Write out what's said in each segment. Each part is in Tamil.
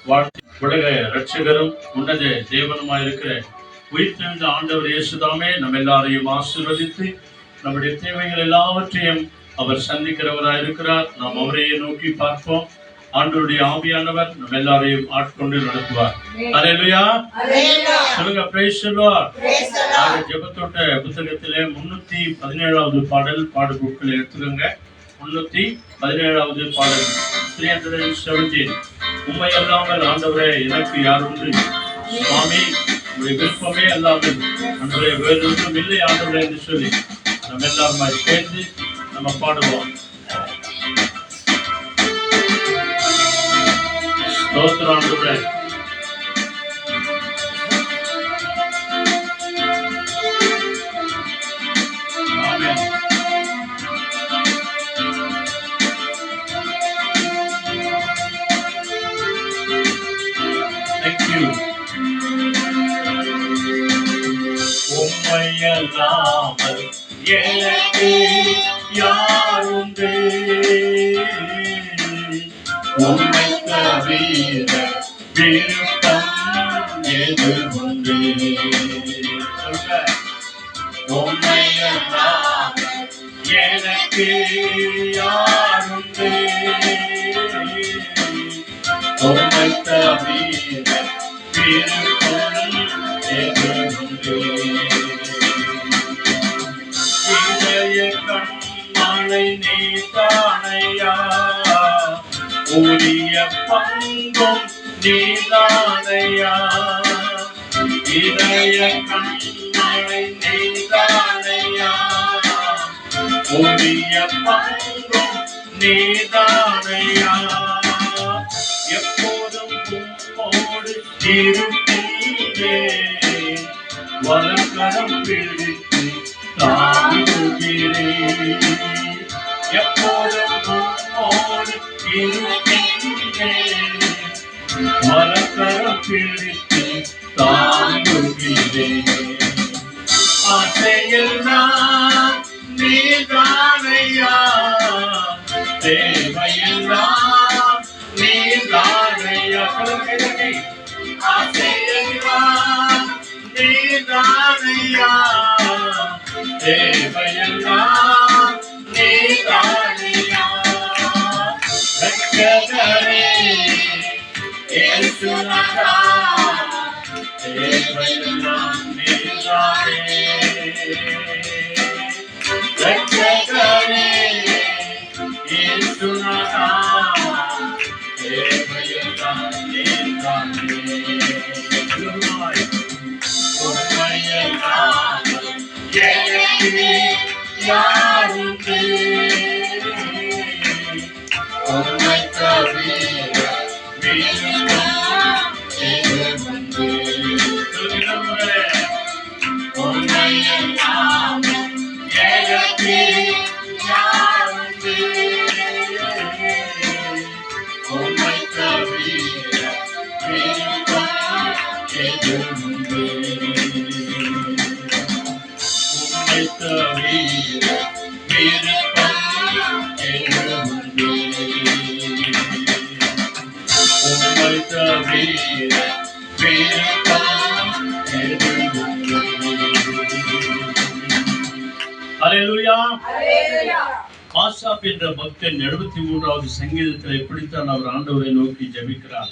வாழ்த்து. உலக ரட்சகரும் உன்னத தேவனுமாய் இருக்கிற உயிர்த்தெழுந்த ஆண்டவர் இயேசுதாமே நம்ம எல்லாரையும் ஆசீர்வதித்து நம்முடைய தேவைகள் எல்லாவற்றையும் அவர் சந்திக்கிறவராய் இருக்கிறார். நாம் அவரையே நோக்கி பார்ப்போம். ஆண்டவருடைய ஆவியானவர் நம்ம எல்லாரையும் ஆட்கொண்டு நடத்துவார். அல்லேலூயா சொல்லுங்க. Praise the Lord. ஜெபத்தோட்ட புத்தகத்திலே 317வது பாடல் பாடு புக்கில் எடுத்துக்கோங்க. 317வது பாடல் 317. உம்மை அல்லாமல் ஆண்டவரே எனக்கு யார் உண்டு? சுவாமி உங்களுடைய விருப்பமே அல்லாமல் ஆண்டவரே வேறொன்றும் இல்லை ஆண்டவரே என்று சொல்லி நம்ம எல்லாருமா சேர்ந்து நம்ம பாடுவோம். ஸ்தோத்திரம் ஆண்டவரே. ஆமென். Thank you. உம்மை அல்லாமல் எனக்கு யார் உண்டு? உம்மை தவிர விருப்பம் எது உண்டு? உம்மை அல்லாமல் எனக்கு யார் உண்டு? உம்மை தவிர விருப்பம் எது உண்டு? இதய கண்மலை நீதானையா, உரிய பங்கும் நீதானையா. இதய கண்மலை நீதானையா, உரிய பங்கும் நீதானையா. எப்போதும் உம்மோடு இருக்கின்றேன், வலக்கரம் பிடித்து தாங்குகிறேன். எப்போதும் உம்மோடு இருக்கின்றேன், வலக்கரம் பிடித்து தாங்குகிறேன். ஆசையெல்லாம் நீதானையா, தேவையெல்லாம் நீதானையா. ஆசையெல்லாம் நீதானையா, தேவையெல்லாம் நீதானையா. ரட்சகரே இயேசுநாதா, தேவையெல்லாம் நீதானே. ரட்சகரே இயேசுநாதா, தேவையெல்லாம் நீதானே. எனக்கு யார் உண்டு? உம்மை தவிர விருப்பம் எது உண்டு? உம்மை அல்லாமல் எனக்கு யார் உண்டு? உம்மை தவிர விருப்பம் எது உண்டு? உம்மை தவிர விருப்பம் எது உண்டு? உம்மை தவிர விருப்பம் எது உண்டு? அல்லேலூயா. ஆசாப் என்ற பக்தன் 73வது சங்கீதத்தில் இப்படித்தான் அவர் ஆண்டவரை நோக்கி ஜெபிக்கிறார்.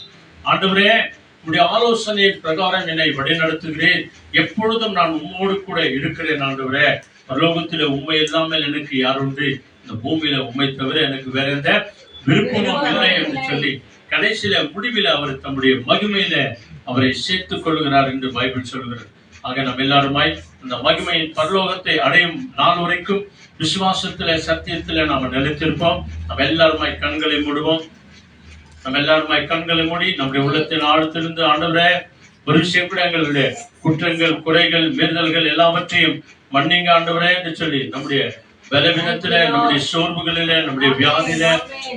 ஆண்டவரே, உம்முடைய ஆலோசனையின் பிரகாரம் என்னை வழிநடத்துகிறேன். எப்பொழுதும் நான் உம்மோடு கூட இருக்கிறேன். ஆண்டவரே, பரலோகத்திலே உம்மை இல்லாமல் எனக்கு யார் உண்டு? இந்த பூமியில உம்மை தவிர எனக்கு வேற எந்த விருப்பமும் இல்லை என்று சொல்லி கடைசியில முடிவில் அவர் தம்முடைய மகிமையில அவரை சேர்த்துக் கொள்கிறார் என்று பைபிள் சொல்கிறது. ஆக நம்ம எல்லாருமாய் அந்த மகிமையின் பரலோகத்தை அடையும் நாள் வரைக்கும் விசுவாசத்தில சத்தியத்தில நாம நிலைத்திருப்போம். நம்ம எல்லாருமாய் கண்களை மூடுவோம். நம்ம எல்லாருமாய் கண்களை மூடி நம்முடைய உள்ளத்தின் ஆழத்திலிருந்து ஆண்டவரே, ஒரு விஷயம் கூட எங்களுடைய குற்றங்கள், குறைகள், மீறுதல்கள் எல்லாவற்றையும் மன்னிங்க ஆண்டவரே என்று சொல்லி நம்முடைய பலவீனத்தில, நம்முடைய சோர்வுகளில, நம்முடைய வியாதியில,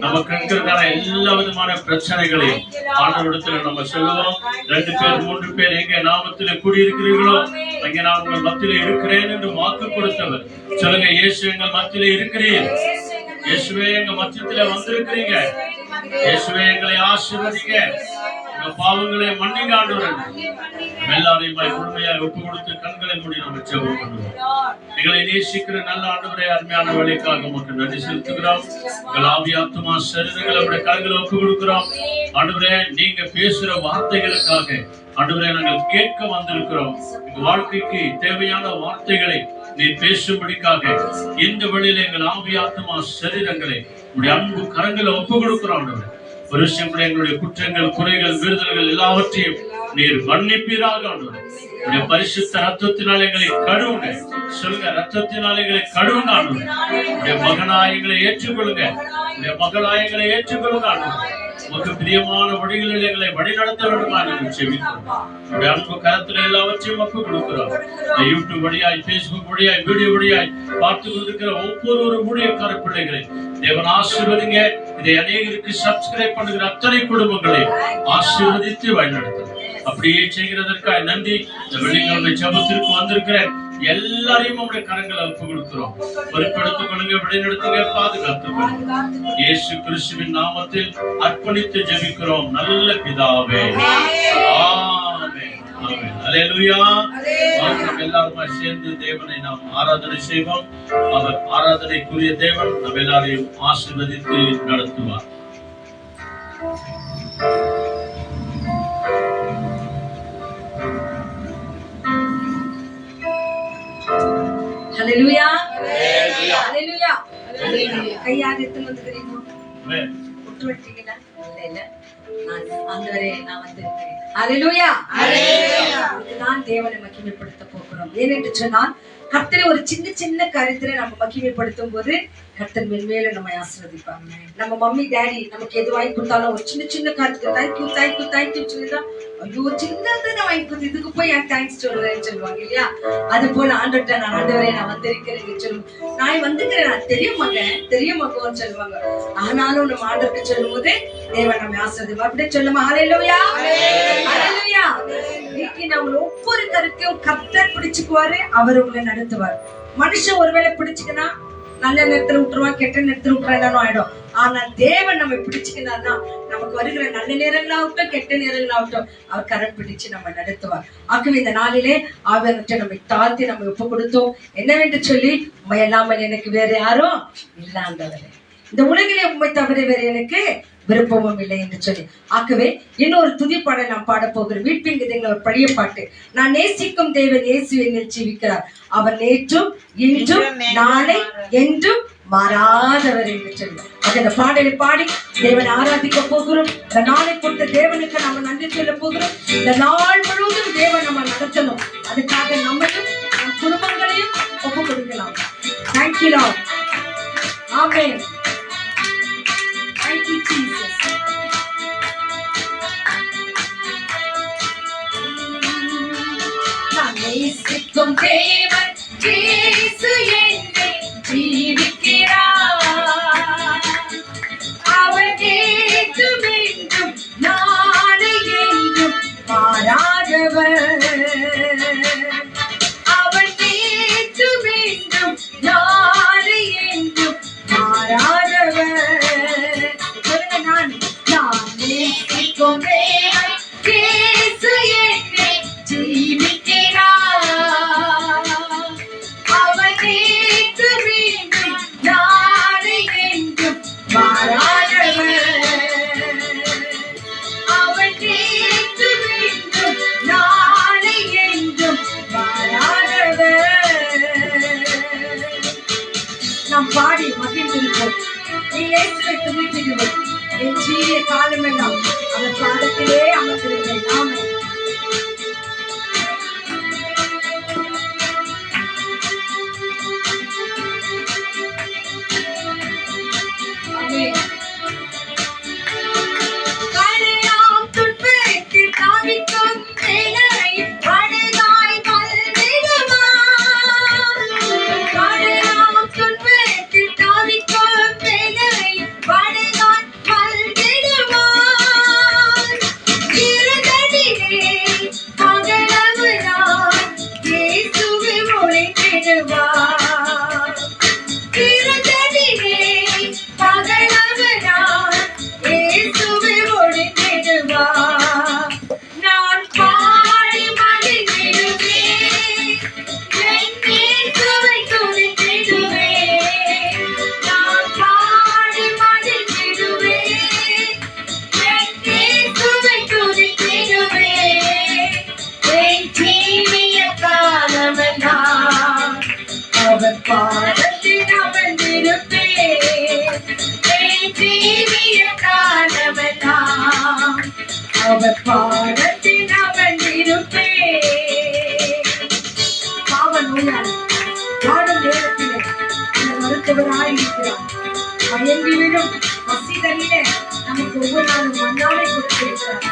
நமக்கு இருக்கிறதான எல்லா விதமான பிரச்சனைகளையும் ஆண்டவரிடத்துல நம்ம சொல்லுவோம். 2 பேர் 3 பேர் எங்க நாமத்திலே கூடியிருக்கிறீர்களோ அங்கே நான் உங்கள் மத்தியிலே இருக்கிறேன் என்று வாக்கு கொடுத்தவர். சொல்லுங்க, இயேசு எங்கள் மத்தியிலே இருக்கிறீர். இயேசுவே எங்க மத்தியத்திலே வந்திருக்கிறீங்க. இயேசுவே எங்களை ஆசீர்வதிங்க. எங்க எங்க பாவங்களை மன்னிங்க ஆண்டவரே. எல்லாரையும் உண்மையாக ஒப்பு கொடுத்து கண்களை மூடி நம்ம ஜெபம் பண்ணுவோம். எங்களை நேசிக்கிற நல்ல ஆண்டவரே, அருமையான வேலைக்காக உமக்கு நன்றி செலுத்துகிறோம். எங்கள் ஆவி ஆத்துமா சரீரங்களை உடைய கரங்களை ஒப்பு கொடுக்கிறோம் ஆண்டவரே. நீங்க பேசுற வார்த்தைகளுக்காக ஆண்டவரே நாங்கள் கேட்க வந்திருக்கிறோம். எங்க வாழ்க்கைக்கு தேவையான வார்த்தைகளை நீ பேசும்படிக்காக இந்த வழியில எங்கள் ஆவி ஆத்துமா சரீரங்களை உடைய அன்பு கரங்களை ஒப்பு கொடுக்கிறோம் ஆண்டவரே. ஒரு விஷயம் கூட எங்களுடைய குற்றங்கள், குறைகள், மீறுதல்கள் எல்லாவற்றையும் நீர் மன்னிப்பீராக ஆண்டவரே. உடைய பரிசுத்த ரத்தத்தினால் எங்களை கழுவுங்க. சொல்லுங்க, ரத்தத்தினால் எங்களை கழுவுங்க ஆண்டவரே. உடைய மகனாய் எங்களை ஏற்றுக்கொள்ளுங்க. உடைய மகளாய் எங்களை ஏற்றுக்கொள்ளுங்க ஆண்டவரே. உமக்கு பிரியமான வழிகளில் எங்களை வழி நடத்த வேண்டுமா நாங்கள் செபிக்கிறோம். உடைய அன்பு கரத்துல எல்லாவற்றையும் ஒப்பு கொடுக்கிறோம். யூடியூப் வழியாய், பேஸ்புக் வழியாய், வீடியோ வழியாய் பார்த்து கொண்டிருக்கிற ஒவ்வொரு ஊழியக்கார பிள்ளைகளை தேவன் ஆசீர்வதிங்க. இதை அநேகருக்கு சப்ஸ்கிரைப் பண்ணுகிற அத்தனை குடும்பங்களை ஆசீர்வதித்து வழிநடத்தும். அப்படியே செய்கிறதற்காக நன்றி. இந்த வெள்ளிக்கிழமை ஜெபத்திற்கு வந்திருக்கிற எல்லாரையும் உடைய கரங்களை ஒப்பு கொடுக்கிறோம். பொறுப்பெடுத்துக் கொள்ளுங்க, வழிநடத்துங்க, பாதுகாத்துக்கொள்ளுங்க. இயேசு கிறிஸ்துவின் நாமத்தில் அர்ப்பணித்து ஜெபிக்கிறோம் நல்ல பிதாவே. ஆமென். ஆமென். அல்லேலூயா. நாம் எல்லாரும் சேர்ந்து தேவனை நாம் ஆராதனை செய்வோம். அவர் ஆராதனைக்குரிய தேவன் நம்ம எல்லாரையும் ஆசீர்வதித்து நடத்துவார். ஹalleluya ஹalleluya ஹalleluya கையால எடுத்து தெரியுமா விட்டுட்டீங்களா? இல்ல நான் ஆண்டவரே நான் வந்திருக்கேன். ஹalleluya ஹalleluya நான் தேவனை மகிமைப்படுத்த போகிறோம். ஏனென்று சொன்னால் கர்த்தரை ஒரு சின்ன சின்ன காரியத்திலே நம்ம மகிமைப்படுத்தும் போது கர்த்தர் மேலும் நம்ம ஆசீர்வதிப்பாங்க. நம்ம மம்மி டாடி நமக்கு எது வாங்கி கொடுத்தாலும் ஒரு சின்ன சின்ன காரியத்துக்கு தேங்க்யூ தேங்க்யூ தேங்க்யூ சொல்லிதான் ஐயோ சின்னதை வாங்கி கொடுத்து இதுக்கு போய் என் தேங்க்ஸ் சொல்றேன்னு சொல்லுவாங்க இல்லையா? அது போல ஆண்டவர்கிட்ட நான் ஆண்டவரே நான் வந்திருக்கிறேன் சொல்லுவோம். நான் வந்துக்கிறேன், நான் தெரியும் மகன் சொல்லுவாங்க. ஆனாலும் நம்ம ஆண்டவர்கிட்ட சொல்லும் போது தேவன் நம்ம ஆசீர்வதிப்பார். அப்படியே சொல்லுமா? ஹalleluya ஹalleluya. இன்னைக்கு நம்ம ஒவ்வொரு கருத்தையும் கர்த்தர் பிடிச்சுக்குவாரு, அவர் உங்களை நடத்துவார். மனுஷன் ஒருவேளை பிடிச்சுக்கினா நல்ல நேரத்துல விட்டுருவான், கெட்ட நேரத்துல விட்டுறான்னு ஆயிடும். ஆனா தேவன் நம்ம பிடிச்சுக்கினார்னா நமக்கு வருகிற நல்ல நேரங்களாகட்டும் கெட்ட நேரங்களாகட்டும் அவர் கரம் பிடிச்சு நம்ம நடத்துவார். ஆகவே இந்த நாளிலே அவர்கிட்ட நம்ம தாழ்த்தி நம்ம ஒப்பு கொடுத்தோம். என்னவென்று சொல்லி உண்மை இல்லாமல் எனக்கு வேற யாரும் இல்லாண்டவரே, இந்த உலகிலே உண்மை தவிர வேற எனக்கு விருப்பமும் இல்லை என்று சொல்லி. ஆகவே இன்னொரு துதிப்பாடை நாம் பாட போகிறோம். வீட்பின் ஒரு பழைய பாட்டு. நான் நேசிக்கும் தேவன் இயேசு என்னில் ஜீவிக்கிறார். அவர் நேற்றும் இன்றும் நாளை என்றும் மாறாதவர் என்று சொல்லி அந்த பாடலை பாடி தேவனை ஆராதிக்க போகிறோம். இந்த நாளை கொடுத்த தேவனுக்கு நம்ம நன்றி சொல்ல போகிறோம். இந்த நாள் முழுவதும் தேவன் நம்ம நடத்தணும். அதுக்காக நம்மையும் நம் குடும்பங்களையும் ஒப்பு கொடுக்கலாம். Thank you Lord. Amen. Thank you, Jesus. நான் நேசிக்கும் தேவன் இயேசு என்னை ஜீவிக்கிறார். அவர் நேற்றும் என்றும் நாளை என்றும் மாறாதவர். அவர் நேற்றும் என்றும் நாளை என்றும் மாறாதவர். நாம் பாடி மகிழ்ந்திருப்போம். இயேசுவை துதித்திடுவோம். என் ஜீவிய காலமெல்லாம் அவர் பாதத்திலே அமர்ந்திருக்கிறேன். ஆமென். அவர் பாதத்தில் அமர்ந்திருப்பேன். பாவ நோயாளி வாடும் நேரத்திலே அந்த மருத்துவராயிருக்கிறார். மயங்கி விழும் பசிதனிலே நமக்கு ஒவ்வொரு நாளும் மன்னாரை கொடுத்திருக்கிறார்.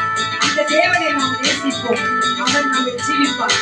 அந்த தேவனை நாம் நேசிப்போம், அவர் நம்மை ஜீவிப்பார்.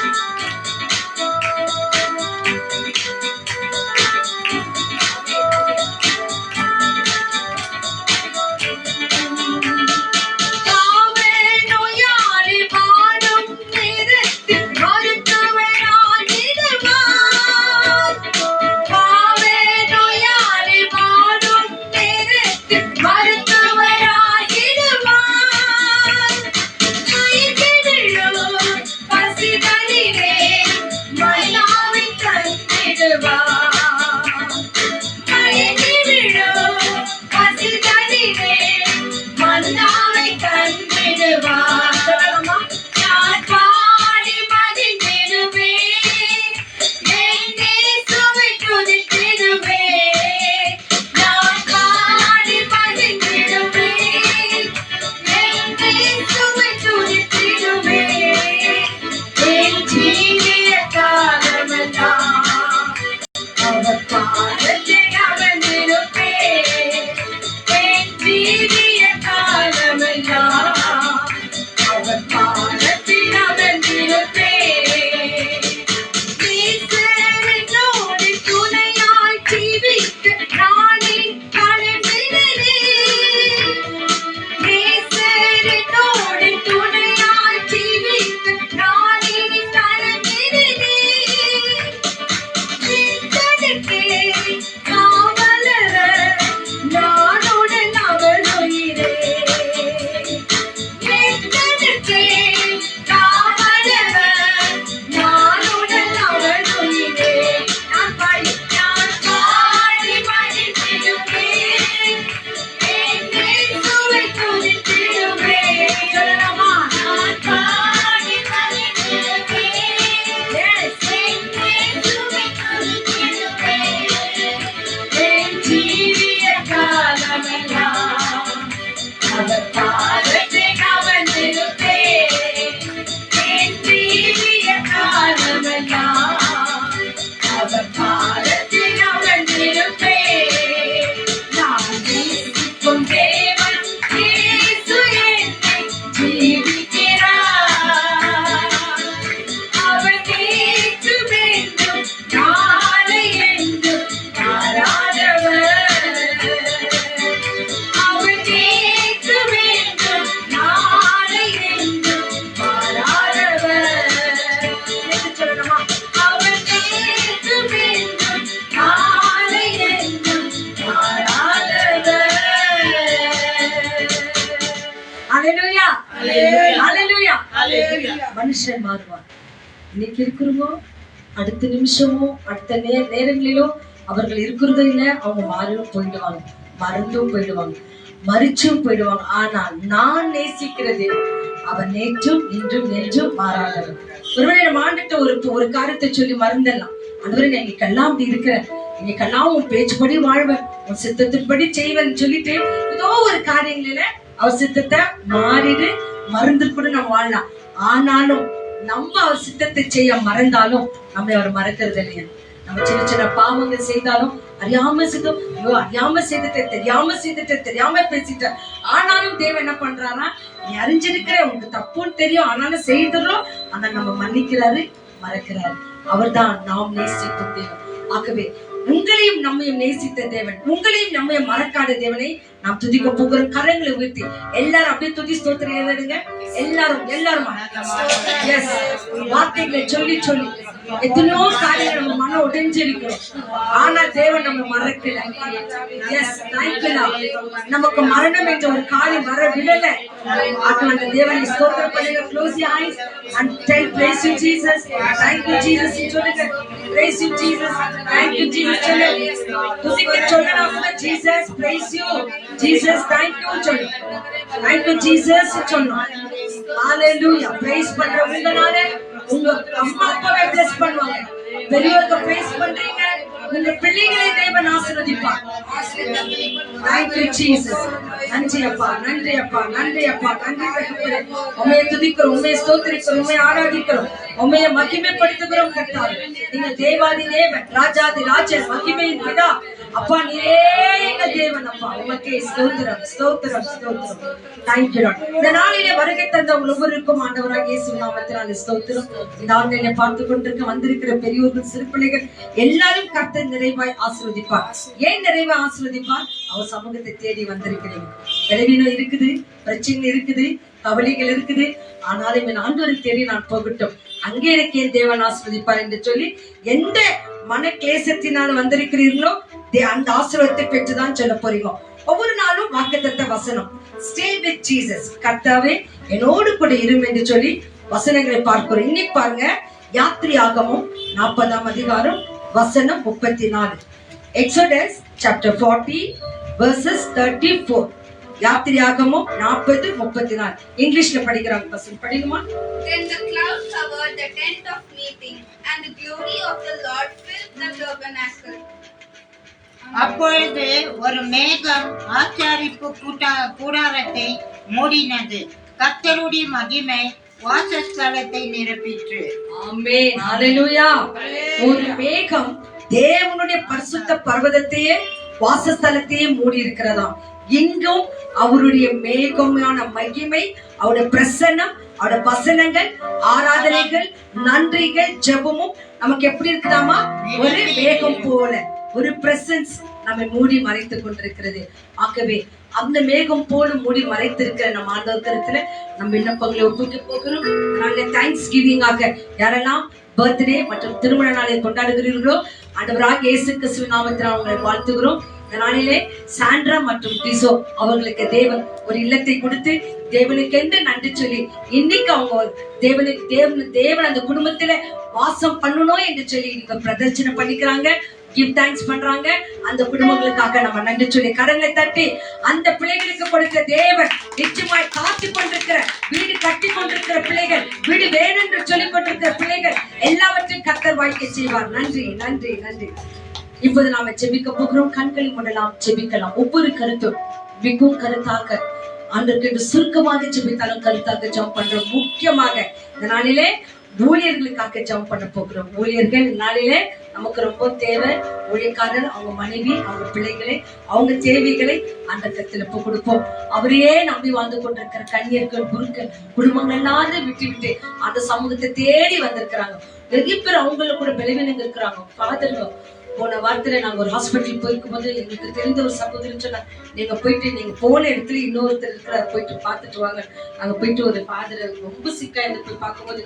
மனுஷன் மாறுவார். இன்னைக்கு இருக்கிறவங்க அடுத்த நிமிஷமோ அடுத்த நேரங்களிலோ அவர்கள் இருக்கிறதோ இல்லை, அவங்க மாறியும் போயிடுவாங்க, மறந்தும் போயிடுவாங்க, மறிச்சும் போயிடுவாங்க. ஆனால் நான் நேசிக்கிறது அவன் நேற்றும் இன்றும் என்றும் மாறாதவன். ஒருவேளை நம்ம ஆண்டுட்டு ஒரு காரியத்தை சொல்லி மறந்துடலாம். அதுவரை நான் இன்னைக்கெல்லாம் அப்படி இருக்கிறேன், இன்னைக்கெல்லாம் உன் பேச்சுப்படி வாழ்வேன், உன் சித்தத்தின்படி செய்வேன் சொல்லிட்டு ஏதோ ஒரு காரியங்களில அவர் சித்தத்தை மாறிடு மறந்து கூட நம்ம வாழலாம். ஆனாலும் நம்ம அவர் சித்தத்தை செய்ய மறந்தாலும் நம்மை அவர் மறக்கிறது இல்லையா. நம்ம சின்ன சின்ன பாவங்கள் செய்தாலும் அறியாம செய்தோம், அறியாம செய்துட்டேன், தெரியாம பேசிட்டேன். ஆனாலும் தேவன் என்ன பண்றாரா, நீ அறிஞ்சிருக்கிற உனக்கு தப்புன்னு தெரியும், ஆனாலும் செய்துறோம், ஆனா நம்ம மன்னிக்கிறாரு, மறக்கிறாரு. அவர்தான் நாம் நேசிக்கும் தேவன். ஆகவே உங்களையும் நம்மையும் நேசித்த தேவன், உங்களையும் நம்மையும் மறக்காத தேவனை நாம் துதிக்க போகிறோம். கரங்களை உயர்த்தி எல்லாரும் அப்படியே துதி ஸ்தோத்திரம் எழுதுங்க. எல்லாரும் வார்த்தைகளை சொல்லி சொல்லி எத்தனையோ காரியங்கள் நம்ம மன உடைஞ்சிருக்கிறோம், ஆனா தேவன் நம்ம மறக்கல. நமக்கு மரணம் என்ற ஒரு காரியம் வர விடல. அந்த தேவனை ஸ்தோத்திரம் பண்ணுங்க. Close your eyes and tell praise you Jesus, thank you Jesus சொல்லுங்க. Praise you Jesus, thank you Jesus சொல்லுங்க. துதிக்க சொல்லலாம். Jesus praise you Jesus, thank you சொல்லுங்க. Thank you Jesus சொல்லுங்க. Hallelujah. Praise பண்றவங்கனால உங்க அம்மா அப்பாவை bless பண்ணுவாங்க, பெரியவங்க ஃபேஸ் பண்றீங்க, உங்க பிள்ளைகளை தேவன் ஆசீர்வதிப்பார். Thank you Jesus. நன்றி அப்பா, நன்றி அப்பா, நன்றி அப்பா, நன்றி தகப்பனே. உம்மை துதிக்கிறோம், உம்மை ஸ்தோத்திரிக்கிறோம், உம்மை ஆராதிக்கிறோம், உம்மை மகிமைப்படுத்துகிறோம் கர்த்தாவே. நீங்க தேவாதி தேவன், ராஜாதி ராஜன், மகிமையின் பிதா. அப்பா நீரே எங்க தேவன் அப்பா. உமக்கே ஸ்தோத்திரம், ஸ்தோத்திரம், ஸ்தோத்திரம். Thank you Lord. இந்த நாளிலே வருகை தந்த ஒவ்வொருவருக்கும் ஆண்டவராகிய இயேசு நாமத்தினாலே ஸ்தோத்திரம். இந்த ஆன்லைனை பார்த்து கொண்டிருக்க வந்திருக்கிற பெரியோர்கள், சிறு பிள்ளைகள் எல்லாரும் கர்த்தர் நிறைவாய் ஆசீர்வதிப்பார். ஏன் நிறைவாய் ஆசீர்வதிப்பார்? அவர் சமூகத்தை தேடி வந்திருக்கிறீங்க. பலவீனம் இருக்குது, பிரச்சனை இருக்குது, கவலைகள் இருக்குது. ஆனாலும் என் ஆண்டவரை தேடி நான் போகட்டும், அங்கே எனக்கு என் தேவன் ஆசீர்வதிப்பார் என்று சொல்லி எந்த மன கிளேசத்தினால் வந்திருக்கிறீர்களோ அந்த ஆசீர்வாதத்தை பெற்றுதான் சொல்ல போறீங்க. ஒவ்வொரு நாளும் வாக்குத்தத்த வசனம், ஸ்டே வித் ஜீசஸ், கர்த்தாவே என்னோடு கூட இரும் என்று சொல்லி வசனங்களை பார்க்கிறோம். இன்னைக்கு பாருங்க, யாத்திரையாகமம் 40ஆம் அதிகாரம் வசனம் 34. Exodus chapter 40 verses 34. யாத்திரையாகமம் 40:34. இங்கிலீஷ்ல படிக்கிறாங்க, பசங்க படிக்குமா? Then the cloud covered the tent of meeting, and the glory of the Lord filled the tabernacle. அப்பொழுது ஒரு மேகம் ஆசாரிப்பு கூடாரத்தை மூடினது. கர்த்தருடைய மகிமை வாசஸ்தலத்தை நிரப்பிற்று. ஆமென், ஹல்லேலூயா. ஒரு மேகம் தேவனுடைய பரிசுத்த பர்வதத்தையே வாசஸ்தலத்தையே மூடி இருக்கிறதாம். இங்கும் அவருடைய மேகமான மகிமை, அவருடைய பிரசன்னம், அவருடைய வசனங்கள், ஆராதனைகள், நன்றிகள், ஜெபமும் நமக்கு எப்படி இருக்குதாமா? ஒரு மேகம் போல ஒரு பிரசன்ஸ் நம்மை மூடி மறைத்து கொண்டிருக்கிறது. ஆகவே அந்த மேகம் போல மூடி மறைத்திருக்கிற நம்ம ஆண்டவரத்துல நம்ம விண்ணப்பங்களை ஒப்புக்க போகிறோம். நாங்க தேங்க்ஸ் கிவிங்காக யாரெல்லாம் பர்த்டே மற்றும் திருமண நாளை கொண்டாடுகிறீர்களோ ஆண்டவராகிய இயேசு கிறிஸ்துவின் நாமத்தில் அவங்களை வாழ்த்துகிறோம். இந்த நாளிலே சாண்ட்ரா மற்றும் டிசோ அவர்களுக்கு தேவன் ஒரு இல்லத்தை கொடுத்து தேவனுக்கு என்று நன்றி சொல்லி இன்னைக்கு அவங்க தேவன் அந்த குடும்பத்துல வாசம் பண்ணணும் என்று சொல்லி இங்க பிரதர்சனம் பண்ணிக்கிறாங்க, கிவ் தேங்க்ஸ் பண்றாங்க. அந்த குடும்பங்களுக்காக நம்ம நன்றி சொல்லி கடனை தட்டி அந்த பிள்ளைகளுக்கு கொடுத்த தேவன் நிச்சயமாய் காத்து கொண்டிருக்கிற வீடு கட்டி கொண்டிருக்கிற பிள்ளைகள், வீடு வேணும் என்று சொல்லிக் கொண்டிருக்கிற பிள்ளைகள் எல்லாவற்றையும் கர்த்தர் வாய்க்க செய்வார். நன்றி, நன்றி, நன்றி. இப்போது நாம ஜெபிக்க போகிறோம். கண்களை மூடலாம், ஜெபிக்கலாம். ஒவ்வொரு கருத்தும் மிகவும் கருத்தாக ஆண்டவருக்கு சுருக்கமாக ஜெபித்தாலும் கருத்தாக ஜெபம் பண்றோம். முக்கியமாக இந்த நாளிலே ஊழியர்களுக்காக ஜெபம் பண்ண போகிறோம். ஊழியர்கள் நாளிலே நமக்கு ரொம்ப தேவை. ஊழியக்காரர், அவங்க மனைவி, அவங்க பிள்ளைகளை, அவங்க தேவைகளை அந்த கருத்துல கொடுப்போம். அவரையே நம்பி வாழ்ந்து கொண்டிருக்கிற கன்னியர்கள், குருக்கள், குடும்பங்கள் எல்லாரும் விட்டு அந்த சமூகத்தை தேடி வந்திருக்கிறாங்க. நிறைய பேர் அவங்கள கூட பலவீனங்க இருக்கிறாங்க. ஃபாதர்கள் போன வாரத்துல நாங்க ஒரு ஹாஸ்பிட்டல் போயிருக்கும் போது எங்களுக்கு தெரிந்த ஒரு சகோதரி சொன்னா, நீங்க போயிட்டு நீங்க போன இடத்துல இன்னொருத்தர் இருக்கிறார், போயிட்டு பார்த்துட்டு வாங்க. நாங்க போயிட்டு ஒரு ஃபாதர் ரொம்ப சிக்கா இருந்து போய் பார்க்கும்போது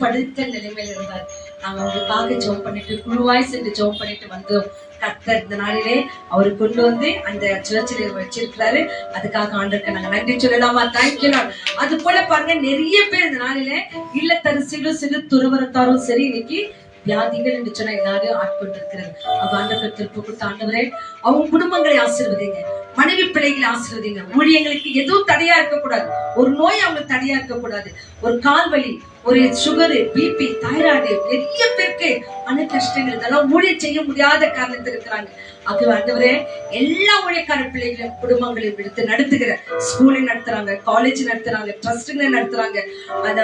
படுத்த நிலைமையில இருந்தார். நாங்க அவங்களுக்காக ஜெபம் பண்ணிட்டு குழுவாய் சென்று ஜெபம் பண்ணிட்டு வந்தோம். கர்த்தர் இந்த நாளிலே அவரு கொண்டு வந்து அந்த சர்ச்சில் வச்சிருக்கிறாரு. அதுக்காக ஆண்டவருக்கு நாங்க நன்றி சொல்லலாமா? Thank you Lord. அது போல பாருங்க, நிறைய பேர் இந்த நாளிலே இல்லத்தரசிலும் சரி, துறவரத்தாரும் சரி, இன்னைக்கு வியாதிகள் என்று சொன்ன எல்லாரும் ஆட்கொண்டிருக்கிறது. அவ ஆண்டவர் திருப்ப கொடுத்த ஆண்டவரே, அவங்க குடும்பங்களை ஆசீர்வதிங்க, மனைவி பிள்ளைகளை ஆசீர்வதிங்க. ஊழியங்களுக்கு எதுவும் தடையா இருக்கக்கூடாது, ஒரு நோய் அவங்களுக்கு தடையா இருக்கக்கூடாது. ஒரு கால் வலி, ஒரு சுகரு, பிபி, தைராய்டு, நிறைய பேருக்கு மன கஷ்டங்கள், இதெல்லாம் ஊழியம் செய்ய முடியாத காரணத்தில் இருக்கிறாங்க. ஆகவே ஆண்டவரே, எல்லா ஊழியக்கார பிள்ளைகளையும் குடும்பங்களையும் எடுத்து நடத்துகிற ஸ்கூலை நடத்துறாங்க, காலேஜ் நடத்துறாங்க, ட்ரஸ்டுகளை நடத்துறாங்க, அந்த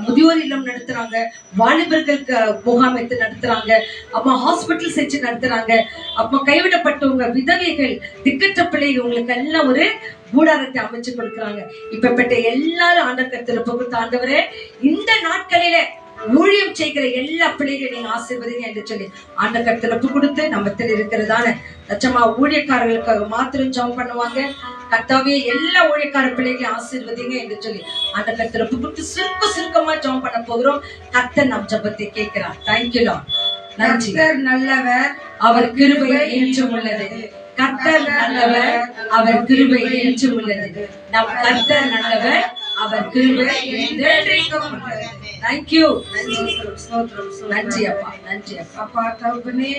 முதியோர் இல்லம் நடத்துறாங்க, வாலிபர்களுக்கு முகாம் எடுத்து நடத்துறாங்க, அம்மா ஹாஸ்பிட்டல் செஞ்சு நடத்துறாங்க, அம்மா கைவிடப்பட்டவங்க, விதவைகள், திக்கற்ற பிள்ளைகள், உங்களுக்கு எல்லாம் ஒரு கூடாரத்தை அமைச்சு கொடுக்குறாங்க. இப்பப்பட்ட எல்லாரும் ஆண்டவரத்துல கொடுத்த ஆண்டவரே, இந்த நாட்களிலே ஊழியம் செய்கிற எல்லா பிள்ளைகளையும் நீங்க ஆசீர்வதிங்க என்று சொல்லி ஆண்டவரத்துல கொடுத்து நம்மத்தில் இருக்கிறதான லட்சமா ஊழியக்காரர்களுக்காக மாத்திரம் ஜெபம் பண்ணுவாங்க. கர்த்தாவே, எல்லா ஊழியக்கார பிள்ளைகளையும் ஆசீர்வதிங்க என்று சொல்லி ஆண்டவரத்துல கொடுத்து சுருக்கமா ஜெபம் பண்ண போகிறோம். கர்த்தர் நம் ஜெபத்தை கேட்கிறார். Thank you Lord. நன்றி. நல்லவர், அவர் கிருபை என்றும் உள்ளது. கர்த்தர் நல்லவர், அவர் கிருபை என்றும் உள்ளது. நம் கர்த்தர் நல்லவர், அவர் கிருபை என்றென்றைக்கும் உள்ளது. Thank you. நன்றி அப்பா, நன்றி அப்பா. அப்பா தகப்பனே,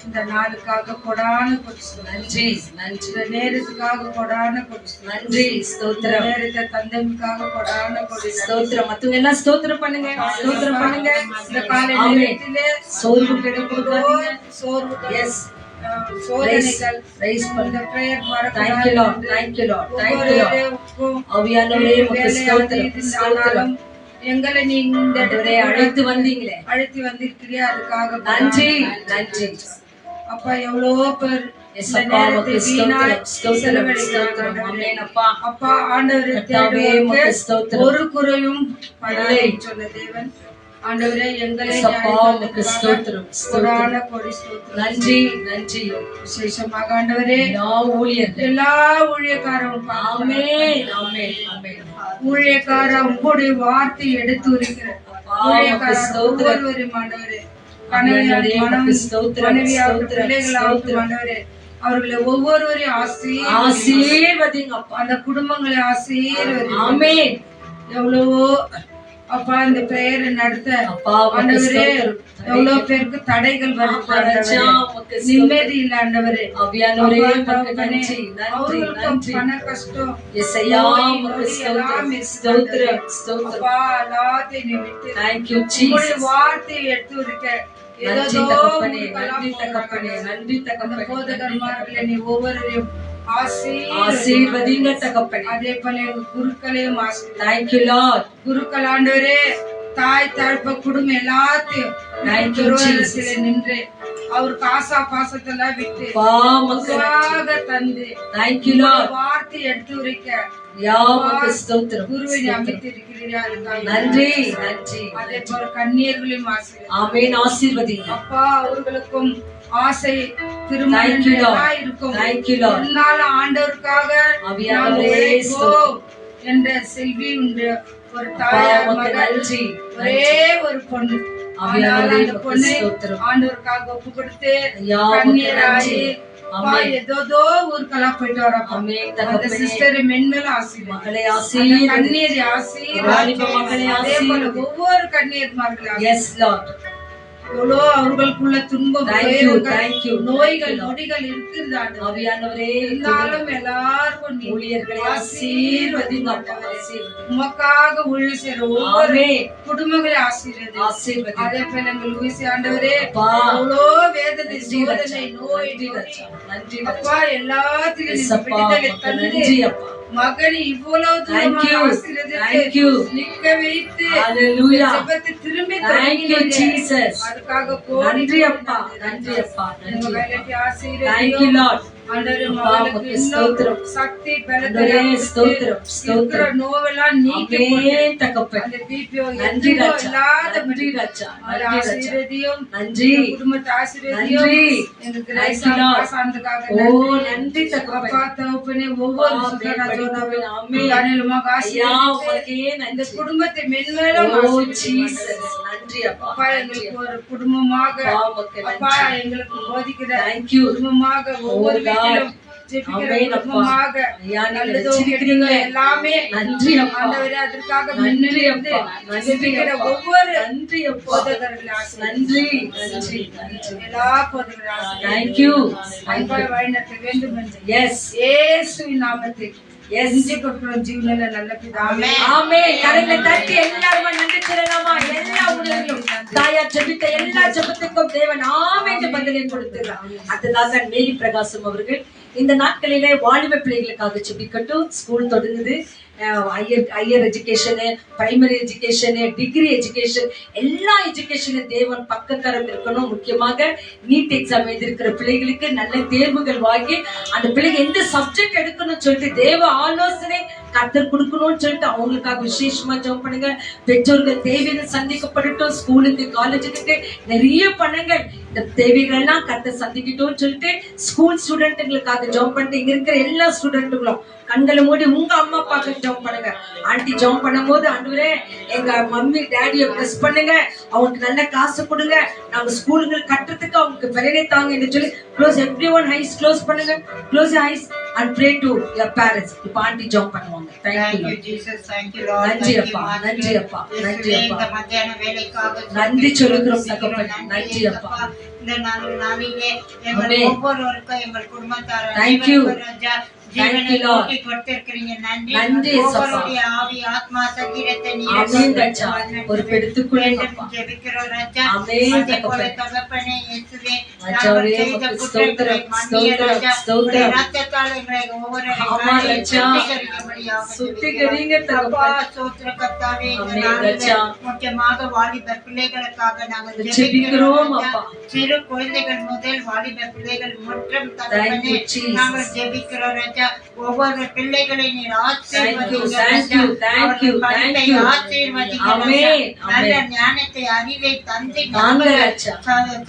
இந்த நாளுக்காக கொடான கொடுத்து நன்றி நன்றி இந்த நேரத்துக்காக கொடான கொடுத்து நன்றி ஸ்தோத்திரம் நேரத்தை தந்தமுக்காக கொடான கொடுத்து ஸ்தோத்திரம் மத்தவங்க எல்லாம் ஸ்தோத்திரம் பண்ணுங்க ஸ்தோத்திரம் பண்ணுங்க இந்த காலை ஆமென். நேரத்திலே சோர்வு கிடைக்கூடாதீங்க சோர்வு எஸ் சோதனைகள் ரைஸ் இந்த பண்ணுங்க prayer Thank you Lord thank you Lord thank you Lord ஆவியானவரே உமக்கு ஸ்தோத்திரம் ஸ்தோத்திரம் எங்களை நீ இந்த ஆண்டவரே அழைத்து வந்தீங்களே அழைத்து வந்திருக்கிறியா அதுக்காக நன்றி நன்றி அப்பா எவ்வளவோ பேர் இந்த எஸ்அப்பா நேரத்தை உமக்கு வீணாய் ஸ்தோத்திரம் ஸ்தோத்திரம் ஸ்தோத்திரம் செலவழிக்கிறார்கள். ஆமென் அப்பா அப்பா ஆண்டவரை கர்த்தாவே உமக்கு தேடுவோருக்கு ஸ்தோத்திரம் ஒரு குறையும் படலை சொன்ன தேவன் ஆண்டவரே எங்களை எஸ்அப்பா உமக்கு ஸ்தோத்திரம் ஸ்தோத்திரம் கொடான கொடி ஸ்தோத்திரம் நன்றி நன்றி விசேஷமாக ஆண்டவரே எல்லா ஊழியர்கள் எல்லா ஊழியக்காரரும் ஆமென் ஆமென் ஆமென் ஊழியக்கார உங்களுடைய வார்த்தை எடுத்து இருக்கிற ஊழியக்காரர் ஸ்தோத்திரம். ஒவ்வொருவரும் ஆண்டவரே ஆண்டவரே, உமக்கு ஸ்தோத்திரம், மனைவியாகட்டும் ஸ்தோத்திரம், பிள்ளைகளாகட்டும் ஸ்தோத்திரம். ஆண்டவரே அவர்களை ஒவ்வொருவரையும் ஆசீர்வதிங்க அப்பா அந்த குடும்பங்களை ஆசீர்வதி ஆமென் எவ்வளவோ அப்பா இந்த பெயரை நடத்த அப்பா உமக்கு ஆண்டவரே ஸ்தோத்திரம். எவ்வளவு பேருக்கு தடைகள் வருது ராஜா, ஆண்டவரே. உமக்கு ஸ்தோத்திரம். நிம்மதி இல்ல ஆண்டவரே ஆவியானவரே அப்பா, உமக்கு தகப்பனே, நன்றி நன்றி அவர்களுக்கும் நன்றி பண கஷ்டம் எஸ்ஐயா நோய், உமக்கு நொடி எல்லாம் ஸ்தோத்திரம் இருக்கு ஸ்தோத்திரம் ஆண்டவரே. ஸ்தோத்திரம் அப்பா எல்லாத்தையும் நீ விட்டு தேங்க் யூ உங்களுடைய ஜீசஸ் வார்த்தையை எடுத்து இருக்க நன்றி ஏதோ தகப்பனே உங்களுக்கெல்லாம் நன்றி தகப்பனே போராடுறாங்க. நன்றி அந்த தகப்பனே போதகர்மார்களை நீ ஒவ்வொருவரையும் ஆசீர்வதிங்க தகப்பனே அதே போல எங்க குருக்களையும் ஆசீர்வதி தேங்க் யூ லார்ட் குருக்கள் ஆண்டவரே தாய் தகப்ப குடும்பம் எல்லாத்தையும் Thank you, திருவள்ளத்திலே நின்று அவருக்கு ஆசா பாசத்தெல்லாம் விட்டு அப்பா உமக்கு பொதுவாக தந்து தேங்க் யூ லார்ட் வார்த்தை எடுத்து உரைக்க யா உமக்கு ஸ்தோத்திரம் குருவை நீ ஸ்தோத்திரம். அமைத்திருக்கிறீர்கள் அதுக்காக நன்றி நன்றி அதே போல கண்ணீர்களையும் ஆசீர்வதி ஆமென் ஆசீர்வதிங்க அப்பா அவர்களுக்கும் ஆசை Thank திருமணம் you, Lord. எல்லாம் இருக்கும் Thank you, Lord. இருந்தாலும் ஆண்டவருக்காக ஆவியானவரே, நாங்கள் உழைப்போம் என்ற செல்வி உண்டு ஒரு தாயார் உமக்கு மகள் நன்றி ஒரே ஒரு பொண்ணு ஆனால் ஆவியானவரே, அந்த உமக்கு பொண்ணை ஸ்தோத்திரம். ஆண்டவருக்காக ஒப்பு கொடுத்து ஐயா, உமக்கு கண்ணீராயி நன்றி. அப்பா, ஆமென். ஏதோ ஊருக்கெல்லாம் போயிட்டு வரப்பா ஆமென் அந்த தகப்பனே சிஸ்டரை மென்மேல ஆசீர்வாதம் மகளை ஆசீர்வதி கண்ணீர் வாலிப ஆசீர்வாதம் மகளை அதே போல ஆசீர்வதி ஒவ்வொரு கண்ணீர்மார்கள் எஸ் லார்ட் எவ்வளோ அவர்களுக்குள்ள துன்பம் Thank you, துயரங்கள், thank you. நோய்கள் Thank you, Lord. நொடிகள் இருக்கிறது ஆண்டவரே. ஆவியானவரே இருந்தாலும் எல்லாருக்கும் நீ ஊழியர்களை ஆசீர்வதிங்க அப்பா ஆசீர்வதி உமக்காக ஊழியர் செய்யற ஒவ்வொரு ஆமென் குடும்பங்களை ஆசீர்வதி ஆசீர்வதி அதே போல எங்கள் லூயிஸ் ஆண்டவரே அப்பா அவ்வளோ வேதனை நன்றி ரட்சா சோதனை நோய் நன்றி நொடி. ரட்சா நன்றி அப்பா ரட்சா எல்லாத்திலும் நீ எஸ்அப்பா விடுதலை உமக்கு தந்து நன்றி அப்பா மகனை இவ்வளவு Thank தூரமாக you. ஆசீர்வதித்து Thank you. நிற்க வைத்து Hallelujah. ஜெபத்தை திரும்பி Thank you, தொடங்கினீங்க. Jesus. அதுக்காக கோடி நன்றி கோடி அப்பா நன்றி. நன்றி அப்பா உங்க நன்றி வேலைக்கு Thank you ஆசீர்வதியும். Lord ஆண்டவரே, அப்பா, மகளுக்கு உமக்கு இன்னும் ஸ்தோத்திரம். சக்தி பலத்தை ஆண்டவரே, கொடுத்து ஸ்தோத்திரம், ஸ்தோத்திரம். இருக்கிற நோவெல்லாம் நீக்கி போட்டு ஆமென் தகப்பனே அந்த பிபிஓ நன்றி எதுவும் ரட்சா இல்லாத நன்றி ரட்சா அவரை நன்றி ரட்சா ஆசீர்வதியும். நன்றி எங்க குடும்பத்தை ஆசீர்வதியும். நன்றி. எங்களுக்கு Thank ரைசா you, Lord. பாசாந்ததுக்காக ஓ நன்றி. நன்றி தகப்பனே அப்பா, தகப்பனே, ஒவ்வொரு ஆமென், சுகராஜோனாவே, ஆமென். தானியேலுமாக ஐயா ஆசீர்வதித்து, உமக்கே இந்த நன்றி குடும்பத்தை மென்மேலும் ஓ ஆசீர்வதியும். ஜீசஸ் நன்றி அப்பா அப்பா, நன்றி எங்களுக்கு ஒரு குடும்பமாக அப்பா உமக்கு அப்பா நன்றி எங்களுக்கு போதிக்கிற Thank you. குடும்பமாக ஒவ்வொரு Oh, God. வீட்டிலும் ஜெபிக்கிற ஆமென் அப்பா. குடும்பமாக ஐயா நீங்க நல்லதோ வச்சிருக்கிறீங்களே கெட்டதோ எல்லாமே நன்றி அப்பா ஆண்டவரே அதற்காக நன்றி முன்னிலிருந்து அப்பா நன்றி ஜெபிக்கிற அப்பா ஒவ்வொரு நன்றி அப்பா போதகர்களை ஆசீர்வதியும். நன்றி நன்றி நன்றி எல்லா போதகர்களை ஆசீர்வதியும். Thank you. அன்பாய் வழிநடத்த வேண்டும் என்று எஸ் இயேசுவின் நாமத்தில் எஸ் கொடுக்கிறோம் ஜீவனில் நல்ல பிதாவே. ஆமென் கரங்களை தட்டி எல்லாரும் நன்றி சொல்லலாமா எல்லா உணர்விலும் தாயார் ஜெபித்த எல்லா ஜெபத்துக்கும் தேவன் ஆமென் என்று பதிலை கொடுத்துறார் அடுத்ததாக மேரி பிரகாசம் அவர்கள் இந்த நாட்களிலே வாலிப பிள்ளைகளுக்காக ஜெபிக்கட்டும் ஸ்கூல் தொடங்குது higher education primary education degree education எல்லா எஜுகேஷனும் தேவன் பக்கத்தரம் இருக்கணும் முக்கியமாக நீட் எக்ஸாம் எழுதியிருக்கிற பிள்ளைகளுக்கு நல்ல தேர்வுகள் வாங்கி அந்த பிள்ளைங்க எந்த சப்ஜெக்ட் எடுக்கணும்னு சொல்லிட்டு தேவ ஆலோசனை கர்த்தர் கொடுக்கணும்னு சொல்லிட்டு அவங்களுக்காக விசேஷமா ஜெபம் பண்ணுங்க பெற்றோர்கள் தேவைகள் சந்திக்கப்படட்டும் ஸ்கூலுக்கு காலேஜுக்கு நிறைய பண்ணுங்க இந்த தேவைகள் எல்லாம் கர்த்தர் சந்திக்கட்டும்னு சொல்லிட்டு ஸ்கூல் ஸ்டூடெண்ட்டுங்களுக்காக ஜெபம் பண்ணிட்டு இங்க இருக்கிற எல்லா ஸ்டூடெண்ட்டுகளும் கண்களை மூடி உங்க அம்மா அப்பாவுக்கு ஜெபம் பண்ணுங்க ஆண்டி ஜெபம் பண்ணும்போது ஆண்டவரே எங்க மம்மி டாடியை பிளஸ் பண்ணுங்க அவங்களுக்கு நல்ல காசு கொடுங்க நாங்க ஸ்கூலுங்க கட்டுறதுக்கு அவங்களுக்கு பெரிய தாங்க என்று சொல்லி க்ளோஸ் எவ்ரிஒன் ஐஸ் க்ளோஸ் பண்ணுங்க close ice and pray to your parents இப்ப ஆண்டி ஜெபம் பண்ணுவாங்க Thank thank you, you Jesus. Thank you, Lord. நன்றி Thank you, அப்பா, Master. நன்றி அப்பா, நன்றி இயேசுவே, அப்பா. இந்த மத்தியான வேலைக்காக நன்றி சொல்லுகிறோம் ஜெபிக்கிறோம். தகப்பனே. நன்றி அப்பா. இந்த இந்த நாளிலே எங்கள் Amen. ஒவ்வொருவருக்கும் எங்கள் குடும்பத்தார் Thank you. ராஜா Thank ஜீவனை you, Lord. ஊட்டி கொடுத்திருக்கிறீங்க. நன்றி. நன்றி, சப்பா. ஒவ்வொருடைய ஆவி ஆத்மா சரீரத்தை ஆமென் ராஜா. பொறுப்பெடுத்துக்கொள்ளுங்க அப்பா. ஜெபிக்கிறோம் ராஜா. ஆமென் அதே போல தகப்பனே. தகப்பனே இயேசுவே, ராஜாவே, நாங்கள் செய்த உமக்கு குற்றங்களை ஸ்தோத்திரம், மன்னிய ராஜா. ஸ்தோத்திரம். உம்முடைய இரத்தத்தால் எங்களை ஒவ்வொரு ஆமா ராஜா. சுத்திகரிக்கும்படியாக சுத்திகரிங்க ஜெபிக்கிறோம். அப்பா, தகப்பனே. ஸ்தோத்திர கர்த்தாவே, இந்த ஆமென் நாளிலே ராஜா. முக்கியமாக வாலிப பிள்ளைகளுக்காக நாங்கள் ஜெபிக்கிறோம் ஜெபிக்கிறோம் ராஜா. அப்பா. சிறு குழந்தைகள் முதல் வாலிப பிள்ளைகள் மற்றும் Thank தகப்பனே you, Jesus. நாங்கள் ஜெபிக்கிறோம் ராஜா. ஒவ்வொரு பிள்ளைகளை நீர் ஆசீர்வதிங்க Thank you, Raja. thank you, அவர்கள் படிப்பை thank you. ஆசீர்வதிங்க ஆமென், ராஜா. நல்ல ஆமென். ஞானத்தை அறிவை தந்தை தாங்க ராஜா.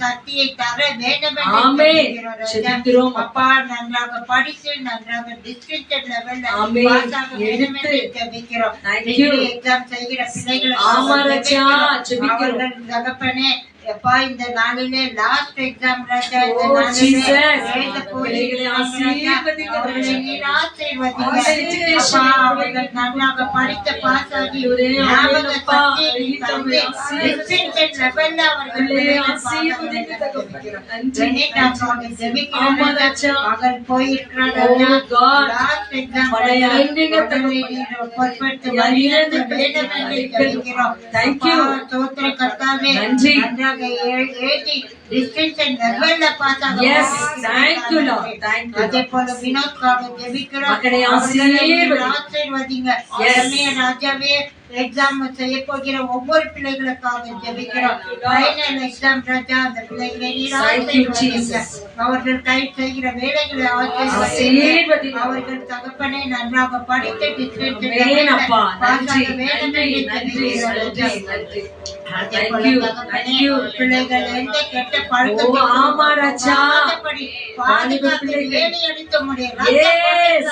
சக்தியை தர வேண்டும் என்று ஆமென். ஜெபிக்கிறோம் ராஜா. ஜெபிக்கிறோம் அப்பா, நன்றாக படித்து நன்றாக டிஸ்ட்ரிக்ட் லெவல்ல ஆமென். பாஸ் ஆக வேண்டும் என்று எடுத்து. ஜெபிக்கிறோம். Thank degree you. எக்ஸாம் செய்கிற பிள்ளைகளுக்கு ஆமா ராஜா, ஜெபிக்கிறோம். ஜெபிக்கிறோம். அவர்கள் தகப்பனே, அப்பா, இந்த நாளிலே லாஸ்ட் எக்ஸாம் ராஜா. இந்த Oh, நாளிலே Jesus. எழுத போகிற பிள்ளைகளை ஆசீர்வதிங்க அவர்களை ராஜா. நீர் ஆசீர்வதிங்க. ஆசீர்வதிங்க. அப்பா, அவர்கள் நன்றாக படித்த பாஸ் ஆகி ஒரே ஞாபக அப்பா, சக்தியை நீர் அழித்தவரை தந்து ஆசீர்வதிங்க. டிஸ்ட்ரிக்ட் லெவல்ல அவர்கள் பிள்ளைகளை பிள்ளைகள் ஆசீர்வதிங்க பாஸ் ஆக தகப்பனே. வேண்டும். நன்றி, வெண்ணிட்டாக்காக நன்றி. ஜெபிக்கிறோம் ஆமா ராஜா. ராஜா. மகள் போயிருக்கிறார் Oh, ராஜா. God. லாஸ்ட் எக்ஸாம் பழைய ராஜா. அன்பிங்க அவர்களை தகப்பனே. நீர் பொறுப்பெடுத்து யார் வழிநடத்த இழந்த வேண்டும் என்று பிள்ளைகள் ஜெபிக்கிறோம். Thank அப்பா, you. ஸ்தோத்திர கர்த்தாவே, நன்றி. நன்றாக எழுதி டிஸ்டிங்ஷன் லெவல்ல பாஸ் ஆக Yes, வேண்டும். thank you, Lord. Thank you, அதே Lord. போல வினோத்காக ஜெபிக்கிறோம். மகனை அவர்களை நீர் ஆசீர்வதி. ஆசீர்வதிங்க. Yes. அருமைய ராஜாவே, எக்ஸாம் செய்ய போகிற ஒவ்வொரு பிள்ளைகளுக்காக ஜெபிக்கிறோம். ஃபைனல் எக்ஸாம் ராஜா, அந்த பிள்ளைகளை நீர் Thank you, ஆசீர்வதிங்க. Jesus. அவர்கள் கை செய்கிற வேலைகளை ஆசீர்வதிங்க. ஆசீர்வதிங்க. அவர்கள் தகப்பனை நன்றாக படித்து டிஸ்ட்ரிக்ட் ஆமென் அப்பா. பாஸ் நன்றி, ஆக வேண்டும் நன்றி, என்று நன்றி, ஜெபிக்கிறோம் நன்றி, ராஜா. நன்றி. அதே Thank போல you, தகப்பனே, thank you. பிள்ளைகள் எந்த கெட்ட Oh, பழக்கத்தையும் ஆமா ராஜா. பாதுகாப்படி பாதுகாத்து பிள்ளைகள். வேலி அடித்த முடியும். Yes.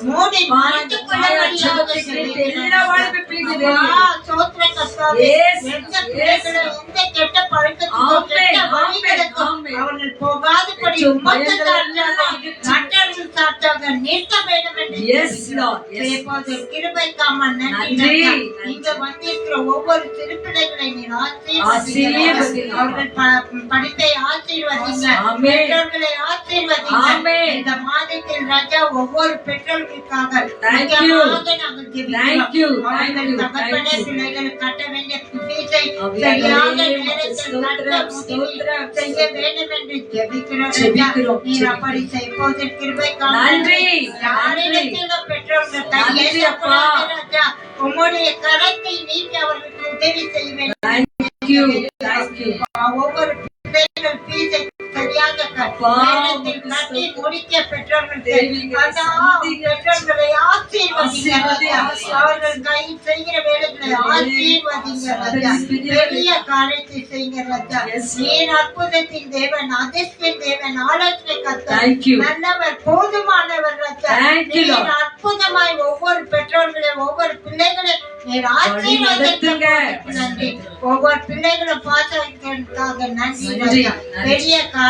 மூடி மறைத்துக் கொள்ளும்படியாக ஜெபத்தை கேட்டு எல்லா வாலிப பிள்ளைகளும் அப்பா, ஸ்தோத்திர கர்த்தாவே, Yes, எந்த yes. பிள்ளைகளை எந்த கெட்ட பழக்கத்துக்கும் ஆமென், கெட்ட ஆமென், வழிகளுக்கும் ஆமென். அவர்கள் போகாதபடி மற்றும் உமக்கு பயங்களை சாட்சியாக, அகற்றி. மற்றவர்கள் சாட்சியாக நிறுத்த வேண்டும் என்று Yes, ஜெபிக்கிறோம். Lord. Yes. இப்போது கிருபைக்காமல் நன்றி நன்றி. ராஜா. இங்க வந்திருக்கிற ஒவ்வொரு சிறு பிள்ளைகளை நீர் ஆசீர்வதிங்க. ஆசீர்வதிங்க. அவர்கள் படிப்பை ஆசீர்வதிங்க. ஆமென். பெற்றோர்களை ஆசீர்வதிங்க. ஆமென். இந்த மாதத்தில் ராஜா ஒவ்வொரு பெற்றோர்களுக்காக Thank you. முக்கியமாக நாங்கள் ஜெபிக்கிறோம். Thank you. அவர்கள் Thank you. தகப்பனே, Thank you. பிள்ளைகள் கட்ட வேண்டிய ஃபீஸை ஆமென். சரியாக ஆமென். நேரத்தில் ஸ்தோத்திரம், கட்ட உதவி ஸ்தோத்திரம். செய்ய வேண்டும் என்று ஜெபிக்கிறோம் ராஜா. ஜெபிக்கிறோம், நீர் ஜெபிக்கிறோம். அப்படி செய்வது கிருபைக்காக நன்றி. யாரிடத்திலும் பெற்றோர்கள் நன்றி, கையேற்றக்கூடாது அப்பா. ராஜா. உம்முடைய கரத்தை நீட்டி அவர்களுக்கு உதவி செய்ய வேண்டும். Thank you, thank you. ஒவ்வொரு பிள்ளைகள் ஃபீஸை சரியாக அப்பா, நேரத்தில் கட்டி முடிக்க பெற்றோர்கள் தெய்வீக அந்த சந்நிதியில் பெற்றோர்களை ஆசீர்வதிங்க ராஜா. ஆசீர்வதி. அவர்கள் கை செய்கிற வேலைகளை ஆசீர்வதிங்க ராஜா. பெரிய காரியத்தை செய்யுங்க ராஜா. Yes. நீர் அற்புதத்தின் தேவன், அதிர்ஷ்டின் தேவன், ஆலோசனை கர்த்தர், Thank you. நல்லவர், போதுமானவர் ராஜா. Thank you, நீர் Lord. அற்புதமாய் ஒவ்வொரு பெற்றோர்களை ஒவ்வொரு பிள்ளைகளை நீர் நடத்துங்க. ஆசீர்வதிக்க நன்றி. ஒவ்வொரு பிள்ளைகளும் பாஸ் ஆகிறதுக்காக நன்றி நன்றி, ராஜா. நன்றி. பெரிய காரியத்தை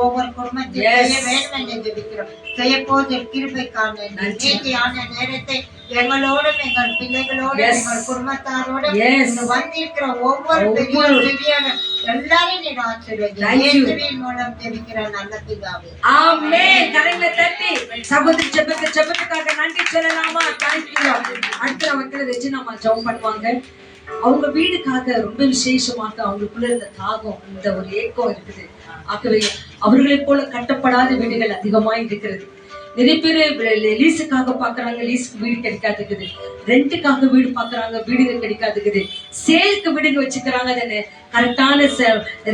ஒவ்வொரு குடும்பத்தையும் Yes. செய்ய வேண்டும் என்று ஜெபிக்கிறோம். செய்ய போது கிருபைக்கான நன்றி. நீதியான நேரத்தை எங்களோடும் எங்கள் பிள்ளைகளோடும் Yes. எங்கள் குடும்பத்தாரோடும் Yes. இங்கு வந்திருக்கிற ஒவ்வொரு பெரிய ஒவ்வொரு. பெரியான எல்லாரையும் நீர் ஆசீர்வதிங்க. Thank you. இயேசுவின் மூலம் ஜெபிக்கிற நல்ல பிதாவே. ஆமென். கரங்களை தட்டி சகோதரி ஜெபத்துக்காக நன்றி சொல்லலாமா? Thank you, Lord. அடுத்த வந்து ரெஜினாமா ஜெபம் பண்ணுவாங்க. அவங்க வீடுக்காக ரொம்ப விசேஷமாக அவங்களுக்குள்ள இருந்த தாகம், இந்த ஒரு ஏக்கம் இருக்குது. ஆகவே அவர்களைப் போல கட்டப்படாத வீடுகள் அதிகமாக இருக்கிறது. நிறைய பேர் லீஸுக்காக பாக்குறாங்க, லீஸுக்கு வீடு கிடைக்காதுக்குது. ரெண்டுக்காக வீடு பாக்குறாங்க, வீடுகள் கிடைக்காதுக்குது. சேலுக்கு வீடுங்க வச்சுக்கிறாங்க, அது கரெக்டான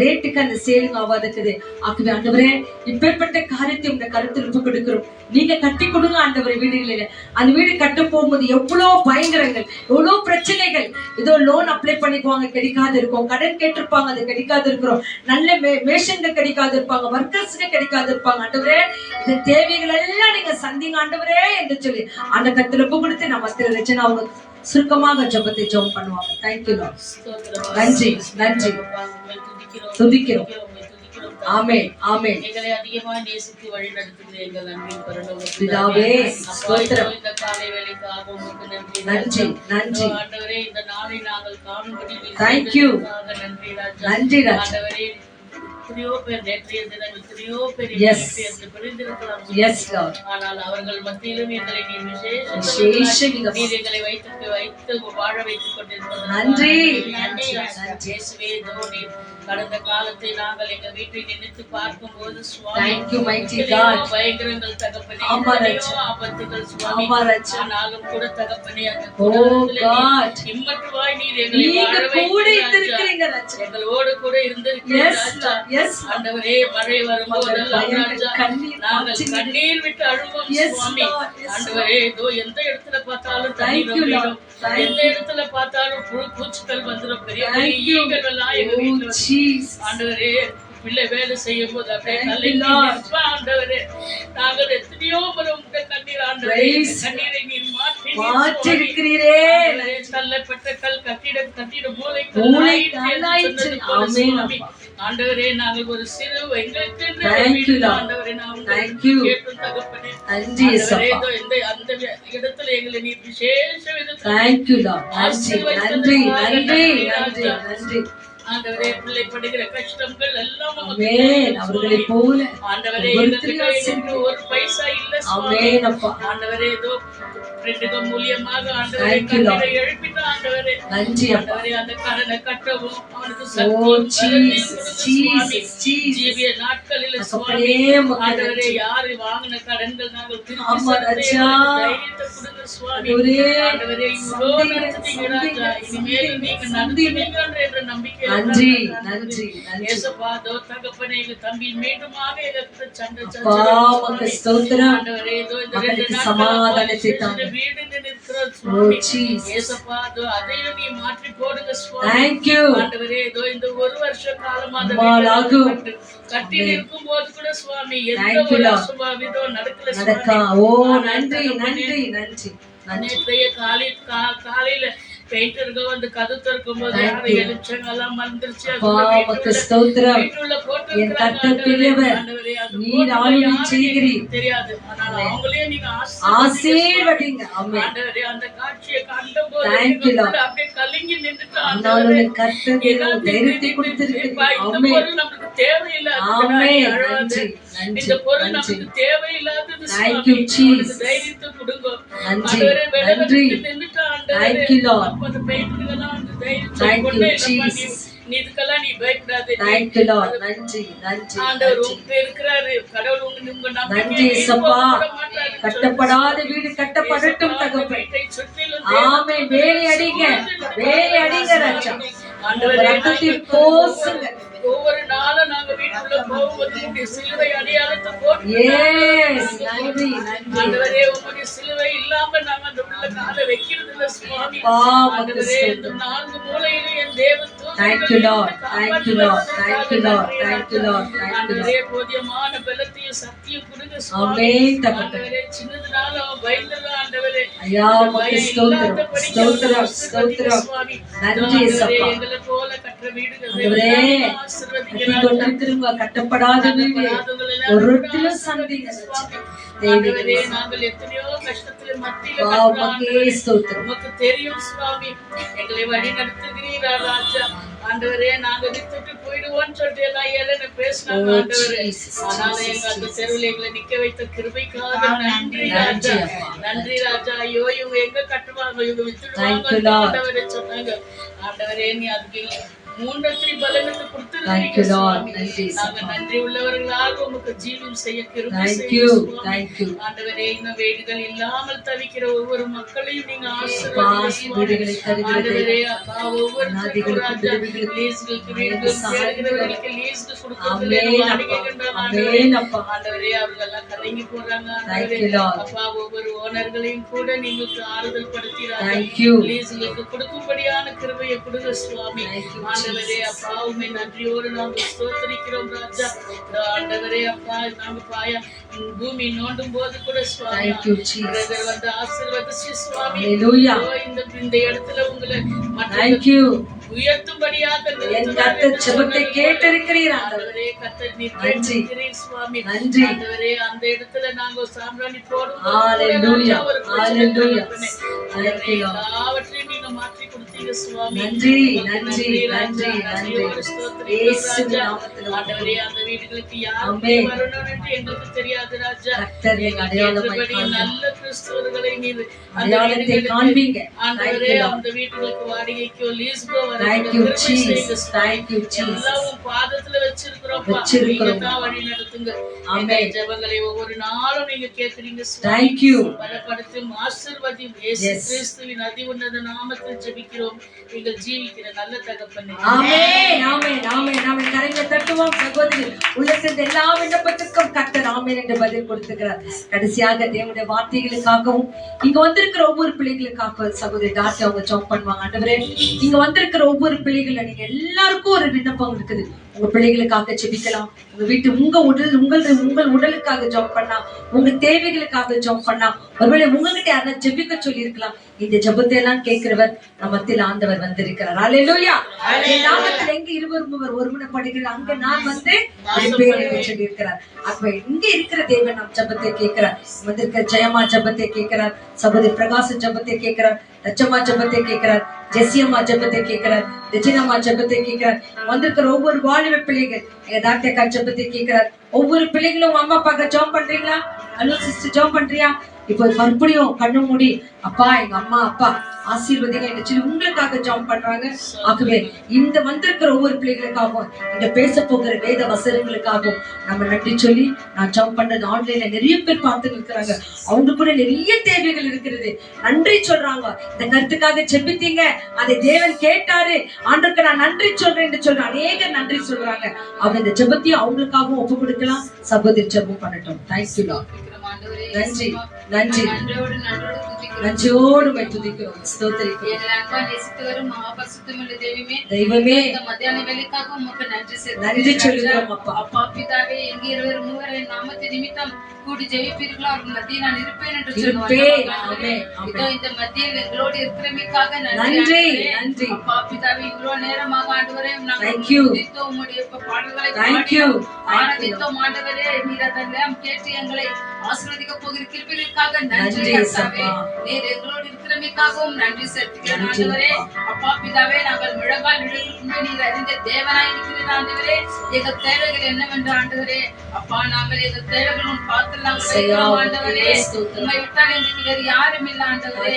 ரேட்டுக்கு அந்த சேலுங்க ஆகாதுக்குது. ஆகவே ஆண்டவரே, இப்பேற்பட்ட காரியத்தை உங்க கருத்தில் ஒப்பு கொடுக்கிறோம். நீங்க கட்டி கொடுங்க ஆண்டவரே வீடுகளில். அந்த வீடு கட்ட போகும்போது எவ்வளவு பயங்கரங்கள், எவ்வளவு பிரச்சனைகள். ஏதோ லோன் அப்ளை பண்ணிக்குவாங்க, கிடைக்காது இருக்கும். கடன் கேட்டிருப்பாங்க, அது கிடைக்காது இருக்கிறோம். நல்ல மேஷன்கள் கிடைக்காது இருப்பாங்க, ஒர்க்கர்ஸ்க்கு கிடைக்காது இருப்பாங்க. ஆண்டவரே, இந்த தேவைகள் எல்லாம் நீங்க சந்திங்க ஆண்டவரே என்று சொல்லி அந்த கருத்துல ஒப்பு கொடுத்து நம்ம ரச்சனை அவங்க சுருக்கமாக ஜெபத்தை ஜெபம் பண்ணுவாங்க. Thank you Lord. நன்றி, நன்றி. துதிக்கிறோம். ஆமென், ஆமென். எங்களை அதிகமாய் நேசித்து வழி நடத்துகிற எங்கள் அன்பின் பரலோக பிதாவே, ஸ்தோத்திரம். இந்த காலை வேளைக்காக உமக்கு நன்றி. நன்றி, நன்றி. ஆண்டவரே, இந்த நாளை நாங்கள் காணும்படி நீர் Thank you. செய்ததற்காக நன்றி ராஜா. நன்றி ராஜா. ஆண்டவரே, எத்தனையோ பேர் நேற்றைய தினம் எத்தனையோ பேர் Yes. என்று பிரிந்திருக்கலாம். Yes, Lord. ஆனால் அவர்கள் மத்தியிலும் எங்களை நீ விசேஷ விதமாக நீர் எங்களை வைத்து வாழ வைத்துக் கொண்டிருப்பது நன்றி. நன்றி. இயேசுவே, இதோ நீர் கடந்த காலத்தை நாங்கள் எங்க வீட்டில் நினைத்து பார்க்கும்போது சுவாமி Thank you, mighty எத்தனையோ God. பயங்கரங்கள் தகப்பனே, ஆமா, எத்தனையோ ராஜா. ஆபத்துகள் சுவாமி. ஆமா, ராஜா. ஆனாலும் கூட தகப்பனே, அந்த Oh, கூடாரத்திலே God. நீர் இம்மட்டுமாய் நீர் எங்களை நீங்க வாழ கூட வைத்தீர், இருந்திருக்கிறீங்க, ராஜா. ராஜா. எங்களோடு கூட இருந்திருக்கிறீர், Yes, ராஜா. Lord. Yes, Lord. ஆண்டவரே, மழை வரும்போதெல்லாம் ராஜா கண்ணீர் நாங்கள் பாய்ச்சி- கண்ணீர் விட்டு அழுவோம் Yes, சுவாமி. Lord. Yes, ஆண்டவரே, இதோ எந்த இடத்துல பார்த்தாலும் Thank தண்ணீர் you, Lord. வரும். Thank எந்த இடத்துல பார்த்தாலும் பூச்சிகள் வந்துடும். பெரிய Thank பெரிய you. ஈக்கள் எல்லாம் எங்க Oh, வீட்டுல வந்து. Jesus. ஆண்டவரே, பிள்ளை வேலை செய்யும் போது அப்படியே Thank you, கலங்கி Lord. நிற்பா. ஆண்டவரே, நாங்கள் எத்தனையோ முறை உங்க கண்ணீர் ஆண்டவரே, Praise. கண்ணீரை நீர் மாற்றி மாற்றிருக்கிறீரே. தள்ளப்பட்ட கல் கட்டிட மூளை மூளை கல்லாயிற்று என்று கல்லாயிற்று. சொன்னது போல ஆமென், சுவாமி. அப்பா. ஆண்டவரே, நாங்கள் ஒரு சிறு எங்களுக்கு என்று Thank ஒரு you, வீடு, Lord. ஆண்டவரே, நான் உங்களை Thank you. கேட்டும் தகப்பனே. நன்றி, ஆண்டவரே, இயேசப்பா. இதோ அந்த இடத்துல எங்களை நீர் விசேஷ விதத்தில் Thank you, Lord. நன்றி, நன்றி, நன்றி, நன்றி, நன்றி. ஆண்டவரே, பிள்ளை படுகிற கஷ்டங்கள் எல்லாம் உமக்கு ஆமென். தெரியும் அவர்களை சுவாமி. போல ஆண்டவரே, ஒவ்வொருத்தரையும் எங்களுக்கு ஆசீர்வதி. ஒரு பைசா இல்ல சுவாமி. ஆமென், அப்பா. ஆண்டவரே, இதோ ரெண்டுக்கு மூலியமாக ஆண்டவரே Thank you, Lord. கண்ணீரை எழுப்பிட்ட ஆண்டவரே. நன்றி, அப்பா. ஆண்டவரே, அந்த கடனை கட்டவும் அவனுக்கு Oh, சக்தியும் பலத்தையும் Jesus, கொடுங்க Jesus, சுவாமி. Jesus. ஜீவிய நாட்களில் சுவாமி, தகப்பனே, உமக்கு ஆண்டவரே, நன்றி. யாரு வாங்கின கடன்கள் நாங்கள் திருப்பி ஆமா, செலுத்த ராஜா. தைரியத்தை கொடுங்க சுவாமி. ஆண்டவரே, ஆண்டவரே, இவ்வளோ சந்திங்க, நடத்துனீங்க ராஜா. இனிமேலும் நீங்க சந்திங்க. நடத்துவீங்க என்ற நம்பிக்கை நன்றி, இருக்கிறது. நன்றி, நன்றி. இயேசுப்பா, இதோ தகப்பனே, எங்க தம்பி மீண்டுமாக எங்களுக்கு சண்டை அப்பா, சச்சரவு உமக்கு சுவாமி. ஸ்தோத்திரம். ஆண்டவரே, இதோ இந்த மகனுக்கு 2 சமாதானத்தை நாட்களாக தாங்க. வீடுன்னு நிற்கிற Oh, சுவாமி. Jesus. இயேசுப்பா, இதோ அதையும் நீ மாற்றி போடுங்க சுவாமி. Thank you. ஆண்டவரே, இதோ இந்த 1 வருஷ காலமா அந்த அம்மாளாகும். வீட்டை கட்டி நிற்கும் போது கூட சுவாமி எந்த Thank you, ஒரு Lord. அசுபாவிதம் நடக்கல நடக்கா. சுவாமி. ஓ, ஆனால் நன்றி, தகப்பனே, நன்றி, நன்றி, நன்றி. நேற்றைய காலையில பெயிண்டர்கள் வந்து கது திறக்கும் போது Thank யாரும் you. எழுச்சங்கெல்லாம் மறந்துருச்சு. அப்பா, உமக்கு ஸ்தோத்திரம். வீட்டுள்ள போட்டு என் கர்த்தர் பெரியவர். நீர் ஆளுகை செய்கிறீர். தெரியாது. ஆனால் அவங்களே நீங்க ஆசீர்வதிங்க. ஆமென். ஆண்டவரே, அந்த காட்சியை கண்டபோது Thank you, Lord. அப்படியே கலங்கி நின்னுட்டு ஆனாலும் ஆண்டவரே, உன் கர்த்தர் எனக்கு தைரியத்தை கொடுத்திருக்கிறீர். இப்ப இந்த ஆமென். பொருள் நமக்கு தேவையில்லை. ஆமென். அழாதே. நன்றி, நன்றி, இந்த பொருள் நன்றி. நமக்கு தேவையில்லாதது Thank சுவாமி. you, Jesus. அவனுக்கு தைரியத்தை கொடுங்க. நன்றி, ஆண்டவரே, வெளில நன்றி. வந்து நின்னுட்டு ஆண்டவரே, Thank you, Lord. அப்ப அந்த பெயிண்டர்களெல்லாம் வந்து தைரியத்தை Thank you, கொண்டு இல்லப்பா, Jesus. நீ இதுக்கெல்லாம் நீ பயப்படாதே. Thank you, Lord. நன்றி, நன்றி, ஆண்டவர் நன்றி. உங்க இருக்கிறாரு. கடவுள் உங்க நன்றி, நம்பிக்கையை இயேசப்பா. கைவிட மாட்டாருன்னு கட்டப்படாத வீடு கட்டப்படட்டும் இயேசப்பா, தகப்பன். வீட்டை சுற்றிலும் ஆமென். வேலை அடிங்க, வேலை அடிங்க ராஜா. ஆண்டவரே, ரத்தத்தில் போசுங்க. ஒவ்வொரு நாளும் நாங்க வீட்டுக்குள்ள போகும்போது உங்களுடைய சிலுவை அடையாளத்தை போட்டு Yes. நன்றி, நன்றி. ஆண்டவரே, உங்களுடைய சிலுவை இல்லாம நாங்க அந்த உள்ள காலை வைக்கிறது இல்ல சுவாமி. அப்பா, உமக்கு ஆண்டவரே, இந்த ஸ்தோத்திரம். 4 மூலையிலும் என் தேவ தூதர்கள் Thank you, Lord. இருந்து Thank you, Lord. Thank you, Lord. Thank you, Lord. Thank you, ஆண்டவரே, Lord. போதியமான பலத்தையும் சக்தியும் கொடுங்க சுவாமி. ஆமென் தகப்பனே. ஆண்டவரே, சின்னதுனால அவன் பயந்தது ஆண்டவரே. ஐயா, அந்த உமக்கு பயம் ஸ்தோத்திரம், இல்லாதபடிக்கு ஸ்தோத்திரம், அவனை ஆசீர்வதிங்க ஸ்தோத்திரம். சுவாமி. நன்றி, ஆண்டவரே, இயேசப்பா. எங்களை போல கற்ற வீடுகள் ஆண்டவரே, எல்லாம் ஆசீர்வதிங்க ராஜா. கட்டிக்கொண்டிருக்கிறவங்க கட்டப்படாத வீடு ஒருத்திலும் சந்திங்க ஆண்டவரே, தேவையில்லை. நாங்கள் எத்தனையோ கஷ்டத்துல மத்தியில அப்பா, கட்டுற உமக்கே ஆண்டவரே, ஸ்தோத்திரம். உமக்கு தெரியும் சுவாமி. எங்களை வழி நடத்துகிறீரா ராஜா. ஆண்டவரே, நாங்க விட்டுட்டு போயிடுவோம்னு சொல்லிட்டு எல்லாம் ஏழனை பேசினாங்க Oh, ஆண்டவரே. Jesus, ஆனாலும் எங்க அந்த தெருவில் எங்களை நிக்க வைத்த கிருபைக்காக நன்றி ராஜா. நன்றி ராஜா. ஐயோ, இவங்க எங்க கட்டுவாங்க, இவங்க Thank you, வித்துடுவாங்க Lord. ஆண்டவரே சொன்னாங்க. ஆண்டவரே, நீ அதுக்கு 3 பலனுக்கு Thank கொடுத்திருக்கீங்க you, Lord. சுவாமி. நன்றி, நாங்க நன்றி உள்ளவர்களாக உமக்கு ஜீவம் செய்ய கிருபை Thank செய்யுங்க you, சுவாமி. thank you. ஆண்டவரே, இன்னும் வீடுகள் இல்லாமல் தவிக்கிற ஒவ்வொரு மக்களையும் நீங்க அப்பா, ஆசீர்வதிங்க சுவாமி. வீடுகளை தருகிறது. ஆண்டவரே, அப்பா, ஒவ்வொரு அநாதைகளுக்கு, ராஜா, விதவைகளுக்கு, லீஸ்களுக்கு வீடுகள் தேடுகிறவர்களுக்கு லீஸ்க்கு கொடுக்கறதில்லை, ஆமென் வாடகை அப்பா. கண்டாங்க ஆண்டவரே. ஆமென் அப்பா. ஆண்டவரே, அவர்களெல்லாம் கலங்கி போறாங்க Thank ஆண்டவரே. you, Lord. அப்பா, ஒவ்வொரு ஓனர்களையும் கூட நீங்களுக்கு ஆறுதல் படுத்திறாங்க. Thank you. லீஸ்களுக்கு கொடுக்கும்படியான கிருபையை கொடுங்க சுவாமி. Thank you, ஆண்டவரே, அப்பா, உம்மை நன்றியோடு நாங்கள் ஸ்தோத்திரிக்கிறோம் ராஜா. ஆண்டவரே, அப்பா, நாங்க பாயா பூமி நோண்டும் போது கூட சுவாமி Thank you, Jesus. பிரதர் வந்து ஆசீர்வதிச்சு சுவாமி. Hallelujah. இதோ இந்த இடத்துல உங்களை Thank you. உயர்த்தும்படியாக என் நிறுத்துவார் கர்த்தர் என்று ஜெபத்தை சொன்னது கேட்டிருக்கிறீர் ஆண்டவரே. ஆண்டவரே, கர்த்தர் நீர் நன்றி. கேட்டிருக்கிறீர் சுவாமி. நன்றி. ஆண்டவரே, அந்த இடத்துல நாங்க சாம்பிராணி போடும் Hallelujah. Hallelujah. Thank you, Lord. எல்லாவற்றையும் நீங்க மாற்றி கொடுத்தீங்க செலுத்துறீங்க சுவாமி. நன்றி நன்றி நன்றி நன்றி இயேசுவின் நாமத்தில் ஆண்டவரே, அந்த வீடுகளுக்கு யார் ஆமென். வரணும் என்று எங்களுக்கு தெரியாது ராஜா. கர்த்தர் எங்கள் அடையாளமாய் ஏற்றபடி காண்பீங்க. நல்ல கிறிஸ்தவர்களை நீர் அந்த அடையாளத்தை வீடுகளுக்கு, காண்பீங்க. ஆண்டவரே, Thank you, Lord. அந்த வீட்டுகளுக்கு வாடகைக்கோ லீஸ்க்கோ வர Thank you, கிருபை செய்யுங்க Jesus. Swami. Thank you, Jesus. எல்லாம் உம் பாதத்துல வச்சிருக்கிறோம்ப்பா. வச்சிருக்கிறோம். நீங்க தான் வழி நடத்துங்க. ஆமென். எங்கள் ஜெபங்களை ஒவ்வொரு நாளும் நீங்க கேட்கிறீங்க சுவாமி. Thank you. பலப்படுத்தும் ஆசீர்வதியும் இயேசு Yes. கிறிஸ்துவின் அதி உன்னத நாமத்தில் ஜெபிக்கிறோம் எங்கள் ஜீவிக்கிற நல்ல தகப்பனே. ஆமென் ஆமென் ஆமென் ஆமென். கரங்களை தட்டுவோம் சகோதரி. உள்ளத்தின் எல்லா விண்ணப்பத்துக்கும் கர்த்தர் ஆமென் என்று பதில் கொடுத்துக்கிறார். கடைசியாக தேவனுடைய வார்த்தைகளுக்காகவும் இங்க வந்திருக்கிற ஒவ்வொரு பிள்ளைகளுக்காகவும் சகோதரி டாக்டர் அவங்க ஜாப் பண்ணுவாங்க. ஆண்டவரே, இங்க வந்திருக்கிற ஒவ்வொரு பிள்ளைகளை நீங்க எல்லாருக்கும் ஒரு விண்ணப்பம் இருக்குது. உங்க பிள்ளைகளுக்காக ஜெபிக்கலாம். உங்க வீட்டு உங்கள் உடலுக்காக ஜாப் பண்ணலாம். உங்க தேவைகளுக்காக ஜாப் பண்ணலாம். ஒருவேளை உங்ககிட்ட யாராவது ஜெபிக்க சொல்லி இருக்கலாம். இந்த ஜெபத்தை எல்லாம் கேட்கிறவர் நம்மத்தில் ஆண்டவர் வந்திருக்கிறார். அல்லேலூயா. என் நாமத்தில் எங்க இருவர் ஒருமனப்படுகிறார் அங்க நான் வந்து என் பேரை சொல்லி இருக்கிறார். அப்ப இங்க இருக்கிற தேவன் நம் ஜெபத்தை கேட்கிறார். வந்திருக்கிற ஜெயமா ஜெபத்தை கேட்கிறார். சகோதரி பிரகாச ஜெபத்தை கேட்கிறார். லட்சமா ஜெபத்தை கேட்கிறார். ஜெசியம்மா ஜெபத்தை கேட்கிறார். ரெஜினம்மா ஜெபத்தை கேட்கிறார். வந்திருக்கிற ஒவ்வொரு வாலிப பிள்ளைகள் டாக்டர் ஜெபத்தை கேட்கிறார். ஒவ்வொரு பிள்ளைகளும் அம்மா அப்பாக்க ஜாப் பண்றீங்களா? ஹலோ சிஸ்டர் ஜாப் பண்றியா? இப்போ மறுபடியும் கண்ணு மூடி அப்பா எங்க அம்மா அப்பா ஆசீர்வதிங்க என்று சொல்லி உங்களுக்காக ஜாப் பண்றாங்க. ஆகவே இந்த வந்திருக்கிற ஒவ்வொரு பிள்ளைகளுக்காகவும் இந்த பேச போகிற வேத வசனங்களுக்காகவும் நம்ம நன்றி சொல்லி நான் ஜாப் பண்றது ஆன்லைன்ல நிறைய பேர் பார்த்து இருக்கிறாங்க. அவங்க கூட நிறைய தேவைகள் இருக்கிறது. நன்றி சொல்றாங்க. இந்த கருத்துக்காக ஜெபித்தீங்க, அதை தேவன் கேட்டாரு, ஆண்டவருக்கு நான் நன்றி சொல்றேன் என்று சொல்ற அநேக நன்றி சொல்றாங்க. அவங்க இந்த ஜெபத்தையும் அவங்களுக்காகவும் ஒப்பு கொடுக்கலாம். சகோதரி ஜெபம் பண்ணட்டும். Thank you Lord. நன்றி நன்றி நன்றியோடு துதிக்கிறோம், ஸ்தோத்திரிக்கிறோம். எங்களை அன்பா நேசித்து வரும் மகாபரிசுத்தமுள்ள தெய்வமே, தெய்வமே, இந்த மத்தியான வேலைக்காக உமக்கு நன்றி நன்றி சொல்லுகிறோம் அப்பா. அப்பா பிதாவே, எங்க இருவர் மூவர் என் நாமத்தை நிமித்தம் கூடி ஜெயிப்பீர்களோ அவர்கள் மத்தியில் நான் இருப்பேன் என்று இருப்பேன். சொன்னேன். இதோ இந்த மத்தியில் எங்களோடு இருக்கிறமைக்காக நன்றி நன்றி. நன்றி. அப்பா பிதாவே, இவ்வளவு நேரமாக ஆண்டவரே Thank you. துதித்தோம், உம்முடைய பாடல்களை Thank you. ஆராதித்தோம். ஆண்டவரே, நீர் அதெல்லாம் கேட்டு எங்களை ஆசீர்வதிக்க போகிற கிருபைகளுக்காக நன்றி. நன்றி கர்த்தாவே, நீர் எங்களோடு இருக்கிறமைக்காகவும் நன்றி செலுத்துகிறேன். ஆண்டவரே, அப்பா பிதாவே, நாங்கள் முழங்கால் விழுந்து நீர் அறிந்த தேவனாய் இருக்கிறீர். ஆண்டவரே, எங்கள் தேவைகள் என்னவென்று ஆண்டவரே, அப்பா நாங்கள் எங்கள் தேவைகள் உன் பார்த்து நாங்கள் ஆண்டவரே, உம்மை விட்டால் எங்களுக்கு வேறு யாரும் இல்லை. ஆண்டவரே,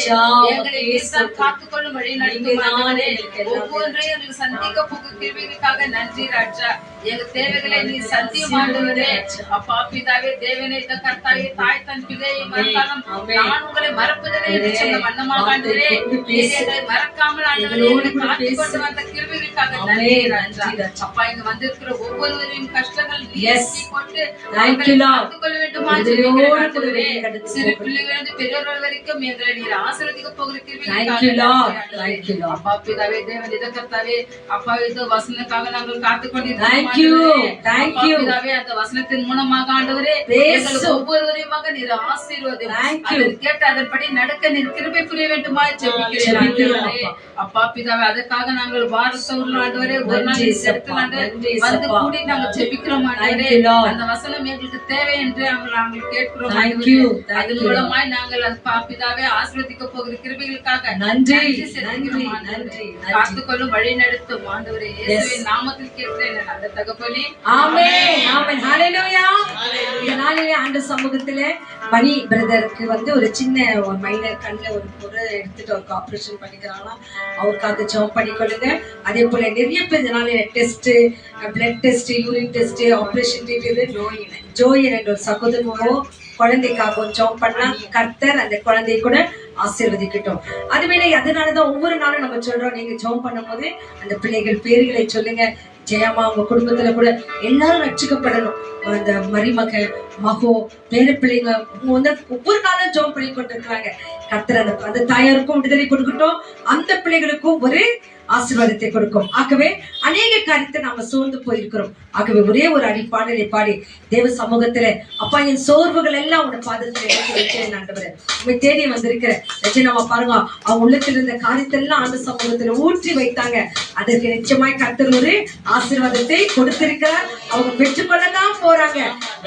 எங்களை நீர்தான் காத்துக்கொள்ளும் வழி நடத்தும். ஆண்டவரே, ஒவ்வொன்றையும் எங்களுக்கு சந்திக்க போகிற கிருபைகளுக்காக நன்றி ராஜா. எங்க தேவைகளை நீ சத்தியம் ஆண்டவரே. அப்பா பிதாவே, தேவனே, இந்த கர்த்தாவே, தாய் தன் பிள்ளையை மறந்தாலும் நான் உங்களை மறப்பதில்லை என்று சொன்ன வண்ணமாக ஆண்டவரே, நீர் எங்களை மறக்காமல் ஆண்டவரே எங்களை காத்துக் கொண்டு வந்த கிருபைகளுக்காக நன்றி ராஜா. அப்பா, இங்க வந்திருக்கிற ஒவ்வொருவரையும் கஷ்டங்கள் நீக்கி கொண்டு காத்துக் கொள்ள வேண்டுமா ஜெபிக்கிறேன் ஆண்டவரே. சிறு பிள்ளைகளிலிருந்து பெரியவர்கள் வரைக்கும் எங்களை நீர் ஆசீர்வதிக்க போகிற கிருபைகளுக்காக அப்பா பிதாவே, தேவன் இத கர்த்தாவே, அப்பா இந்த வசனத்துக்காக நாங்கள் காத்துக் கொண்டிருக்கிறோம். அந்த வசனத்தின் மூலமாக ஆண்டவரே எங்களுக்கு ஒவ்வொருவரையுமாக நீர் ஆசீர்வாதம் கேட்டு அதன்படி நடக்க நீர் கிருபை புரிய வேண்டுமா ஜெபிக்கிறேன். அப்பா பிதாவே, அதற்காக நாங்கள் வாரத்தவர்கள் ஆண்டவரே ஒரு நாள் வந்து கூடி நாங்கள் ஜெபிக்கிறோம் ஆண்டவரே. அந்த வசனம் எங்களுக்கு தேவை என்று நாங்கள் கேட்கிறோம். அதன் மூலமாய் நாங்கள் அப்பா பிதாவே ஆசீர்வதிக்க போகிற கிருபைகளுக்காக நன்றி காத்துக்கொள்ளும் வழி நடத்தும் ஆண்டவரே. இயேசுவின் நாமத்தில் கேட்கிறேன் நல்ல தகப்பனே. ஆமென் ஆமென். ஹல்லேலூயா. இந்த நாளிலே ஆண்டவர் சமூகத்திலே மணி பிரதருக்கு வந்து ஒரு சின்ன ஒரு மைனர் கண்ணுல ஒரு பொருள் எடுத்துட்டு அவருக்கு ஆபரேஷன் பண்ணிக்கிறாங்களாம். அவருக்காக ஜெபம் பண்ணிக்கொள்ளுங்க. அதே போல நிறைய பேர் இந்த நாளிலே test, blood test, urine test, operation join என்ற ஒரு சகோதரனும் குழந்தைக்காக ஜெபம் பண்ணா கர்த்தர் அந்த குழந்தையை கூட ஆசீர்வதிக்கட்டும். அதுவேளை அதனாலதான் ஒவ்வொரு நாளும் நம்ம சொல்றோம், நீங்க ஜெபம் பண்ணும் போது அந்த பிள்ளைகள் பேர்களை சொல்லுங்க. ஜெயமா, உங்க குடும்பத்துல கூட எல்லாரும் ரட்சிக்கப்படணும். அந்த மருமகன், மகோ, பேர பிள்ளைங்க வந்து ஒவ்வொரு நாளும் ஜெபம் பண்ணி கொண்டிருக்கிறாங்க. கர்த்தர் அந்த தாயாருக்கும் விடுதலை கொடுக்கட்டும், அந்த பிள்ளைகளுக்கும் ஒரு ஆசீர்வாதத்தை கொடுக்கும். ஆகவே அநேக காரியத்தை நாம சோர்ந்து போயிருக்கிறோம். ஆகவே ஒரே ஒரு அடிப்பாடலை பாடி தேவ சமூகத்துல, அப்பா என் சோர்வுகள் எல்லாம் உங்க பாதத்துல எடுத்து வைக்கிறேன் ஆண்டவரே. உண்மை தேடி வந்திருக்கிற நம்ம பாருங்க, அவங்க உள்ளத்துல இருந்த காரியத்தை எல்லாம் ஆண்டு சமூகத்துல ஊற்றி வைத்தாங்க. அதற்கு நிச்சயமாய் கர்த்தர் ஒரு ஆசீர்வாதத்தை கொடுத்திருக்கிறார். அவங்க பெற்றுக்கொள்ளதான் போறாங்க.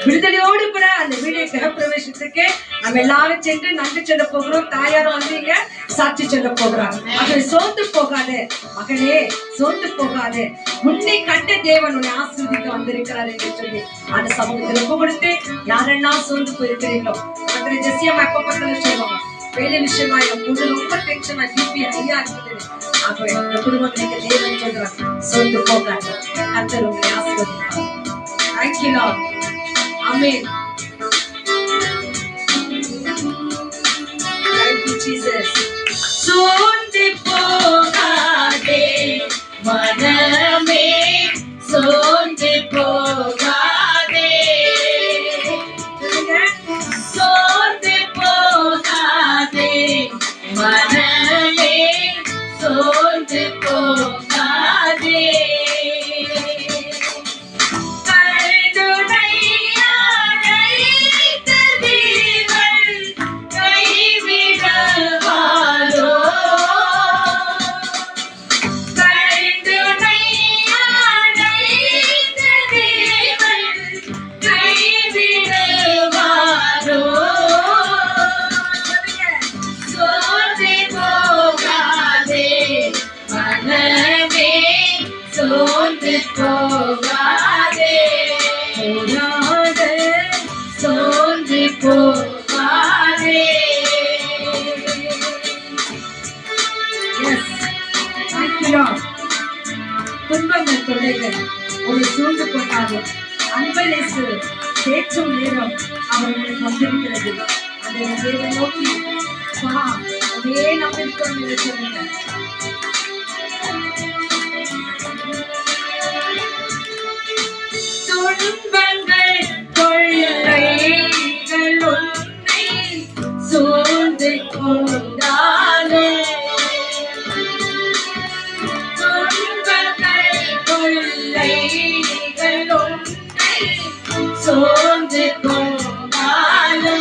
விடுதலையோடு கூட அந்த வீடியோ கிரகப்பிரவேசத்துக்கு நம்ம எல்லாரும் சென்று நன்றி சொல்ல போகிறோம். தாயாரும் வந்து இங்க சாட்சி சொல்ல போகிறாங்க. மகன் சோர்ந்து போகாதே, மகனே சோர்ந்து போகாதே, உன்னை கண்ட தேவன் உன்னை ஆசீர்வதிக்க வந்திருக்கிறார் என்று சொல்லி அந்த சமூகத்தில் ஒப்பு கொடுத்து யாரெல்லாம் சோர்ந்து போயிருக்கிறீங்களோ மற்ற ஜெசியம்மா எப்ப பார்த்தாலும் சொல்லுவாங்க, வேலை விஷயமா என் பொண்ணு ரொம்ப டென்ஷனா பிபி ஹையா இருக்குது. அப்ப இந்த குடும்பங்களுக்கு தேவன் சொல்றாங்க, சோர்ந்து போகாது, கர்த்தர் உங்களை ஆசீர்வதிப்பார். Thank you Lord. Amen. Thank you Jesus. சோர்ந்து போகாதே மனமே, சோர்ந்து போகாதே, சோர்ந்து போகாதே மனமே, சோர்ந்து போகாதே. சோர்ந்து போகாதே, சோர்ந்து போகாதே. Yes. Thank you Lord. துன்பங்கள் தொல்லைகள் ஒரு சூழ்ந்து கொண்டாலும் அன்பரேசு பேச்சும் நேரம் அவர்களுக்கு வந்திருக்கிறது. அதை தேவனை நோக்கி வா, அதே நம்பிக்கை என்று சொல்லுங்க. துன்பங்கள் கொள்ளைகள் உன்னை சூழ்ந்து கொண்டாலே, துன்பங்கள் கொள்ளைகள் உன்னை சூழ்ந்து கொண்டாலே,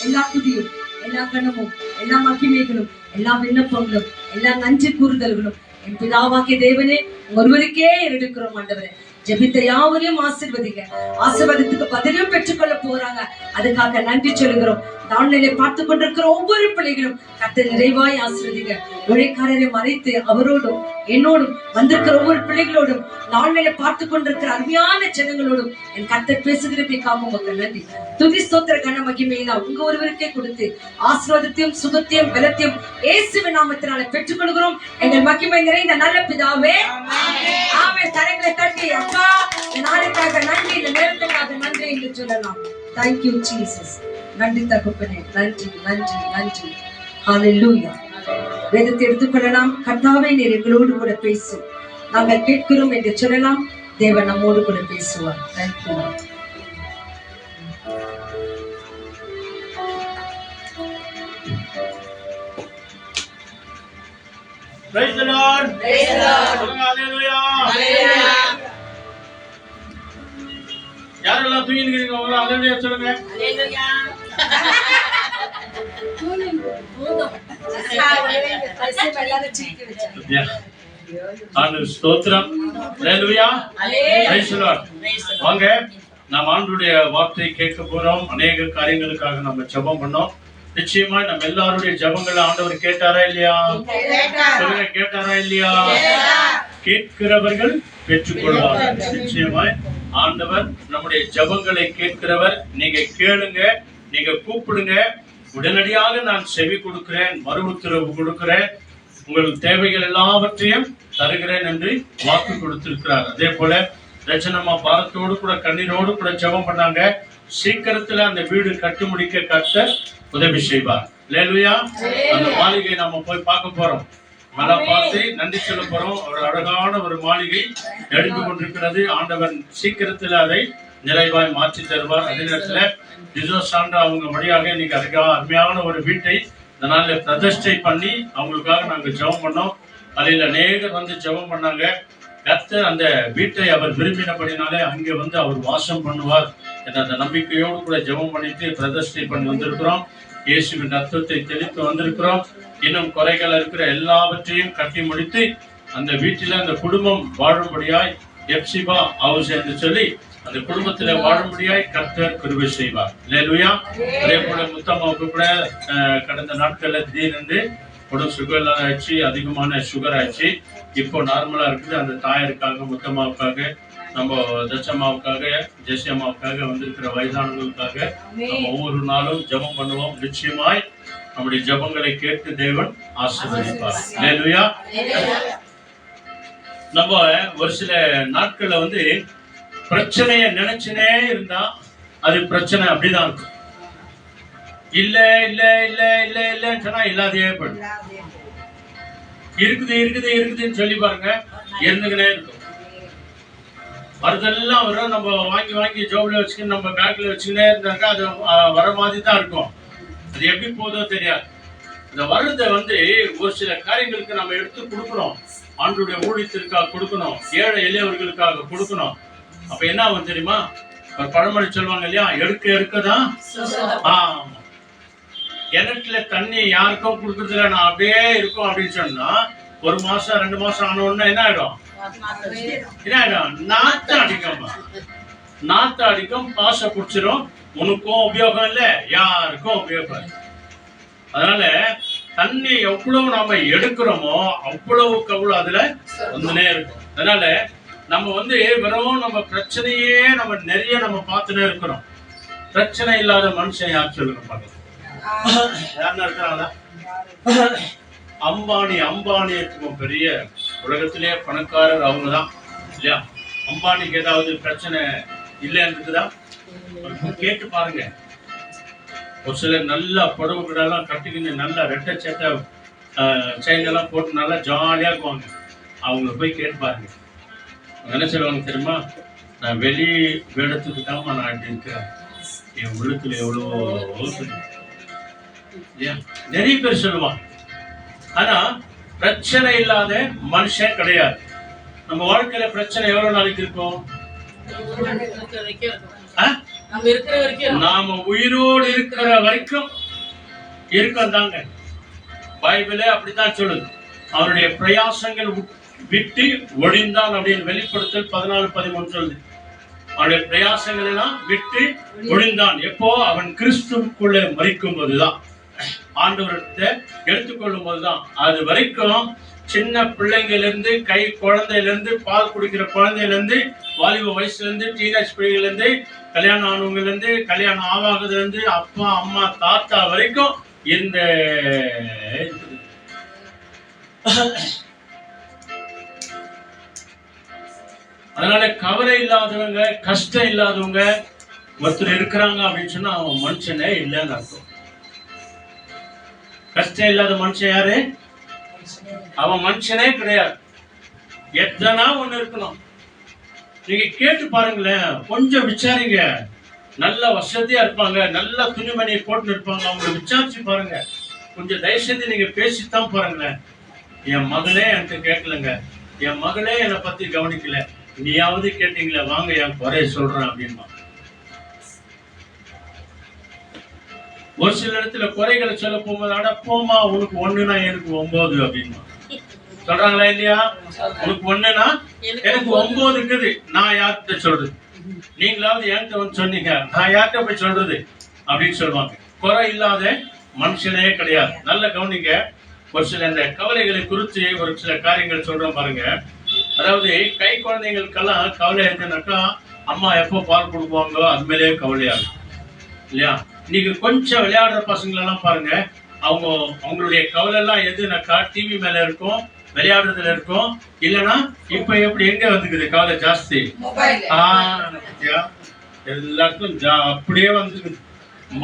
எல்லா துதியும், எல்லா கனமும், எல்லா மகிமைகளும், எல்லா விண்ணப்பங்களும், எல்லா நன்றி கூறுதல்களும் என் பிதாவாகிய தேவனே ஒருவருக்கே எடுக்கிறோம். ஆண்டவரே, ஜெபித்த யாவரையும் ஆசீர்வதிங்க. ஆசீர்வாதத்துக்கு பதிலும் பெற்றுக்கொள்ள போறாங்க, அதுக்காக நன்றி சொல்லுகிறோம். தாழ்நிலை பார்த்து கொண்டிருக்கிற ஒவ்வொரு பிள்ளைகளும் கர்த்தர் நிறைவாய் ஆசீர்வதிங்க. உழைக்காரரை மறைத்து அவரோடும் என்னோடும் வந்திருக்கிற ஒவ்வொரு பிள்ளைகளோடும் நாள்நிலை பார்த்து கொண்டிருக்கிற அருமையான ஜனங்களோடும் என் கர்த்தர் பேசுகிறதுக்காக உங்களுக்கு நன்றி. துதி ஸ்தோத்திர கன மகிமையெல்லாம் உங்க ஒருவருக்கே கொடுத்து ஆசீர்வாதத்தையும் சுகத்தையும் பலத்தையும் இயேசுவின் நாமத்தினால பெற்றுக்கொள்கிறோம் எங்கள் மகிமை நிறைந்த நல்ல பிதாவே. ஆமென். கரங்களை தட்டி அப்பா இந்த நாளுக்காக நன்றி, இந்த நேரத்துக்காக நன்றி என்று சொல்லலாம். Thank you Jesus. நன்றி தகப்பனே, நன்றி நன்றி நன்றி. ஹalleluya. வேதத்தை எடுத்துக்கொள்ளலாம். கர்த்தாவே நீர் எங்களோடு கூட பேசும், நாங்கள் கேட்கிறோம் என்று சொல்லலாம். தேவன் நம்மோடு கூட பேசுவார். Thank you. Praise the Lord. Praise the Lord. Hallelujah. Hallelujah. யாரெல்லாம் தூங்கிட்டு இருக்கீங்க அவங்கள ஹalleluya சொல்லுங்க. ஹalleluya. ஆண்டவர் ஸ்தோத்திரம். ஹalleluya. Praise the Lord. வாங்க நாம் ஆண்டவருடைய வார்த்தையை கேட்க போறோம். अनेक காரியங்களுக்காக நம்ம ஜெபம் பண்ணோம். நிச்சயமா நம்ம எல்லாருடைய ஜெபங்களை ஆண்டவர் கேட்டாரா இல்லையா? சொல்லுங்க, கேட்டாரா இல்லையா? கேட்கிறவர்கள் பெற்றுக்கொள்வார்கள். நிச்சயமாய் ஆண்டவர் நம்முடைய ஜெபங்களை கேட்கிறவர். நீங்க கேளுங்க, நீங்க கூப்பிடுங்க, உடனடியாக நான் செவி கொடுக்கிறேன், மறு உத்தரவு கொடுக்கிறேன். உங்களுக்கு தேவைகள் எல்லாவற்றையும் தருகிறேன் என்று வாக்கு கொடுத்திருக்கிறார். அதே போல ரச்சனம்மா பாரத்தோடு கூட கண்ணீரோடு கூட ஜெபம் பண்ணாங்க. சீக்கிரத்துல அந்த வீடு கட்டி முடிக்க கர்த்தர் உதவி செய்வார். அல்லேலூயா. அந்த மாளிகை நாம போய் பார்க்க போறோம். மழை பார்த்து நன்றி சொல்ல போறோம். ஒரு அழகான ஒரு மாளிகை எடுத்து கொண்டிருக்கிறது. ஆண்டவன் சீக்கிரத்துல அதை நிறைவாய் மாற்றி தருவார். அதே நேரத்துல சாண்டா அவங்க வழியாக இன்னைக்கு அதுக்காக அருமையான ஒரு வீட்டை இதனால பிரதிஷ்டை பண்ணி அவங்களுக்காக நாங்க ஜெபம் பண்ணோம். அதில் அநேகர் வந்து ஜெபம் பண்ணாங்க. கர்த்தர் அந்த வீட்டை அவர் விரும்பினபடினாலே அங்கே வந்து அவர் வாசம் பண்ணுவார் என்ற அந்த நம்பிக்கையோடு கூட ஜெபம் பண்ணிட்டு பிரதிஷ்டை பண்ணி வந்திருக்கிறோம். இயேசுவின் ரத்தத்தை தெளித்து வந்திருக்கிறோம். இன்னும் குறைகள் இருக்கிற எல்லாவற்றையும் கட்டி முடித்து அந்த வீட்டில அந்த குடும்பம் வாழும்படியாய் எப்சிபா ஹவுஸ் என்று சொல்லி அந்த குடும்பத்தில வாழும்படியாய் கர்த்தர் கிருபை செய்வார். அல்லேலூயா. அதே போல முத்தம்மாவுக்கு கூட கடந்த நாட்கள்ல திடீரென்று உடம்பு சுகர் ஆயிடுச்சு, அதிகமான சுகர் ஆயிடுச்சு. இப்போ நார்மலா இருக்குது. அந்த தாயருக்காக, முத்தம்மாவுக்காக, நம்ம தச்சம்மாவுக்காக, ஜெசியம்மாவுக்காக, வந்திருக்கிற வயதானவர்களுக்காக நம்ம ஒவ்வொரு நாளும் ஜெபம் பண்ணுவோம். நிச்சயமாய் நம்முடைய ஜெபங்களை கேட்டு தேவன் ஆசீர்வதிப்பார். அல்லேலூயா. நம்ம ஒரு சில நாட்கள்ல வந்து பிரச்சனைய நினைச்சுனே இருந்தா அது பிரச்சனை அப்படிதான் இருக்கும். இல்ல இல்ல இல்ல இல்ல இல்லன்னு சொன்னா இல்லாதையே போயிடும். இருக்குது இருக்குது இருக்குதுன்னு சொல்லி பாருங்க, இருந்துக்கினே இருக்கும். வரதெல்லாம் வரும். நம்ம வாங்கி வாங்கி ஜோப்ல வச்சுக்கிட்டு நம்ம பேங்க்ல வச்சுக்கினே இருந்தாக்கா அது வர மாதிரி தான் இருக்கும். அது எப்படி போதோ தெரியாது. இந்த வருதை வந்து ஒரு சில காரியங்களுக்கு நம்ம எடுத்து கொடுக்கணும். ஆண்டுடைய ஊழியத்திற்காக கொடுக்கணும், ஏழை எளியவர்களுக்காக கொடுக்கணும். அப்ப என்ன ஆகும் தெரியுமா? ஒரு பழமொழி சொல்லுவாங்க இல்லையா, எடுக்க எடுக்கதான். கிணற்றுல தண்ணி யாருக்கும் கொடுக்கறதுல நான் அப்படியே இருக்கும் அப்படின்னு சொன்னா ஒரு மாசம் 2 மாசம் ஆன உடனே என்ன ஆயிடும்? நாத்தம் அடிக்கும். நாத்தம் அடிக்கும், பாச குடிச்சிடும். உனக்கும் உபயோகம் இல்லை, யாருக்கும் உபயோகம் இல்லை. அதனால தண்ணி எவ்வளவு நாம எடுக்கிறோமோ அவ்வளவுக்கு அவ்வளவு அதுல வந்துனே இருக்கும். அதனால நம்ம வந்து வெறும் நம்ம பிரச்சனையே நம்ம நிறைய நம்ம பார்த்துட்டே இருக்கிறோம். பிரச்சனை இல்லாத மனுஷன் யார் சொல்லுங்க பாருங்க. யாருன்னா இருக்கிறாங்களா? அம்பானி பெரிய உலகத்திலே பணக்காரர் அவங்கதான் இல்லையா? அம்பானிக்கு ஏதாவது பிரச்சனை இல்லைன்னு இருக்குதா? கேட்டு பாருங்க. ஒரு சிலர் நல்லா புடவை கிடலாம் கட்டிக்கின்னு நல்லா ரெட்டை சட்டை செயின் எல்லாம் போட்டு நல்லா ஜாலியா இருக்குவாங்க. அவங்கள போய் கேட்டு பாருங்க. என்ன சொல்லுவாங்க தெரியுமா? நான் வெளி வேடத்துக்கு தாமா நான் இப்படி இருக்கிறேன், என் உள்ளத்துல எவ்வளவோ நிறைய பேர் சொல்லுவாங்க. ஆனா பிரச்சனை இல்லாத மனுஷன் கிடையாது. நம்ம வாழ்க்கையில பிரச்சனை எவ்வளவு நாளைக்கு இருக்கும்? நாம உயிரோடு இருக்கிற வரைக்கும் இருக்கும் தாங்க. பைபிளே அப்படித்தான் சொல்லுது. அவருடைய பிரயாசங்கள் விட்டு ஒழிந்தான் அப்படின்னு வெளிப்படுத்தல் 14:13 சொல்லுது. அவருடைய பிரயாசங்கள் எல்லாம் விட்டு ஒழிந்தான். எப்போ? அவன் கிறிஸ்துவுக்குள்ளே மரிக்கும் போதுதான், ஆண்டவர்கிட்ட எடுத்துக்கொள்ளும் போதுதான். அது வரைக்கும் சின்ன பிள்ளைங்கள்ல இருந்து, கை குழந்தையில இருந்து, பால் குடிக்கிற குழந்தையில இருந்து, வாலிப வயசுல இருந்து, டீனேஜ் பிள்ளைகள்ல இருந்து, கல்யாணம் ஆனவங்கல இருந்து, கல்யாணம் ஆகாததுல இருந்து, அப்பா அம்மா தாத்தா வரைக்கும் இந்த அதனால கவலை இல்லாதவங்க, கஷ்டம் இல்லாதவங்க ஒருத்தர் இருக்கிறாங்க அப்படின்னு சொன்னா அவன் மனுஷனே இல்லைன்னு அர்த்தம். கஷ்டம் இல்லாத மனுஷன் யாரு? அவன் மனுஷனே கிடையாது. எத்தனா ஒண்ணு இருக்கணும். நீங்க கேட்டு பாருங்களேன், கொஞ்சம் விசாரிங்க. நல்ல வசதியா இருப்பாங்க, நல்ல துணிமணியை போட்டு இருப்பாங்க, அவங்களை விசாரிச்சு பாருங்க. கொஞ்சம் தயவு செஞ்சு நீங்க பேசித்தான் பாருங்களேன். என் மகளே என்கிட்ட கேட்கலங்க, என் மகளே என்னை பத்தி கவனிக்கல, நீயாவது கேட்டீங்களா, வாங்க என் குறைய சொல்றேன் அப்படின்பா. ஒரு சில இடத்துல குறைகளை சொல்ல போகும்போது, அட போமா உனக்கு 1னா எனக்கு 9 அப்படின்பா. சொல்றாங்களா இல்லையா? உனக்கு 1னா எனக்கு 9 இருக்குது, நான் யார்கிட்ட சொல்றது? நீங்களாவது என்கிட்ட வந்து சொன்னீங்க, நான் யார்கிட்ட போய் சொல்றது அப்படின்னு சொல்லுவாங்க. குறை இல்லாத மனுஷனே கிடையாது. நல்ல கவனிங்க. ஒரு சில இந்த கவலைகளை குறித்து ஒரு சில காரியங்கள் சொல்றோம் பாருங்க. அதாவது கை குழந்தைங்களுக்கெல்லாம் கவலை இருக்குனாக்கா அம்மா எப்போ பால் கொடுப்பாங்களோ அது மேலேயே கவலையா இருக்கும் இல்லையா? இன்னைக்கு கொஞ்சம் விளையாடுற பசங்களெல்லாம் பாருங்க, அவங்களுடைய கவலை எல்லாம் எதுனாக்கா டிவி மேல இருக்கும், விளையாடுறதுல இருக்கும். இல்லைன்னா இப்ப எப்படி எங்க வந்துக்குது கவலை ஜாஸ்தி? எல்லாருக்கும் அப்படியே வந்துக்குது.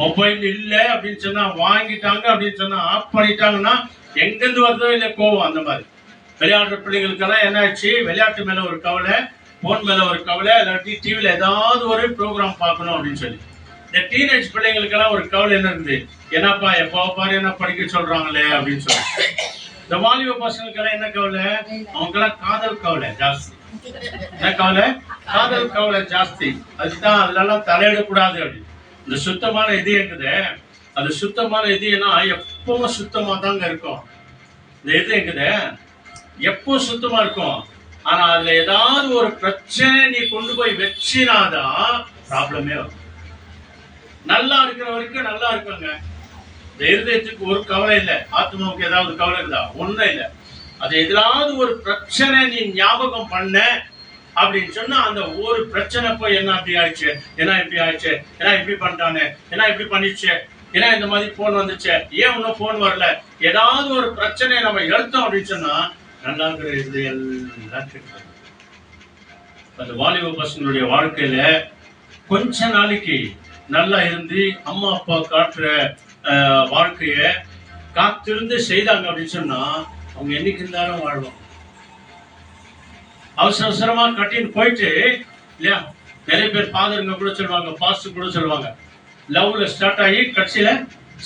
மொபைல் இல்ல அப்படின்னு சொன்னா, வாங்கிட்டாங்க அப்படின்னு சொன்னா, ஆஃப் பண்ணிட்டாங்கன்னா எங்கிருந்து வருதோ இல்ல கோவம். அந்த மாதிரி விளையாடுற பிள்ளைங்களுக்கெல்லாம் என்ன ஆச்சு, விளையாட்டு மேல ஒரு கவலை, போன் மேல ஒரு கவலை, இல்லாட்டி டிவில ஏதாவது ஒரு ப்ரோக்ராம் பார்க்கணும் அப்படின்னு சொல்லி. இந்த டீனேஜ் பிள்ளைங்களுக்கெல்லாம் ஒரு கவலை என்ன இருக்குது, என்னப்பா எப்போ பாரு என்ன படிக்க சொல்றாங்களே அப்படின்னு சொல்லி. இந்த வாலிப பசங்களுக்கெல்லாம் என்ன கவலை, அவங்கெல்லாம் காதல் கவலை ஜாஸ்தி. என்ன கவலை? காதல் கவலை ஜாஸ்தி. அதுதான் அதுலலாம் தலையிடக்கூடாது அப்படின்னு. இந்த சுத்தமான இது இருக்குது, அது சுத்தமான இதுனா எப்பவும் சுத்தமா தாங்க இருக்கும். இந்த இது இருக்குது எப்பவும் சுத்தமா இருக்கும். ஆனா அதுல ஏதாவது ஒரு பிரச்சனை நீ கொண்டு போய் வச்சினாதான் ப்ராப்ளமே வரும். நல்லா இருக்கிற வரைக்கும் நல்லா இருக்குங்க. இந்த இருதயத்துக்கு ஒரு கவலை இல்லை, ஆத்மாவுக்கு ஏதாவது கவலை இருக்குதா? ஒண்ணும் இல்லை. அது எதாவது ஒரு பிரச்சனை நீ ஞாபகம் பண்ண அப்படின்னு சொன்னா, அந்த ஒரு பிரச்சனை போய் என்ன அப்படி ஆயிடுச்சு, என்ன இப்படி ஆயிடுச்சு, ஏன்னா இப்படி பண்ணிட்டானே, ஏன்னா இப்படி பண்ணிடுச்சு, ஏன்னா இந்த மாதிரி போன் வந்துச்சு, ஏன் இன்னும் போன் வரல, ஏதாவது ஒரு பிரச்சனையை நம்ம எடுத்தோம் அப்படின்னு சொன்னா நல்லா இருக்கிற இது எல்லாம் கிடைக்கும். அந்த வாலிப பசங்களுடைய வாழ்க்கையில கொஞ்ச நாளைக்கு நல்லா இருந்து அம்மா அப்பா காட்டுற வாழ்க்கைய காத்திருந்து செய்தாங்க அப்படின்னு சொன்னா அவங்க என்னைக்கு இருந்தாலும் வாழ்வோம். அவசர அவசரமா கட்டின்னு போயிட்டு இல்லையா, நிறைய பேர் ஃபாதருங்க கூட சொல்லுவாங்க, பாஸ்டர் கூட சொல்லுவாங்க, லவ்ல ஸ்டார்ட் ஆகி கட்சியில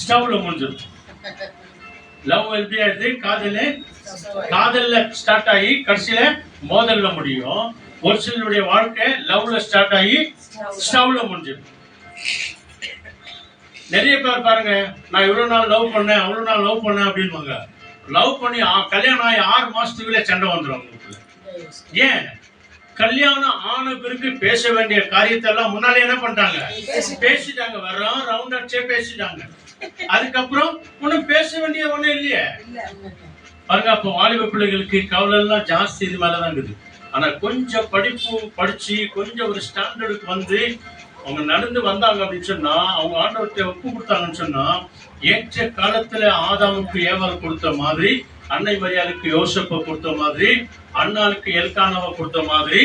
ஸ்டவ்ல முடிஞ்சிடும். லவ் எப்படி ஆயிடுது, காதல்ல ஸ்டார்ட் ஆகி கடைசியில மோதல்ல முடியும். ஒரு சிலருடைய வாழ்க்கை லவ்ல ஸ்டார்ட் ஆகி ஸ்டவ்ல முடிஞ்சிடும். நிறைய பேர் பாருங்க, நான் இவ்வளவு நாள் லவ் பண்ணேன், அவ்வளவு நாள் லவ் பண்ணேன் அப்படின்வாங்க. லவ் பண்ணி கல்யாணம் ஆகி 6 மாசத்துக்குள்ள சண்டை வந்துடும். ஏன்? கல்யாணம் ஆன பிறகு பேச வேண்டிய காரியத்தை எல்லாம் முன்னாலே என்ன பண்ணிட்டாங்க, பேசிட்டாங்க. வர்றோம் ரவுண்ட் அடிச்சே பேசிட்டாங்க. அதுக்கப்புறம் ஒன்னும் பேச வேண்டிய ஒண்ணும் இல்லையே பாருங்க. அப்போ வாலிப பிள்ளைகளுக்கு கவலை எல்லாம் ஜாஸ்தி இது மேலதான் இருக்குது. ஆனா கொஞ்சம் படிப்பு படிச்சு கொஞ்சம் ஒரு ஸ்டாண்டர்டுக்கு வந்து அவங்க நடந்து வந்தாங்க அப்படின்னு சொன்னா, அவங்க ஆண்டவர்கிட்ட ஒப்பு கொடுத்தாங்கன்னு சொன்னா, ஏற்ற காலத்துல ஆதாமுக்கு ஏவாள் கொடுத்த மாதிரி, அன்னை மரியாளுக்கு யோசப்பை கொடுத்த மாதிரி, அண்ணாளுக்கு எல்கானாவை கொடுத்த மாதிரி,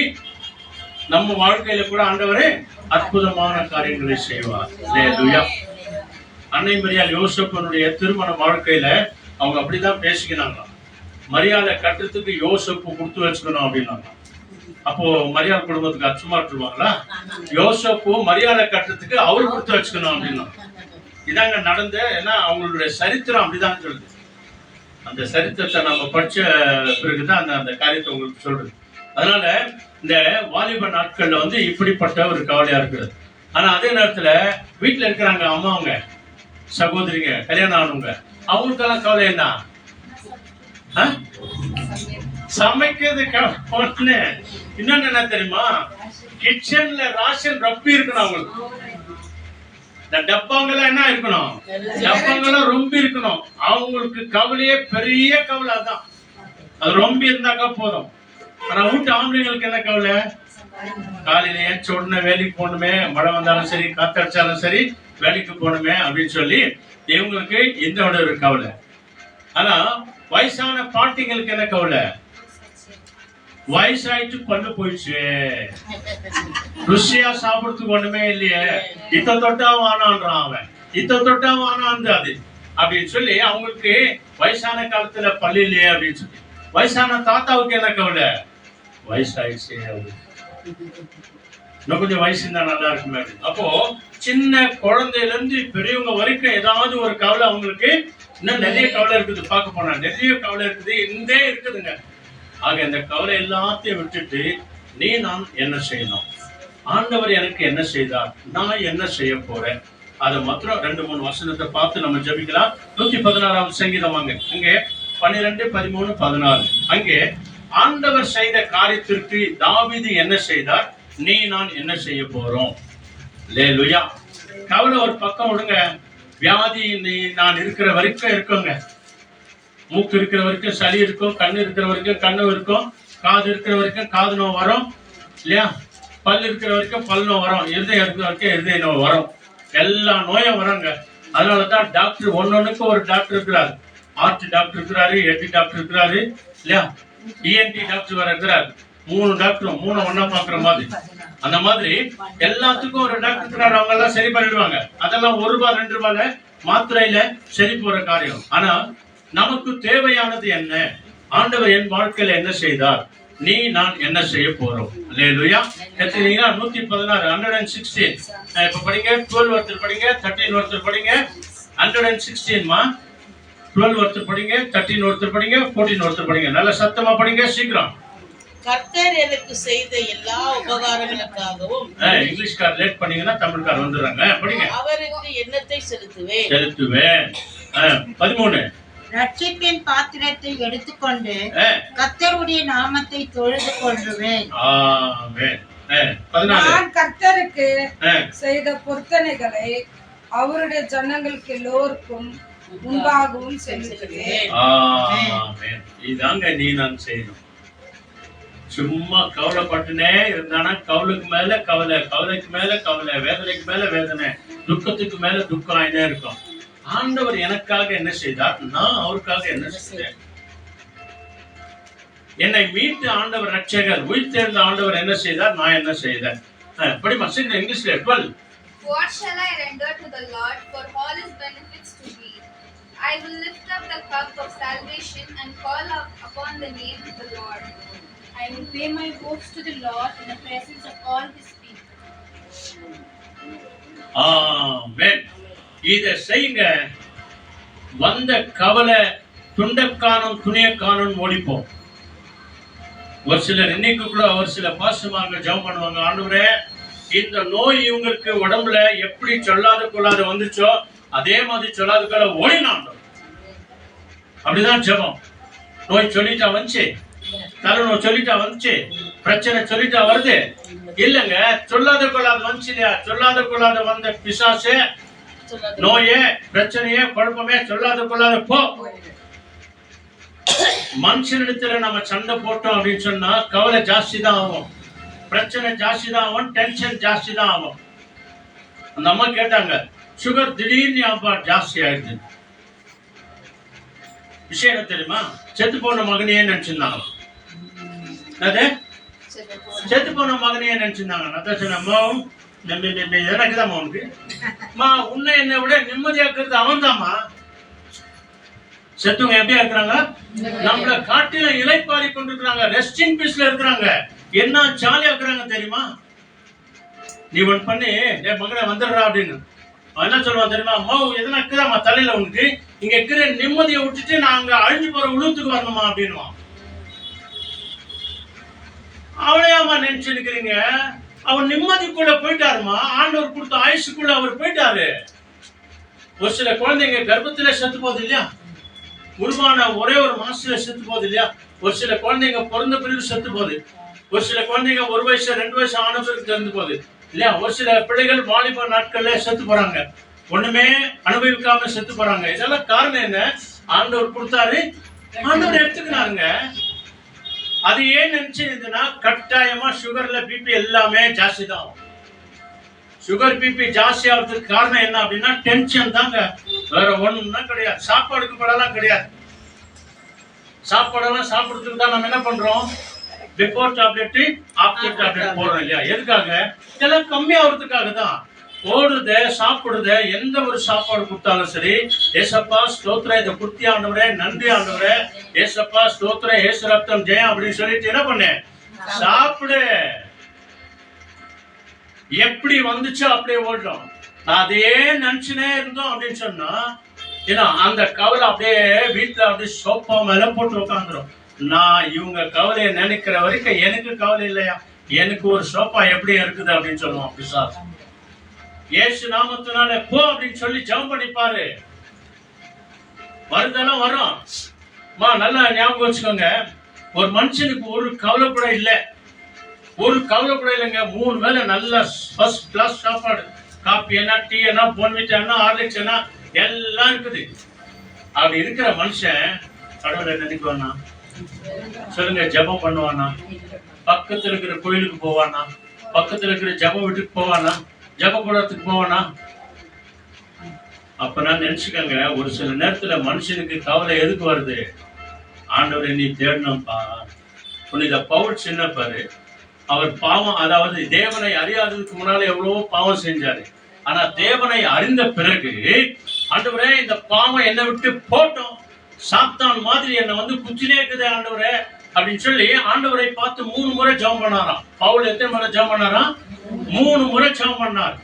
நம்ம வாழ்க்கையில கூட ஆண்டவரே அற்புதமான காரியங்களை செய்வார். அல்லேலூயா. அன்னை மரியாள் யோசப்பனுடைய திருமண வாழ்க்கையில அவங்க அப்படிதான் பேசிக்கிறாங்க. மரியாதை கட்டுறதுக்கு யோசப்பு கொடுத்து வச்சுக்கணும் அப்படின்னாங்க. அப்போ மரியாதை குடும்பத்துக்கு அச்சமா இருந்துருவாங்களா? யோசப்பு மரியாதை கட்டுறதுக்கு அவரு கொடுத்து வச்சுக்கணும் அப்படின்னா இதாங்க நடந்த. ஏன்னா அவங்களுடைய சரித்திரம் அப்படிதான் சொல்லுது. அந்த சரித்திரத்தை நம்ம படிச்ச பிறகுதான் அந்த காரியத்தை உங்களுக்கு சொல்றது. அதனால இந்த வாலிப நாட்கள்ல வந்து இப்படிப்பட்ட ஒரு கவலையா இருக்குது. ஆனா அதே நேரத்துல வீட்டுல இருக்கிறாங்க அம்மாவங்க, சகோதரிங்க, கல்யாணம் ஆனவங்க, அவங்களுக்கெல்லாம் கவலை என்ன? சமைக்கிறது கவலை. இன்னொன்னு என்ன தெரியுமா, கிச்சன்ல ராஷன் ரப்பி இருக்கணும் அவங்களுக்கு. இந்த டப்பாங்கெல்லாம் என்ன இருக்கணும், டப்பாங்கெல்லாம் ரொம்ப இருக்கணும். அவங்களுக்கு கவலையே பெரிய கவலை தான். அது ரொம்ப இருந்தாக்கா போதும். ஆனா வீட்டு ஆம்பளைங்களுக்கு என்ன கவலை, காலையில ஏன் உடனே வேலைக்கு போகணுமே, மழை வந்தாலும் சரி காத்தடிச்சாலும் சரி வேலைக்கு போகணுமே அப்படின்னு சொல்லி இவங்களுக்கு இந்த ஒரு கவலை. ஆனா வயசான பாட்டிங்களுக்கு என்ன கவலை, வயசாயிட்டு பல்லு போயிடுச்சு, ருசியா சாப்பிடுறதுக்கு ஒண்ணுமே இல்லையே, இத்த தொட்டா வானான்றான் அவன், இத்த தொட்டா வானான் அது அப்படின்னு சொல்லி அவங்களுக்கு வயசான காலத்துல பல்லு இல்லையே அப்படின்னு சொல்லி. வயசான தாத்தாவுக்கு என்ன கவலை, வயசாயிடுச்சு, இன்னும் கொஞ்சம் வயசு இருந்தா நல்லா இருக்குமே. அப்போ சின்ன குழந்தையில இருந்து பெரியவங்க வரைக்கும் ஏதாவது ஒரு கவலை அவங்களுக்கு. இன்னும் நிறைய கவலை இருக்குது, பார்க்க போனா நிறைய கவலை இருக்குது, இருந்தே இருக்குதுங்க. ஆக இந்த கவலை எல்லாத்தையும் விட்டுட்டு நான் என்ன செய்யணும், ஆண்டவர் எனக்கு என்ன செய்தார், நான் என்ன செய்ய போறேன், அதை மாத்திரம் 2-3 வசனத்தை பார்த்து நம்ம ஜெபிக்கலாம். 116ஆம் சங்கீதம் வாங்க, அங்கே 12, 13, 14. அங்கே ஆண்டவர் செய்த காரியத்திற்கு தாவீது என்ன செய்தார், நான் என்ன செய்ய போறோம். அல்லேலூயா. கவலை ஒரு பக்கம் விடுங்க. வியாதி நான் இருக்கிற வரைக்கும் இருக்குங்க. மூக்கு இருக்கிற வரைக்கும் சளி இருக்கும், கண்ணு இருக்கிற வரைக்கும் கண்ணு இருக்கும், காது இருக்கிற வரைக்கும் காது நோய் வரும் இல்லையா, பல் இருக்கிற வரைக்கும் பல் நோய் வரும், இருதயம் இருக்கிற வரைக்கும் இருதய நோய் வரும், எல்லா நோயும் வருங்க. அதனாலதான் டாக்டர் ஒன்னொன்னுக்கு ஒரு டாக்டர் இருக்கிறாரு. ஹார்ட் டாக்டர் இருக்கிறாரு, ஹெட் டாக்டர் இருக்கிறாரு இல்லையா, ENT டாக்டர் வேற இருக்கிறாரு. 3 டாக்டரும் 3 ஒண்ணா பாக்குற மாதிரி. அந்த மாதிரி எல்லாத்துக்கும் ஒரு டாக்டர் இருக்கிறாரு. அவங்க எல்லாம் சரி பண்ணிடுவாங்க. அதெல்லாம் 1 ரூபாய் 2 ரூபாயில மாத்திரையில சரி போற காரியம். ஆனா நமக்கு தேவையானது என்ன? ஆண்டவர் என் வாழ்க்கையில என்ன செய்தார், நீ நான் என்ன செய்ய போறோம். அல்லேலூயா. கத்துறீங்களா? 116 116. இப்ப படிங்க. 12 ஒருத்தர் படிங்க, 13 ஒருத்தர் படிங்க. 116 12 ஒருத்தர் படிங்க, 13 ஒருத்தர் படிங்க, 14 ஒருத்தர் படிங்க. நல்ல சத்தமா படிங்க, சீக்கிரம். கர்த்தர் எனக்கு செய்த எல்லா உபகாரங்களுக்காகவும் இங்கிலீஷ்கார் லேட் பண்ணீங்கன்னா தமிழ்கார் வந்துடுறாங்க. படிங்க. அவருக்கு எண்ணத்தை செலுத்துவேன். 13. ரட்சிப்பின் பாத்திரத்தை எடுத்துக்கொண்டு கர்த்தருடைய நாமத்தை தொழுது கொள்ளுவேன். ஆமென். 14. நான் கர்த்தருக்கு செய்த பொருத்தனைகளை அவருடைய ஜனங்களுக்கு எல்லோருக்கும் முன்பாகவும் செலுத்துவேன். ஆமென். இதாங்க நீ நான் செய்யணும். சும்மா கவலைப்பட்டுனே இருந்தானா கவலைக்கு மேல கவலை, கவலைக்கு மேல கவலை, வேதனைக்கு மேல வேதனை, துக்கத்துக்கு மேல துக்கம் ஆயினே இருக்கும். ஆண்டவர் எனக்காக என்ன செய்தார், நான் அவருக்காக என்ன செய்தேன். என்னை மீட்டு ஆண்டவர் ரட்சகர், உயிர்த்தெழுந்த ஆண்டவர் என்ன செய்தார், நான் என்ன செய்தேன். படிமா சீக்கிரம் இங்கிலீஷ்ல. 12. What shall I render to the Lord for all his benefits to me? I will lift up the cup of salvation and call upon the name of the Lord. I will pay my vows to the Lord in the presence of all his people. ஆமென். இத செய்யுங்க. வந்த கவலை, துண்டக்கானம் துணியக்கானம் ஓடிப்போம். ஒரு சிலர் இன்னைக்கு கூட ஒரு சில பாசமாக ஜெபம் பண்ணுவாங்க. ஆண்டவரே, இந்த நோய் இவங்களுக்கு உடம்புல எப்படி சொல்லாத கொள்ளாத வந்துச்சோ அதே மாதிரி சொல்லாத கொள்ள ஓடினாங்க. அப்படிதான் ஜெபம். நோய் சொல்லிட்டா வந்துச்சு, தலைநோய் சொல்லிட்டா வந்துச்சு, பிரச்சனை சொல்லிட்டா வருது இல்லங்க. சொல்லாத கொள்ளாத வந்துச்சு இல்லையா, சொல்லாத கொள்ளாத வந்த பிசாசு, நோயே, பிரச்சனையே, குழப்பமே, சொல்லாத கொள்ளாத போ. மனுஷனிடத்துல நம்ம சண்டை போட்டோம் அப்படின்னு சொன்னா கவலை ஜாஸ்தி தான் ஆகும், பிரச்சனை ஜாஸ்தி தான் ஆகும், டென்ஷன் ஜாஸ்தி தான் ஆகும். அந்த அம்மா கேட்டாங்க, சுகர் திடீர்னு ஜாஸ்தி ஆயிடுது. விஷயம் என்ன தெரியுமா, செத்து போன மகனையே நினைச்சிருந்தாங்க. செத்து போன மகனையே நினைச்சிருந்தாங்க. நான் சொன்னேன், எனக்குதாம்மா உனக்கு உன்னை என்னை விட நிம்மதியா இருக்கிறது அவன் தாம்மா. செத்துவங்க எப்படியா இருக்கிறாங்க, நம்மள காட்டில இலைப்பாரி கொண்டிருக்கிறாங்க, ரெஸ்டிங் பீஸ்ல இருக்கிறாங்க, என்ன ஜாலியா இருக்கிறாங்க தெரியுமா. நீ ஒன் பண்ணி என் மகனை வந்துடுறா அப்படின்னு அவன் என்ன சொல்லுவான் தெரியுமா, அம்மா எதனா இருக்குதாம்மா தலையில உனக்கு, இங்க இருக்கிற நிம்மதியை விட்டுட்டு நான் அங்க அழிஞ்சு போற உழுத்துக்கு வரணுமா அப்படின்னுவான். அவளையாமா நினைச்சு இருக்கிறீங்க, அவர் நிம்மதிக்குள்ள போயிட்டாருமா, ஆண்டவர் கொடுத்த ஆயுசுக்குள்ள அவர் போயிட்டாரு. ஒரு சில குழந்தைங்க கர்ப்பத்துல செத்து போகுது இல்லையா, உருவான ஒரே ஒரு மாசத்துல செத்து போகுது இல்லையா. ஒரு சில குழந்தைங்க பிறந்த பிறகு செத்து போகுது. ஒரு சில குழந்தைங்க 1 வயசு 2 வயசு ஆன பிறகு செத்து போகுது இல்லையா. ஒரு சில பிள்ளைகள் வாலிப நாட்கள்ல செத்து போறாங்க, ஒண்ணுமே அனுபவிக்காம செத்து போறாங்க. இதெல்லாம் காரணம் என்ன, ஆண்டவர் கொடுத்தாரு, ஆண்டவர் எடுத்துக்கினாருங்க. அது ஏன் நினைச்சுன்னா கட்டாயமா சுகர்ல பிபி எல்லாமே ஜாஸ்தி தான். சுகர் பிபி ஜாஸ்தி ஆகிறதுக்கு காரணம் என்ன அப்படின்னா டென்ஷன் தாங்க, வேற ஒண்ணும் கிடையாது. சாப்பாடுக்கு படலாம் கிடையாது. சாப்பாடெல்லாம் சாப்பிடுறதுக்கு தான் நம்ம என்ன பண்றோம், பிஃபோர் டாப்லெட் ஆஃப்டர் டாப்லெட் போடுறோம் இல்லையா. எதுக்காக, இதெல்லாம் கம்மி ஆகிறதுக்காக தான். ஓடுறத சாப்பிடுறத எந்த ஒரு சாப்பாடு கொடுத்தாலும் சரி, ஏசப்பா ஸ்தோத்திரம், இதை குர்த்தி ஆண்டவரே, நன்றி ஆண்டவரே, ஏசப்பா ஸ்தோத்திரம், ஏசு ரத்தம் ஜெயம் அப்படின்னு சொல்லிட்டு என்ன பண்ணு, சாப்பிடு. எப்படி வந்துச்சோ அப்படியே ஓடுறோம். அதே நினைச்சுனே இருந்தோம் அப்படின்னு சொன்னா ஏன்னா அந்த கவலை அப்படியே வீட்டுல அப்படியே சோப்பா மேல போட்டு உட்காந்துரும். நான் இவங்க கவலையை நினைக்கிற வரைக்கும் எனக்கு கவலை இல்லையா, எனக்கு ஒரு சோப்பா எப்படி இருக்குது அப்படின்னு சொல்லுவோம் பிசாசு. இயேசு நாமத்தினால போ அப்படின்னு சொல்லி ஜெபம் பண்ணிப்பாரு, வருதெல்லாம் வரும். நல்லா ஞாபகம் வச்சுக்கோங்க, ஒரு மனுஷனுக்கு ஒரு கவலை கூட இல்லை, ஒரு கவலை கூட இல்லைங்க. 3 வேளை நல்ல ஃபர்ஸ்ட் கிளாஸ் சாப்பாடு, காப்பி என்ன, டீ என்ன, போன்விட்டா என்ன, ஹார்லிக்ஸ் என்ன, எல்லாம் இருக்குது. அப்படி இருக்கிற மனுஷன் கடவுளை நினைக்குவானா சொல்லுங்க, ஜெபம் பண்ணுவானா, பக்கத்துல இருக்கிற கோயிலுக்கு போவானா, பக்கத்துல இருக்கிற ஜெப வீட்டுக்கு போவானா, ஜெப கூடத்துக்கு போவானா, அப்ப நான் நினைச்சுக்கங்க, ஒரு சில நேரத்துல மனுஷனுக்கு கவலை எதுக்கு வருது? ஆண்டவரை நீ தேடணும்பா. புனித பவுல் சின்னப்பாரு, அவர் பாவம், அதாவது தேவனை அறியாததுக்கு முன்னால எவ்வளவோ பாவம் செஞ்சாரு. ஆனா தேவனை அறிந்த பிறகு, ஆண்டவரே இந்த பாவம் என்னை விட்டு போட்டோம், சாத்தான் மாதிரி என்னை வந்து குச்சிலே இருக்குது ஆண்டவரே அப்படின்னு சொல்லி ஆண்டவரை பார்த்து 3 முறை ஜெபம் பண்ணாராம். பவுல் எத்தனை முறை ஜெபம் பண்ணாராம்? 3 முறை ஜெபம் பண்ணார்.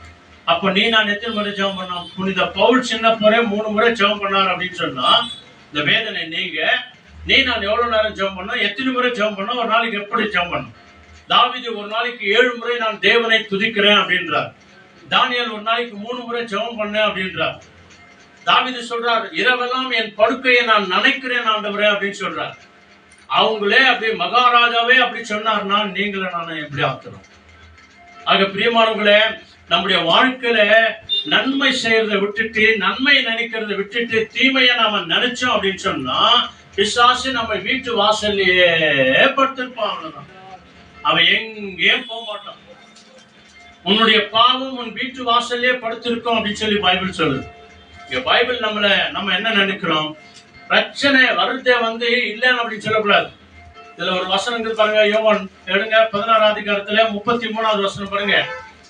அப்ப நீ நான் எத்தனை முறை ஜெபம் பண்ணோம்? புனித பவுல் சின்னப்பரே 3 முறை ஜெபம் பண்ணார் அப்படின்னு சொன்னா, இந்த வேதனை நீ நான் எவ்வளவு நேரம் ஜெபம் பண்ணோம், எத்தனை முறை ஜெபம் பண்ணோம், ஒரு நாளைக்கு எப்படி ஜெபம் பண்ணோம்? தாவீது ஒரு நாளைக்கு 7 முறை நான் தேவனை துதிக்கிறேன் அப்படின்றார். தானியேல் ஒரு நாளைக்கு 3 முறை ஜெபம் பண்ணேன் அப்படின்றார். தாவீது சொல்றார், இரவெல்லாம் என் படுக்கையை நான் நினைக்கிறேன் ஆண்டவரே அப்படின்னு சொல்றார். அவங்களே அப்படி மகாராஜாவே அப்படி சொன்னார்னா நீங்கள நானே எப்படி ஆத்துறோம்? ஆக பிரியமானவங்களே, நம்முடைய வாழ்க்கையில நன்மை செய்யறதை விட்டுட்டு, நன்மை நினைக்கிறத விட்டுட்டு தீமையை நாம நினைச்சோம் அப்படின்னு சொன்னா, பிசாசு நம்ம வீட்டு வாசல்லையே படுத்திருப்பான். அவன் எங்கேயும் போக மாட்டான். உன்னுடைய பாவம் உன் வீட்டு வாசல்லே படுத்திருக்கோம் அப்படின்னு சொல்லி பைபிள் சொல்லுது. இங்க பைபிள் நம்ம என்ன நினைக்கிறோம்? பிரச்சனை வருதே வந்து இல்லைன்னு அப்படின்னு சொல்லக்கூடாது. இதுல ஒரு வசனம் பாருங்க, யோவான் எடுங்க 16ஆம் அதிகாரத்துல 33வது வசனம் பாருங்க.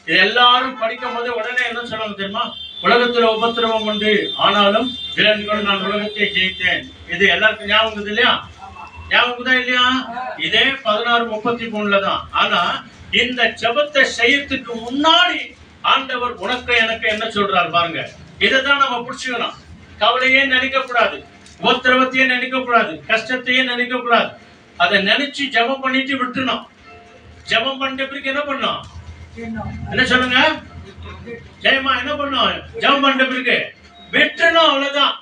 இது எல்லாரும் படிக்கும் போது உடனே என்ன சொல்லணும் தெரியுமா? உலகத்துல உபத்திரவம் உண்டு, ஆனாலும் விலங்குகள் நான் உலகத்தை ஜெயித்தேன். இது எல்லாருக்கும் ஞாபகம் இல்லையா? ஞாபகம் தான் இல்லையா? இதே 16:33 தான். ஆனா இந்த ஜெபத்தை செய்யறதுக்கு முன்னாடி ஆண்டவர் உனக்கு எனக்கு என்ன சொல்றாரு பாருங்க. இதைதான் நம்ம புடிச்சுக்கணும். கவலையே நினைக்க கூடாது, உபத்திரவத்தையே நினைக்க கூடாது, கஷ்டத்தையே நினைக்க கூடாது. அதை நினைச்சு ஜெபம் பண்ணிட்டு விட்டுணும். ஜெபம் பண்ணிட்ட பிறகு என்ன பண்ணும்? என்ன சொல்லுங்க? ஜெயமா என்ன பண்ணும்? ஜெபம் பண்ணிட்ட பிறகு விட்டுணும், அவ்வளவுதான்.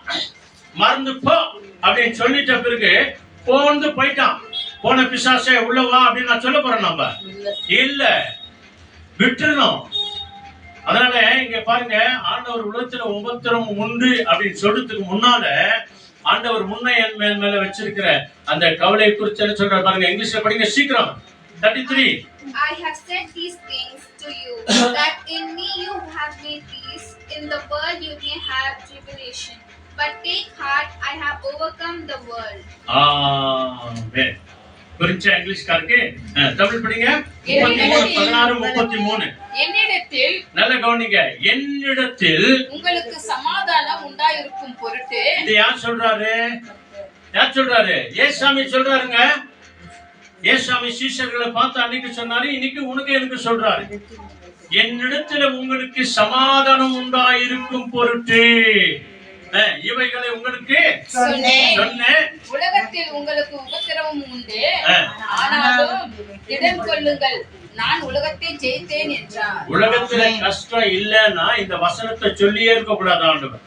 மறந்து போ அப்படின்னு சொல்லிட்ட பிறகு போயிட்டான். போன பிசாசே உள்ளவா அப்படின்னு நான் சொல்ல போறேன். நம்ம இல்ல, விட்டுறணும். அதனால இங்க பாருங்க, ஆண்டவர் உலகத்துல உபத்திரம் உண்டு அப்படின்னு சொல்றதுக்கு முன்னால ஆண்டவர் முன்ன என் மேல வச்சிருக்கிற அந்த கவலை குறித்து என்ன சொல்றாரு பாருங்க. இங்கிலீஷ்ல படிங்க சீக்கிரம். 33. I have said these things to you, that in me you have made peace. In the world you may have tribulation, but take heart, I have overcome the world. ஆமென். புரிஞ்சா இங்கிலீஷ்காரருக்கு? தமிழ் படிங்க. 16:33. என்னிடத்தில், நல்ல கவனிங்க, என்னிடத்தில் உங்களுக்கு சமாதானம் உண்டாயிருக்கும் பொருட்டு. இது யார் சொல்றாரு? யார் சொல்றாரு? ஏசாமி சொல்றாருங்க. ஏசாமி சீஷர்களை பார்த்து அன்னைக்கு சொன்னாரு, இன்னைக்கு உனக்கு எனக்கு சொல்றாரு. என்னிடத்துல உங்களுக்கு சமாதானம் உண்டாயிருக்கும் பொருட்டு இவைகளை உங்களுக்கு சொன்னேன். உலகத்தில் உங்களுக்கு உபத்திரவம் உண்டு, ஆனாலும் திடன் கொள்ளுங்கள், நான் உலகத்தை ஜெயித்தேன் என்றார். உலகத்துல கஷ்டம் இல்லைன்னா இந்த வசனத்தை சொல்லியே இருக்க கூடாது ஆண்டவர்.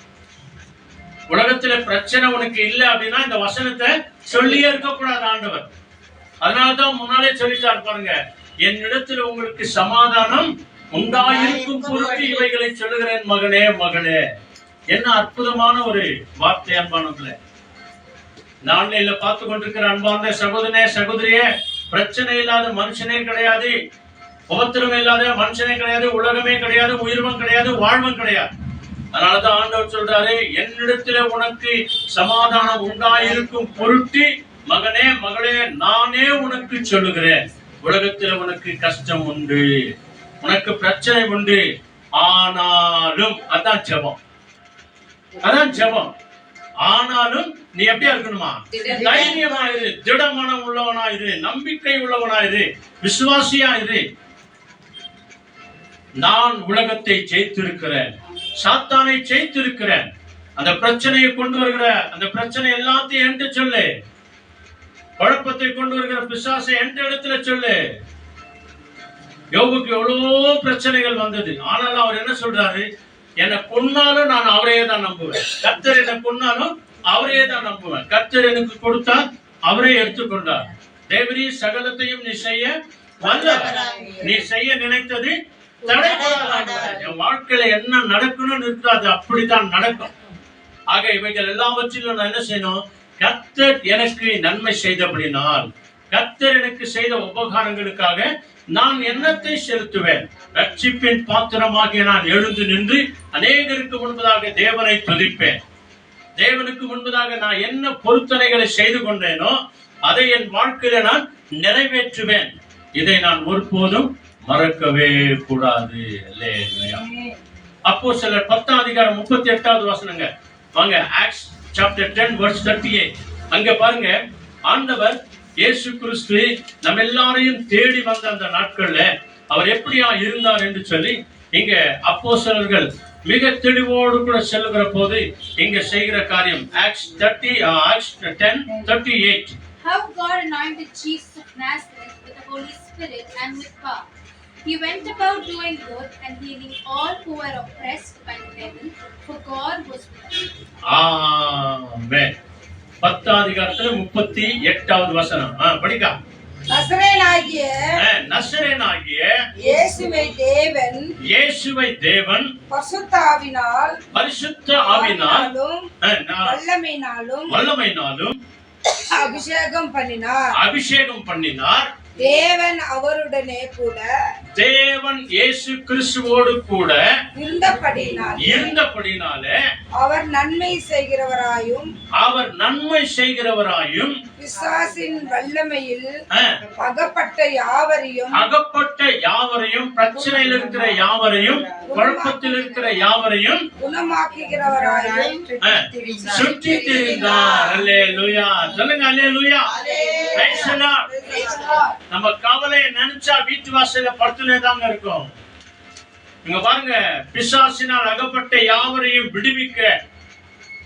உலகத்துல பிரச்சனை உனக்கு இல்லை அப்படின்னா இந்த வசனத்தை சொல்லியே இருக்க கூடாது ஆண்டவர். அதனாலதான் முன்னாலே சொல்லிட்டாரு பாருங்க, என்னிடத்துல உங்களுக்கு சமாதானம் உண்டாயிருக்கும் பொருட்டு இவைகளை சொல்லுகிறேன் மகனே மகளே. என்ன அற்புதமான ஒரு வார்த்தை அன்பானவர்களே. ஆன்லைன்ல பார்த்து கொண்டிருக்கிற அன்பார்ந்த சகோதரனே சகோதரியே, பிரச்சனை இல்லாத மனுஷனே கிடையாது, உபத்திரம் இல்லாத மனுஷனே கிடையாது, உலகமே கிடையாது, உயிர்வம் கிடையாது, வாழ்வும் கிடையாது. அதனாலதான் ஆண்டவர் சொல்றாரு, என்னிடத்துல உனக்கு சமாதானம் உண்டாயிருக்கும் பொருட்டு மகனே மகளே நானே உனக்கு சொல்லுகிறேன். உலகத்துல உனக்கு கஷ்டம் உண்டு, உனக்கு பிரச்சனை உண்டு, ஆனாலும் அதான் ஜெபம். அதான் ஜெபம். ஆனாலும் நீ எப்படியா இருக்கணுமா? தைரியமாயிரு, திடமனம் உள்ளவனாயிரு, நம்பிக்கை உள்ளவனாயிரு, விசுவாசியாயிரு. நான் உலகத்தை ஜெயித்திருக்கிறேன், சாத்தானை ஜெயித்திருக்கிறேன். அந்த பிரச்சனையை கொண்டு வருகிற அந்த பிரச்சனை எல்லாத்தையும் என்கிட்ட சொல்லு. குழப்பத்தை கொண்டு வருகிற பிசாசை எந்த இடத்துல சொல்லு. யோபுக்கு எவ்வளவோ பிரச்சனைகள் வந்தது, ஆனாலும் அவர் என்ன சொல்றாரு? என்னை கொன்னாலும் நான் அவரையே தான் நம்புவேன். கர்த்தர் என்னை கொன்னாலும் அவரையே தான் நம்புவேன். கர்த்தர் எனக்கு கொடுத்தார், அவரே எடுத்துக்கொண்டார். தேவரீ சகலத்தையும் நீ செய்ய வல்லவர், நீ செய்ய நினைத்தது தடைபடாது. என் வாழ்க்கையில என்ன நடக்கணும்னு இருக்காது, அப்படித்தான் நடக்கும். ஆக இவைகள் எல்லாவற்றிலும் நான் என்ன செய்யணும்? கர்த்தர் எனக்கு நன்மை செய்தபடினால், கர்த்தர் எனக்கு செய்த உபகாரங்களுக்காக நான் என்னத்தை செலுத்துவேன்? ரட்சிப்பின் பாத்திரமாகிய நான் எழுந்து நின்று அநேகருக்கு முன்பதாக தேவனை துதிப்பேன். தேவனுக்கு முன்பதாக நான் என்ன பொருத்தனைகளை செய்து கொண்டேனோ அதை என் வாழ்க்கையில நான் நிறைவேற்றுவேன். இதை நான் ஒருபோதும் மறக்கவே கூடாது. அல்லேலூயா. அப்போஸ்தலர் 10:38 வசனங்க. வாங்க, ஆக்ட்ஸ் சாப்டர் 10 verse 38. அங்க பாருங்க, ஆண்டவர் இயேசு கிறிஸ்து நம்ம எல்லாரையும் தேடி வந்த அந்த நாட்கள்ல அவர் எப்படியா இருந்தார் என்று சொல்லி இங்க அப்போஸ்தலர்கள் மிக தெளிவோடு கூட செல்லுகிற போது இங்க செய்கிற காரியம் acts 10:38. How God anointed Jesus of Nazareth with the Holy Spirit and with power. He went about doing good and healing all who were oppressed by the devil, for God was with him. ஆமென். 10:38 வசனம். படிக்கா. நசரேயனாகிய இயேசுவை தேவன் பரிசுத்த ஆவியினாலும் வல்லமையினாலும் அபிஷேகம் பண்ணினார். தேவன் இயேசு கிறிஸ்துவோடு கூட இருந்தபடினாலே அவர் நன்மை செய்கிறவராயும் பிசாசின் வல்லமையில் அகப்பட்ட யாவரையும் பிரச்சனையில் இருக்கிற யாவரையும் குழப்பத்தில் இருக்கிற யாவரையும் குணமாக்குகிறவராயும் சுற்றி திரிந்தார். அல்லேலூயா. சொல்லுங்க அல்லேலூயா. Praise the Lord. நம்ம கவலையை நினைச்சா வீட்டு வாசல்ல படுத்துனே தாங்க இருக்கும். இங்க பாருங்க, பிசாசினால் அகப்பட்ட யாவரையும் விடுவிக்க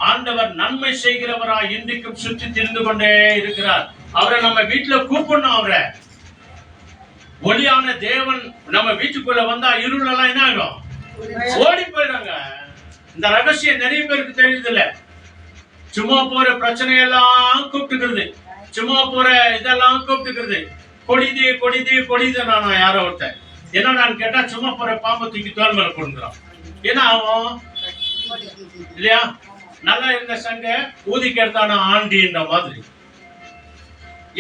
ஆண்டவர் நன்மை செய்கிறவராய் இன்றைக்கும் சுற்றி திரிந்து கொண்டே இருக்கிறார். அவரை நம்ம வீட்டுல கூப்பிடணும். அவரை ஒளியான தேவன் நம்ம வீட்டுக்குள்ள வந்தா இருள் எல்லாம் என்ன ஆகும்? ஓடி போயிடுறாங்க. இந்த ரகசியம் நிறைய பேருக்கு தெரியுது இல்ல. சும்மா போற பிரச்சனையெல்லாம் கூப்பிட்டுக்கிறது, சும்மா போற இதெல்லாம் கூப்பிட்டுக்கிறது. கொடிது நான் யாரோ ஒருத்தன் என்ன நான் கேட்டா சும்மா போற பாம்பை தூக்கி தோல் மேல கொடுக்குறான். என்ன ஆகும் இல்லையா? நல்லா இருந்த சங்க ஊதிக்கிறதான ஆண்டின்ற மாதிரி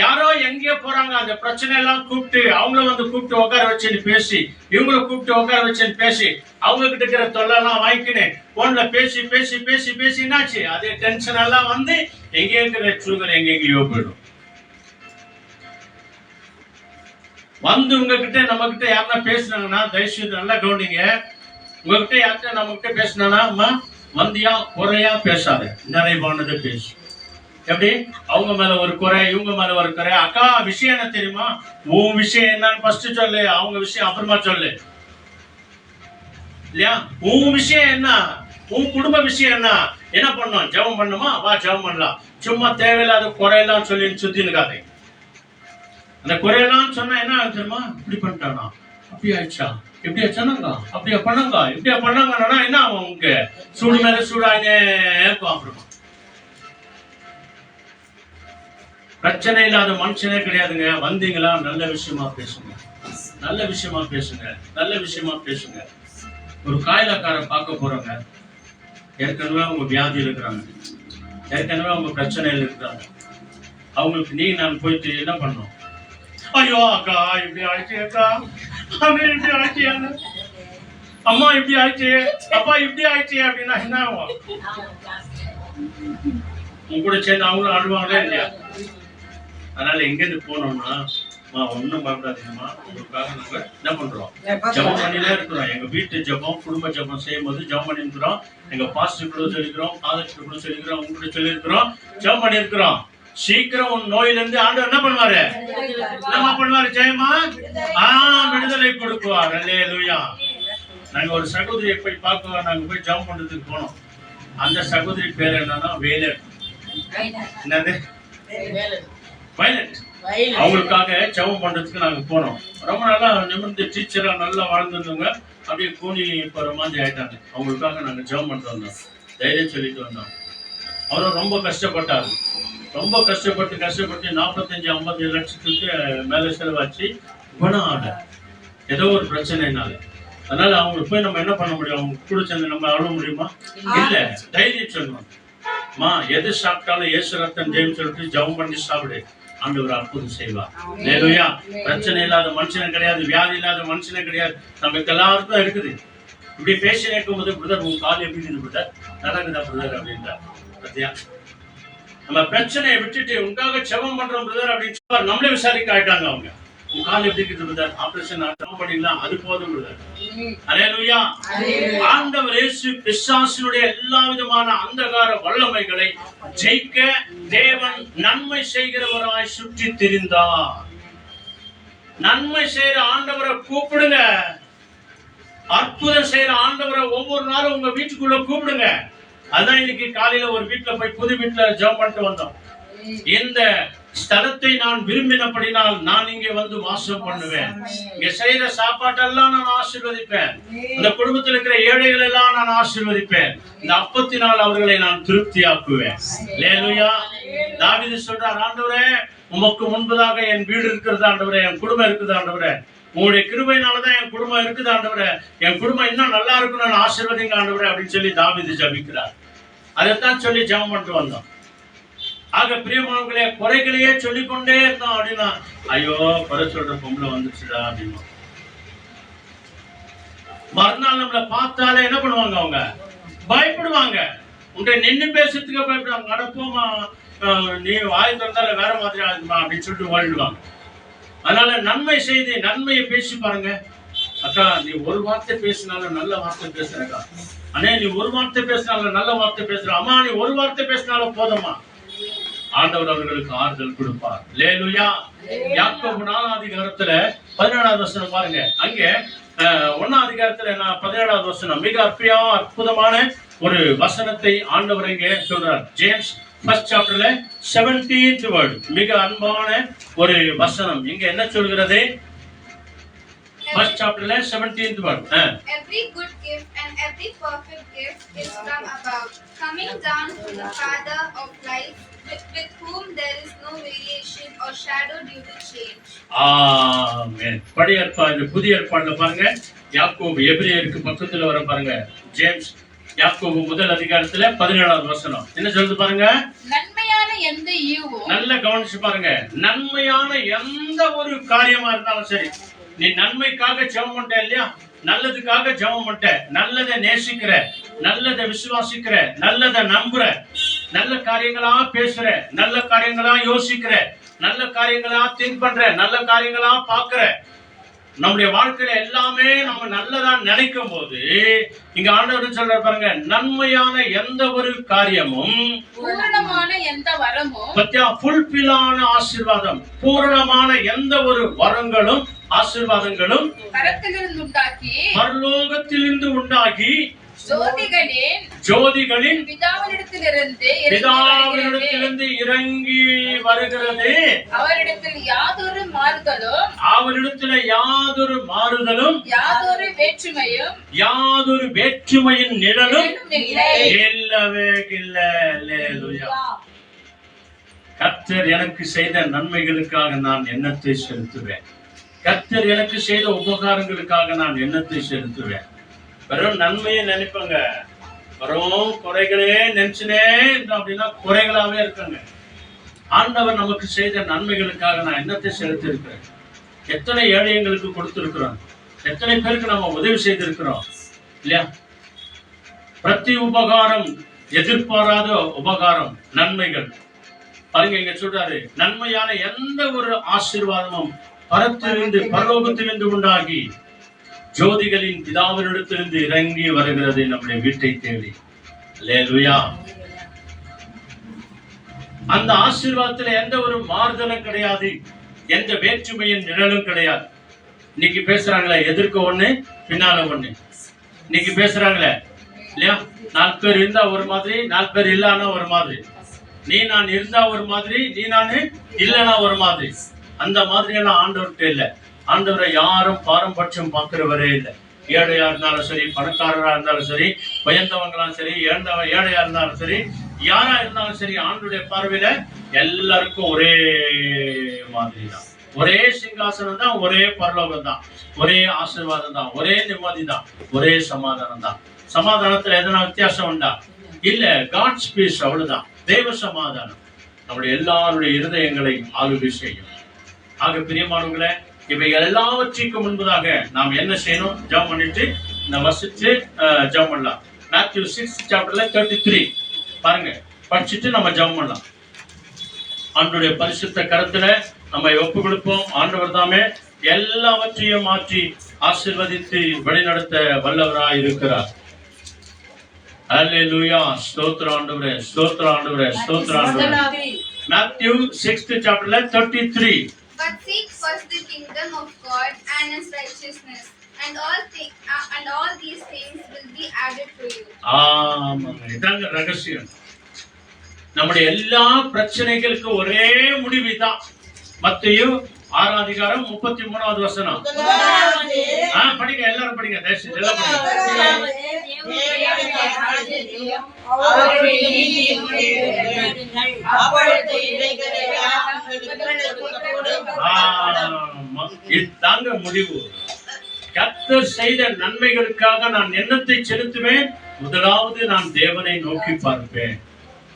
யாரோ எங்கேயோ போறாங்க. அந்த பிரச்சனை எல்லாம் கூப்பிட்டு அவங்கள வந்து கூப்பிட்டு உட்கார வச்சுன்னு பேசி, இவங்களை கூப்பிட்டு உட்கார வச்சுன்னு பேசி, அவங்க கிட்ட இருக்கிற தொல்லெல்லாம் வாங்கிக்கினேன் போன்ல பேசி பேசி பேசி பேசி என்னாச்சு? அதே டென்ஷன் எல்லாம் வந்து எங்கே இருக்கிற சுகர் எங்கெங்கயோ போயிடும். வந்து உங்ககிட்ட நம்ம கிட்ட யாருன்னா பேசினாங்கன்னா தயவுசெய்து நல்லா கவனிங்க. உங்ககிட்ட யார்கிட்ட நம்ம கிட்ட பேசினா வந்தியா குறையா பேசாத, நிறைவானதை பேசு. எப்படி? அவங்க மேல ஒரு குறை, இவங்க மேல ஒரு குறை. அக்கா விஷயம் என்ன தெரியுமா? உன் விஷயம் என்னன்னு ஃபர்ஸ்ட் சொல்லு, அவங்க விஷயம் அப்புறமா சொல்லு. இல்லையா? உன் விஷயம் என்ன, உன் குடும்ப விஷயம் என்ன பண்ணணும்? ஜெபம் பண்ணுமா? வா ஜெபம் பண்ணலாம். சும்மா தேவையில்லாத குறையெல்லாம் சொல்லி சுத்தி இருக்காதே. அந்த குறையெல்லாம் சொன்னா என்ன தெரியுமா? இப்படி பண்ணிட்டானா, அப்படி ஆயிடுச்சா, இப்படியா சொன்னாங்க, அப்படியா பண்ணாங்க, இப்படியா பண்ணாங்கன்னா என்ன ஆகும்? உங்க சூடு மேல சூடாயினே இருக்கும். அப்புறமா பிரச்சனை இல்லாத மனுஷனே கிடையாதுங்க. வந்தீங்களா நல்ல விஷயமா பேசுங்க, நல்ல விஷயமா பேசுங்க, நல்ல விஷயமா பேசுங்க. ஒரு காயலக்கார பார்க்க போறோங்க, ஏற்கனவே அவங்க வியாதியில் இருக்கிறாங்க, ஏற்கனவே அவங்க பிரச்சனையில் இருக்கிறாங்க. அவங்களுக்கு நான் போயிட்டு என்ன பண்ணோம்? ஐயோ அக்கா இப்படி ஆயிடுச்சு, அக்கா இப்படி ஆயிடுச்சு, அம்மா இப்படி ஆயிடுச்சு, அப்பா இப்படி ஆயிடுச்சு அப்படின்னா என்ன ஆகும்? உங்க கூட சேர்ந்து அவங்களும் அழுவாங்களே இல்லையா? அதனால எங்கிருந்து போனோம்னா ஒண்ணும் பயப்படாதீங்கம்மா, உங்களுக்காக நாங்க என்ன பண்றோம்? ஜபம் பண்ணிலே இருக்கிறோம். எங்க வீட்டு ஜபம், குடும்ப ஜபம் செய்யும் போது ஜபம் பண்ணி இருக்கிறோம். எங்க பாஸ்டர் கூட சொல்லிக்கிறோம், ஃபாதர் கூட சொல்லிக்கிறோம், உங்க கூட சொல்லியிருக்கிறோம், ஜபம் பண்ணி இருக்கிறோம். சீக்கிரம் உன் நோயில இருந்து ஆண்டவர் என்ன பண்ணுவாரு? என்னமா பண்ணுவாரு? ஜெயமா விடுதலை கொடுக்குவார். அல்லேலூயா. நாங்க ஒரு சகோதரியை போய் பார்க்க, நாங்க போய் ஜெபம் பண்றதுக்கு போனோம். அந்த சகோதரி பேர் என்னன்னா வேலட். என்னது? வயலட். அவங்களுக்காக ஜெபம் பண்றதுக்கு நாங்க போனோம். ரொம்ப நல்லா நிமிர்ந்து டீச்சரா நல்லா வாழ்ந்துருந்தவங்க அப்படியே கூனி போற மாதிரி ஆயிட்டாங்க. அவங்களுக்காக நாங்க ஜெபம் பண்ணிட்டு வந்தோம், தைரியம் சொல்லிட்டு வந்தோம். அவரும் ரொம்ப கஷ்டப்பட்டாரு. ரொம்ப கஷ்டப்பட்டு 45-50 லட்சத்துக்கு மேல செலவாச்சு குணம் ஆகல, ஏதோ ஒரு பிரச்சனைனால. அதனால அவங்களுக்கு போய் நம்ம என்ன பண்ண முடியும்? அவங்க கூட சேர்ந்து நம்ம அழுவ முடியுமா? இல்ல. தைரியம் சொல்லணும். எது சாப்பிட்டாலும் இயேசு ரத்தம் ஜெயம் சொல்லிட்டு ஜெபம் பண்ணி சாப்பிடு. ஆண்டவர் அற்புதம் செய்வார். அல்லேலூயா. பிரச்சனை இல்லாத மனுஷனும் கிடையாது, வியாதி இல்லாத மனுஷனும் கிடையாது. நமக்கு எல்லாருக்கும் இருக்குது. இப்படி பேசி நிற்கும் போது, பிரதர் உங்க கால் எப்படி இருக்குது பிரதர், நடக்குதா பிரதர் அப்படின்றார். பத்தியா, நம்ம பிரச்சனையை விட்டுட்டு உங்களுக்காக செபம் பண்றோம் பிரதர் அப்படின்னு சொல்லி நம்மளே விசாரிக்க ஆயிட்டாங்க. அவங்க உங்க கால் எப்படி இருக்குது பிரதர், ஆபரேஷன் பண்ணிடலாம், அது போதும் பிரதர். அல்லேலூயா. ஆண்டவர் இயேசு பிசாசினுடைய எல்லா விதமான அந்தகார வல்லமைகளை ஜெயிக்க தேவன் நன்மை செய்கிறவராய் சுற்றி திரிந்தார். நன்மை செய்யற ஆண்டவரை கூப்பிடுங்க. அற்புதம் செய்யற ஆண்டவரை ஒவ்வொரு நாளும் உங்க வீட்டுக்குள்ள கூப்பிடுங்க. அதான் இன்னைக்கு காலையில ஒரு வீட்டுல போய் புது வீட்டுல ஜெபம் பண்ணிட்டு வந்தோம். இந்த ஸ்தலத்தை நான் விரும்பினபடினால் நான் இங்கே வந்து வாசம் பண்ணுவேன். இங்க செய்யற சாப்பாட்டெல்லாம் நான் ஆசீர்வதிப்பேன். இந்த குடும்பத்தில் இருக்கிற ஏழைகள் எல்லாம் நான் ஆசீர்வதிப்பேன். இந்த அப்பத்தினால் அவர்களை நான் திருப்தியாக்குவேன். அல்லேலூயா. தாவீது சொல்றார், ஆண்டவரே உமக்கு முன்பதாக என் வீடு இருக்கிறது ஆண்டவரே, என் குடும்பம் இருக்குது ஆண்டவரே, உங்களுடைய கிருபையினாலதான் என் குடும்பம் இருக்குது ஆண்டவரே, என் குடும்பம் இன்னும் நல்லா இருக்கணும்னு ஆசீர்வதிங்க ஆண்டவரே அப்படின்னு சொல்லி தாவீது ஜெபிக்கிறார். அதைத்தான் சொல்லி ஜெபம் பண்ணிட்டு வந்தோம். ஆக பிரியமானவர்களே, குறைகளையே சொல்லிக்கொண்டே இருந்தோம் அப்படின்னா, ஐயோ குறை சொல்ற பொம்பளை வந்துச்சுடா அப்படின்னு மறுநாள் நம்மளை பார்த்தாலே என்ன பண்ணுவாங்க, அவங்க பயப்படுவாங்க. உன்னை நின்று பேசுறதுக்கு பயப்படுவாங்க. அடப்போமா, நீ வாய் திறந்தால வேற மாதிரி ஆகுதுமா அப்படின்னு சொல்லிட்டு ஓடிடுவாங்க. அதனால நன்மை செய்து நன்மையை பேசி பாருங்க. அக்கா நீ ஒரு வார்த்தை பேசினாலும் நல்ல வார்த்தை பேசுறக்கா, அண்ணே நீ ஒரு வார்த்தை பேசினாலும் நல்ல வார்த்தை பேசுற, அம்மா நீ ஒரு வார்த்தை பேசினாலும் போதுமா, ஆண்டவர் அவர்களுக்கு ஆறுதல் கொடுப்பார். அல்லேலூயா. யாக்கோபு 4ஆம் அதிகாரத்துல 17வது வசனம் பாருங்க. அங்க 1ஆம் அதிகாரத்துல 17வது வசனம் மிக அற்புதமான ஒரு வசனத்தை ஆண்டவர் இங்கே சொல்றார். ஜேம்ஸ் ஃபர்ஸ்ட் சாப்டர்ல 17th word, மிக அன்பான ஒரு வசனம். இங்க என்ன சொல்கிறது? ஃபர்ஸ்ட் சாப்டர்ல 17th word. Every good gift and every perfect gift is from above, coming down from the Father of lights, with whom there is no variation or shadow due to change. ஆமென். பழைய ஏற்பாடு புதிய ஏற்பாடுல பாருங்க, யாக்கோபு எபிரேயருக்கு பக்கத்துல வர பாருங்க. ஜேம்ஸ் யாக்கோபு 1 அதிகாரத்துல 17வது வசனம் என்ன சொல்லுது பாருங்க. நன்மையான எந்த ஈவும், நல்ல கவனிச்சு பாருங்க, நன்மையான எந்த ஒரு காரியமா இருந்தாலும் சரி, நீ நன்மைக்காக ஜெபம் பண்ணிட்ட இல்லையா, நல்லதுக்காக ஜெபம் பண்ணிட்ட, நல்லதை நேசிக்கிற, நல்லதை விசுவாசிக்கிற, நல்லதை நம்புற, நல்ல காரியங்களா பேசுற, நல்ல காரியங்களா யோசிக்கிற, நல்ல காரியங்களா திங்க் பண்ற, நல்ல காரியங்களா பாக்குற, நம்முடைய வாழ்க்கையில எல்லாமே நம்ம நல்லதா நினைக்கும் போது இங்க ஆண்டவர் சொல்ற பாருங்க, நன்மையான எந்த ஒரு காரியமும், பூரணமான எந்த வரமும், பத்தியா ஃபுல்பில்லான ஆசீர்வாதம், பூரணமான எந்த ஒரு வரங்களும் ஆசீர்வாதங்களும் பரத்திலிருந்து உண்டாக்கி, பரலோகத்திலிருந்து உண்டாகி, ஜோதிகளின் பிதாவினிடத்திலிருந்து இறங்கி வருகிறது. அவரிடத்தில் யாதொரு மாறுதலும் யாதொரு வேற்றுமையின் நிழலும் இல்லவே இல்லை. கர்த்தர் எனக்கு செய்த நன்மைகளுக்காக நான் எண்ணத்தை செலுத்துவேன். கர்த்தர் எனக்கு செய்த உபகாரங்களுக்காக நான் எண்ணத்தை செலுத்துவேன். வெறும் நன்மையை நினைப்பங்க, வெறும் குறைகளே நினைச்சுனே அப்படின்னா குறைகளாவே இருக்காங்க. ஆண்டவர் நமக்கு செய்த நன்மைகளுக்காக நான் எண்ணத்தை செலுத்தி இருக்கிறேன். எத்தனை ஏழைங்களுக்கு கொடுத்திருக்கிறோம், எத்தனை பேருக்கு நம்ம உதவி செய்திருக்கிறோம் இல்லையா? பிரதி உபகாரம், எதிர்பாராத உபகாரம், நன்மைகள் பாருங்க. இங்க சொல்றாரு, நன்மையான எந்த ஒரு ஆசீர்வாதமும் பரலோகத்திலிருந்து உண்டாகி ஜோதிகளின் பிதாவினிடத்திலிருந்து இறங்கி வருகிறது நம்முடைய வீட்டை தேடி. அல்லேலூயா. அந்த ஆசீர்வாதத்துல எந்த ஒரு மாறுதலும் கிடையாது, எந்த வேற்றுமையின் நிழலும் கிடையாது. இன்னைக்கு பேசுறாங்களே எதிர்க்க ஒண்ணு பின்னால ஒண்ணு, இன்னைக்கு பேசுறாங்களே இல்லையா, 4 பேர் இருந்தா ஒரு மாதிரி, 4 பேர் இல்லன்னா ஒரு மாதிரி, நீ நான் இருந்தா ஒரு மாதிரி, நீ நானு இல்லன்னா ஒரு மாதிரி. அந்த மாதிரி எல்லாம் ஆண்டவர்கிட்ட இல்ல. ஆண்டவரை யாரும் பாரம்பட்சம் பார்க்கிறவரே இல்லை. ஏழையா இருந்தாலும் சரி, பணக்காரரா இருந்தாலும் சரி, பயந்தவங்களாம் சரி, ஏழையா இருந்தாலும் சரி, யாரா இருந்தாலும் சரி, ஆண்டவருடைய பார்வையில எல்லாருக்கும் ஒரே மாதிரி தான். ஒரே சிங்காசனம் தான், ஒரே பரலோகம் தான், ஒரே ஆசீர்வாதம் தான், ஒரே நிம்மதி தான், ஒரே சமாதானம் தான். சமாதானத்துல எதனா வித்தியாசம் உண்டா? இல்ல. காட்ஸ் பீஸ், அவ்வளவுதான். தெய்வ சமாதானம். நம்முடைய எல்லாருடைய இருதயங்களை ஆளுகை செய்யும். ஆக பிரியமானவர்களே, இவை எல்லாவற்றிற்கும் முன்பதாக நாம் என்ன செய்யணும்? ஜெபம் பண்ணிட்டு இந்த வசிச்சு ஜெபம் பண்ணலாம். Matthew 6:33 பாருங்க, படிச்சுட்டு நம்ம ஜெபம் பண்ணலாம். ஆண்டவருடைய பரிசுத்த கரத்துல நம்ம ஒப்பு கொடுப்போம். ஆண்டவர் தாமே எல்லாவற்றையும் மாற்றி ஆசீர்வதித்து வழிநடத்த வல்லவராய் இருக்கிறார். அல்லேலூயா. ஸ்தோத்திரம் ஆண்டவரே, ஸ்தோத்திரம் ஆண்டவரே, ஸ்தோத்திரம் ஆண்டவரே. Matthew 6:33. But seek first the kingdom of God and His righteousness, and all these things will be added to you. ஆமாங்க, இதாங்க ரகசியம். நம்முடைய எல்லா பிரச்சனைகளுக்கு ஒரே முடிவு தான். மத்தேயு 6:33 படிங்க, எல்லாரும் படிங்க, தயவுசெய்து எல்லாம் படிங்க. இதுதாங்க முடிவு. கர்த்தர் செய்த நன்மைகளுக்காக நான் எண்ணத்தை செலுத்துவேன். முதலாவது நான் தேவனை நோக்கி பார்ப்பேன்.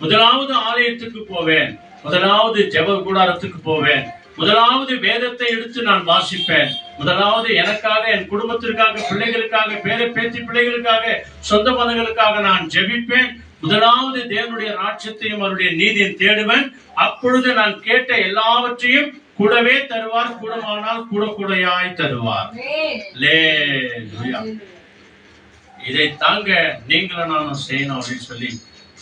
முதலாவது ஆலயத்துக்கு போவேன். முதலாவது ஜெப கூடாரத்துக்கு போவேன். முதலாவது வேதத்தை எடுத்து நான் வாசிப்பேன். முதலாவது எனக்காக, என் குடும்பத்திற்காக, பிள்ளைகளுக்காக, பேர பேத்தி பிள்ளைகளுக்காக, சொந்த பந்தங்களுக்காக நான் ஜெபிப்பேன். முதலாவது தேவனுடைய ராஜ்யத்தையும் அவருடைய நீதியையும் தேடுவேன். அப்பொழுது நான் கேட்ட எல்லாவற்றையும் கூடவே தருவார், கூடமானால் கூட கூடையாய் தருவார். இதை தாங்க நீங்களும் நானும் செய்யணும் அப்படின்னு சொல்லி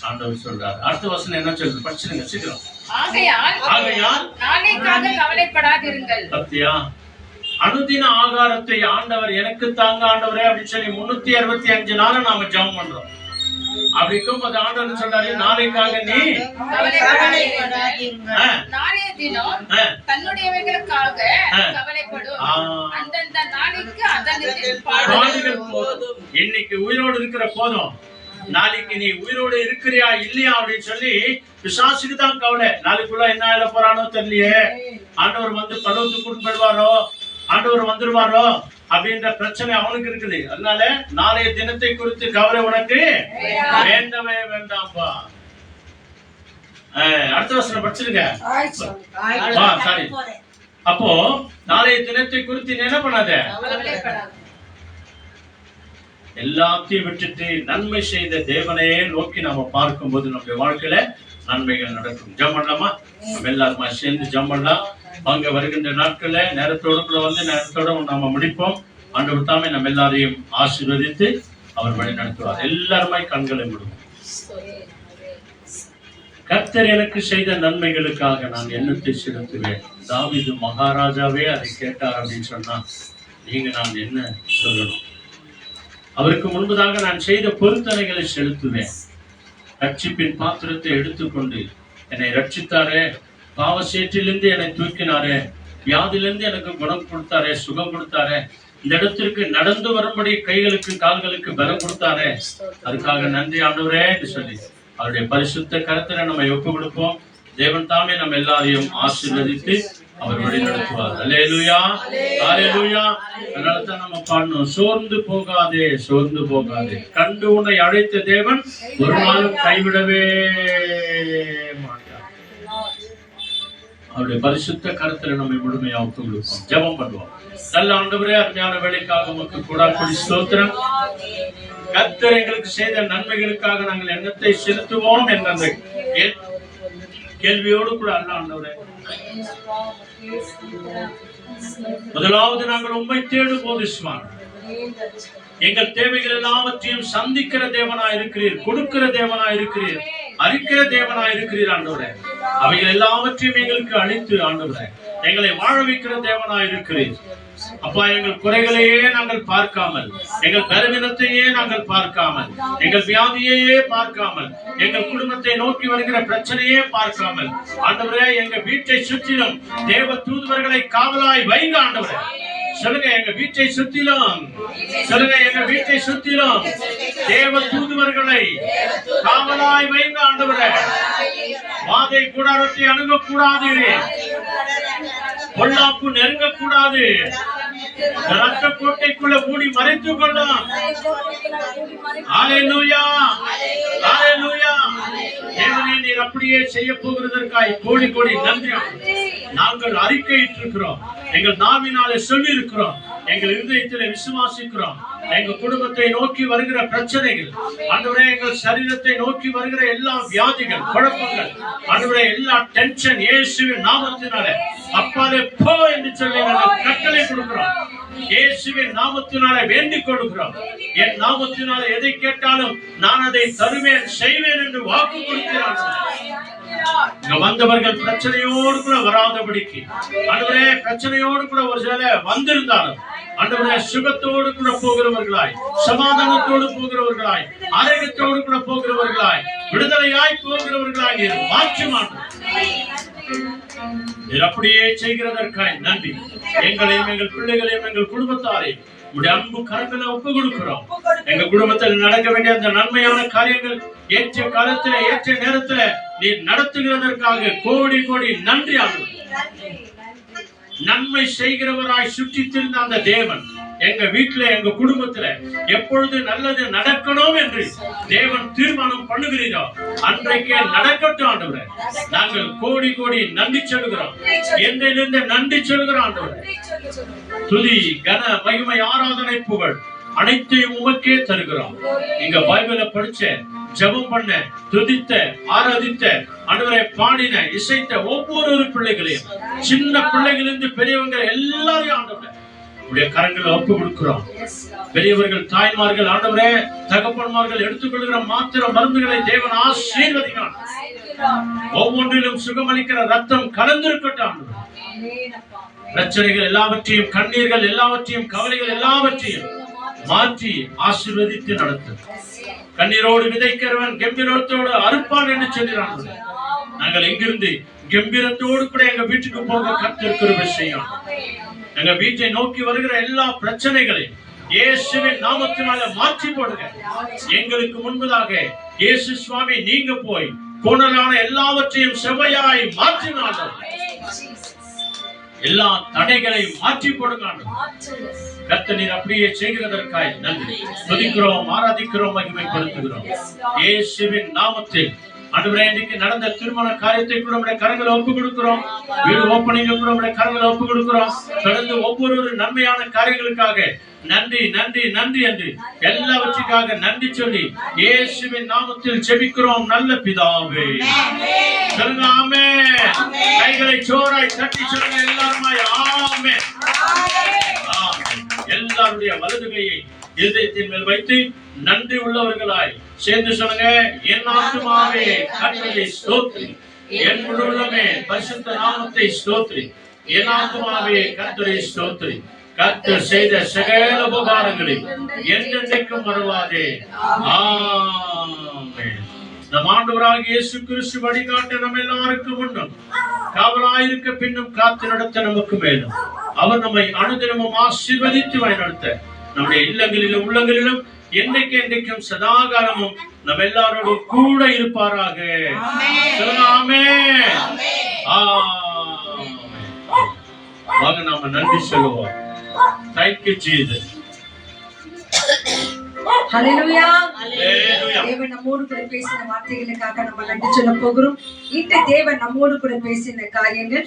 ஆண்டவர் சொல்றார். அடுத்த வசனம் என்ன சொல்றது? படிச்சிருங்க சீக்கிரம். ஆகையால் நாளைக்காக கவலைப்படாதிருங்கள். சத்தியா, அனுதின ஆகாரத்தை ஆண்டவர் எனக்கு தாங்க ஆண்டவரே அப்படின்னு சொல்லி 365 நாள் நாம ஜெபம் பண்றோம். அப்படிக்கும் அது ஆண்டவர் சொல்றாரு, நாளைக்காக நீ நாளைய தினம் தன்னுடையவைகளுக்காக கவலைப்படும். அந்தந்த நாளைக்கு அதன் பாடுகள் போதும். இன்னைக்கு உயிரோடு இருக்கிற போதும், நாளைக்கு நீ உயிரோடு இருக்கிறியா இல்லையா அப்படின்னு சொல்லி பிசாசுக்கு தான் கவலை. நாளைக்குள்ள என்ன ஆயிட போறானோ தெரியலையே, ஆண்டவர் வந்து பருவத்துக்கு கொண்டு போயிடுவாரோ, ஆண்டவர் வந்துருவாரோ அப்படின்ற பிரச்சனை அவனுக்கு இருக்குது. அதனால நாளைய தினத்தை குறித்து கவலை உனக்கு வேண்டவே வேண்டாம்பா. அடுத்த வசனம் படிச்சிருங்க. சாரி. அப்போ நாளைய தினத்தை குறித்து நீ என்ன பண்ணாத, எல்லாத்தையும் விட்டுட்டு நன்மை செய்த தேவனையே நோக்கி நாம பார்க்கும் போது நம்முடைய வாழ்க்கையில நன்மைகள் நடக்கும். ஜெபம் பண்ணலாமா? நம்ம எல்லாருமா சேர்ந்து ஜெபம் பண்ணலாம். அங்க வருகின்ற நாட்கள்ல நேரத்தோடு கூட வந்து நேரத்தோட நாம முடிப்போம். ஆண்டவர் தாமே நம்ம எல்லாரையும் ஆசீர்வதித்து அவர் வழி நடத்துவார். எல்லாருமே கண்களை மூடுவோம். கர்த்தர் எனக்கு செய்த நன்மைகளுக்காக நான் எண்ணத்தை செலுத்துவேன். தாவீது மகாராஜாவே அதை கேட்டார் அப்படின்னு சொன்னா நீங்க நான் என்ன சொல்லணும்? அவருக்கு முன்பதாக நான் செய்த பொருத்தனைகளை செலுத்துவேன். ரட்சிப்பின் பாத்திரத்தை எடுத்துக்கொண்டு என்னை ரட்சித்தாரே, பாவ சேற்றிலிருந்து என்னை தூக்கினாரே, வியாதியிலிருந்து எனக்கு குணம் கொடுத்தாரே, சுகம் கொடுத்தாரே, இந்த இடத்திற்கு நடந்து வரும்படி கைகளுக்கு கால்களுக்கு பலம் கொடுத்தாரே, அதுக்காக நன்றி ஆண்டவரே என்று சொல்லி அவருடைய பரிசுத்த கரத்தில நம்ம ஒப்பு கொடுப்போம். தேவன் தாமே நம்ம எல்லாரையும் ஆசீர்வதித்து அவர் வழி நடத்துவார். அல்லேலூயா, அல்லேலூயா. அதனாலதான் நம்ம பாடணும், சோர்ந்து போகாதே, சோர்ந்து போகாதே, கண்டு உன்னை அழைத்த தேவன் ஒரு நாளும் கைவிடவே மாட்டார். அவருடைய பரிசுத்த கருத்துல நம்ம முழுமையா ஒப்பு கொடுப்போம். ஜெபம் பண்ணுவோம். நல்ல ஆண்டவரே, அருமையான வேலைக்காக உமக்கு கொடாக்கொடி ஸ்தோத்திரம். கர்த்தர் எங்களுக்கு செய்த நன்மைகளுக்காக நாங்கள் எண்ணத்தை செலுத்துவோம் என்ற அந்த கேள்வியோடு கூட அல்ல ஆண்டவரே, முதலாவது நாங்கள் உம்மை தேடும் போது எங்கள் தேவைகள் எல்லாவற்றையும் சந்திக்கிற தேவனா இருக்கிறீர், கொடுக்கிற தேவனா இருக்கிறீர், அறிக்கிற தேவனா இருக்கிறீர் ஆண்டவரே. அவைகள் எல்லாவற்றையும் எங்களுக்கு அளித்து ஆண்டவரே எங்களை வாழ வைக்கிற தேவனா இருக்கிறீர். அப்பா, எங்கள் குறைகளையே நாங்கள் பார்க்காமல், எங்கள் பலவீனத்தையே நாங்கள் பார்க்காமல், எங்கள் வியாதியையே பார்க்காமல், எங்கள் குடும்பத்தை நோக்கி வருகிற பிரச்சனையே பார்க்காமல் ஆண்டவரே, எங்க வீட்டை சுற்றிலும் தேவ தூதுவர்களை காவலாய் வைங்க ஆண்டவரே. சொல்லுங்க, எங்க வீட்டை சுற்றிலும், சொல்லுங்க, எங்க வீட்டை சுற்றிலும் தேவ தூதுவர்களை காவலாய் வைங்க ஆண்டவரே. வாதை கூடாரத்தை அணுகக்கூடாது, பொல்லாப்பு நெருங்கக்கூடாது, ரத்த கோட்டைக்குள்ள மூடி மறைத்துக் கொள்ளலாம். ஹல்லேலூயா, ஹல்லேலூயா. தேவனே, நீர் நீர் அப்படியே செய்ய போகிறதற்காய் கோடி கோடி நன்றி ஆண்டவரே. நாங்கள் அறிக்கையிட்டிருக்கிறோம், எங்கள் நாவினாலே சொல்லி இருக்கிறோம், எங்கள் இருதயத்திலே விசுவாசிக்கிறோம். எங்க குடும்பத்தை நோக்கி வருகிற பிரச்சனைகள் ஆண்டவரே, எங்கள் சரீரத்தை நோக்கி வருகிற எல்லா வியாதிகள், குழப்பங்கள் ஆண்டவரே, எல்லா டென்ஷன் இயேசுவின் நாமத்தினாலே அப்பாலே போ என்று சொல்லி நாங்கள் கட்டளை கொடுக்கிறோம். இயேசுவின் நாமத்தினாலே வேண்டிக் கொடுக்கிறோம். என் நாமத்தினாலே எதை கேட்டாலும் நான் அதை தருவேன், செய்வேன் என்று வாக்கு கொடுக்கிறார். வந்தவர்கள் பிரச்சனையோடு கூட வராதபடிக்கு ஆண்டவரே, பிரச்சனையோடு கூட ஒரு சில வந்திருந்தாலும் ஆண்டவரே, சுகத்தோடு கூட போகிறவர்களாய், சமாதானத்தோடு போகிறவர்களாய், ஆரோக்கியத்தோடு கூட போகிறவர்களாய், விடுதலையாய் போகிறவர்களாய் நீர் மாற்றி மாட்டோம். அப்படியே செய்கிறதற்காய் நன்றி. எங்களையும் எங்கள் பிள்ளைகளையும் எங்கள் குடும்பத்தாரையும் உடைய அன்பு கரங்களை ஒப்பு கொடுக்கிறோம். எங்க குடும்பத்தில் நடக்க வேண்டிய அந்த நன்மையான காரியங்கள் ஏற்ற காலத்துல ஏற்ற நேரத்துல நீர் நடத்துகிறதற்காக கோடி கோடி நன்றி ஆண்டவரே. நன்மை செய்கிறவராய் சுற்றி திரிந்த அந்த தேவன் எங்க வீட்டுல எங்க குடும்பத்துல எப்பொழுது நல்லது நடக்கணும் என்று தேவன் தீர்மானம் பண்ணுகிறீரோ அன்றைக்கே நடக்கட்டும் ஆண்டவரே. நாங்கள் கோடி கோடி நன்றி சொல்கிறோம், என்றிலிருந்து நன்றி சொல்கிறோம் ஆண்டவரே. துதி கன மகிமை ஆராதனை புகழ் அனைத்தையும் உமக்கே தருகிறோம். இங்க பைபிள படிச்ச, ஜெபம் பண்ண, துதித்த, ஆராதித்த ஆண்டவரே, பாடின, இசைத்த ஒவ்வொரு பிள்ளைகளையும், சின்ன பிள்ளைகளிலிருந்து பெரியவங்க எல்லாரையும் ஆண்டவரே உடைய கரங்களை ஒப்பு கொடுக்கிறோம். பெரியவர்கள், தாய்மார்கள் ஆண்டவரே, தகப்பன்மார்கள் எடுத்துக்கொள்கிற மாத்திர மருந்துகளை தேவன் ஆசீர்வதிக்கிறான். ஒவ்வொன்றிலும் சுகமளிக்கிற ரத்தம் கலந்திருக்கட்டும். பிரச்சனைகள் எல்லாவற்றையும், கண்ணீர்கள் எல்லாவற்றையும், கவலைகள் எல்லாவற்றையும் மாற்றி ஆசீர்வதித்து நடத்தும். கண்ணீரோடு விதைக்கிறவன் கம்பீரத்தோடு அறுப்பான் என்று சொல்கிறான். நாங்கள் எங்கிருந்து கம்பீரத்தோடு கூட எங்க வீட்டுக்கு போக கர்த்தர் விஷயம். எங்க வீட்டை நோக்கி வருகிற எல்லா பிரச்சனைகளையும் இயேசுவின் நாமத்தினால மாற்றி போடுங்க. எங்களுக்கு முன்பதாக இயேசு சுவாமி நீங்க போய் கோணலான எல்லாவற்றையும் செவ்வையாய் மாற்றினார்கள். எல்லா தடைகளை மாற்றி போடுங்க. கர்த்தர் நீர் அப்படியே செய்கிறதற்காய் நன்றி. துதிக்கிறோம், ஆராதிக்கிறோம், மகிமைப்படுத்துகிறோம். இயேசுவின் நாமத்தில் ஆண்டவரே, இன்னைக்கு நடந்த திருமண காரியத்தை கூட நம்முடைய கரங்களை ஒப்பு கொடுக்கிறோம். வீடு ஓப்பனிங் கூட நம்முடைய கரங்களை ஒப்பு கொடுக்கிறோம். தொடர்ந்து ஒவ்வொரு நன்மையான காரியங்களுக்காக நன்றி நன்றி நன்றி என்று எல்லாவற்றுக்காக நன்றி சொல்லி இயேசுவின் நாமத்தில் ஜெபிக்கிறோம் நல்ல பிதாவே. சொல்லுங்க ஆமென். கைகளை சோராய் தட்டி சொல்லுங்க எல்லாருமாய் ஆமென். எல்லாருடைய வலது கையை இதயத்தின் மேல் வைத்து நன்றி உள்ளவர்களாய் சேர்ந்து சொல்லுங்க, என் ஆத்துமாவே கர்த்தரை ஸ்தோத்திரி, என் முழு உள்ளமே பரிசுத்த நாமத்தை ஸ்தோத்திரி, என் ஆத்துமாவே கர்த்தரை ஸ்தோத்திரி. கர்த்தர் செய்த சகல உபகாரங்களை என்றென்றைக்கும் மறவாதே. ஆமென். நம் ஆண்டவராகிய இயேசு கிறிஸ்து வழிகாட்ட நம்ம எல்லாருக்கும் முன்னும் காவலாயிருக்க பின்னும் காத்து நடத்த நமக்கு மேலும் அவர் நம்மை அனுதினமும் ஆசீர்வதித்து வழிநடத்த நம்முடைய இல்லங்களிலும் உள்ளங்களிலும் என்றைக்கு என்றைக்கும் சதாகாலமும் நம்ம எல்லாரோடும் கூட இருப்பாராக. வாங்க நாம நன்றி சொல்லுவோம். Thank you Jesus. ஹல்லேலூயா. தேவன் நம்மோடு கூட பேசின வார்த்தைகளுக்காக நம்ம நன்றி சொல்ல போகிறோம். இந்த தேவன் நம்மோடு கூட பேசின காரியங்கள்,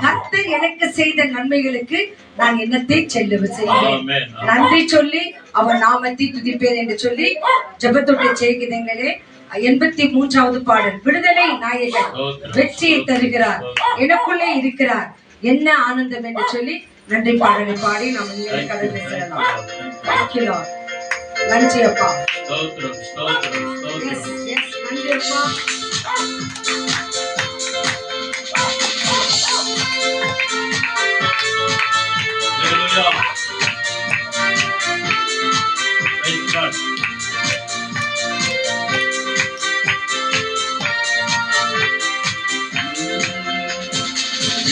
கர்த்தர் எனக்கு செய்த நன்மைகளுக்கு நான் என்னத்தை செய்வேன், நன்றி சொல்லி அவர் நாமத்தை துதிப்பேன் என்று சொல்லி ஜெபத்தோடு செய்கிறீங்களே. 83வது பாடல், விடுதலை நாயகன் வெற்றியை தருகிறார், எனக்குள்ளே இருக்கிறார், என்ன ஆனந்தம் என்று சொல்லி நன்றி பாடலை பாடி நாம் கடந்து செல்லலாம். நன்றி அப்பா. ஸ்தோத்திரம் ஸ்தோத்திரம் ஸ்தோத்திரம். நன்றி அப்பா. ஹல்லேலூயா. Praise God.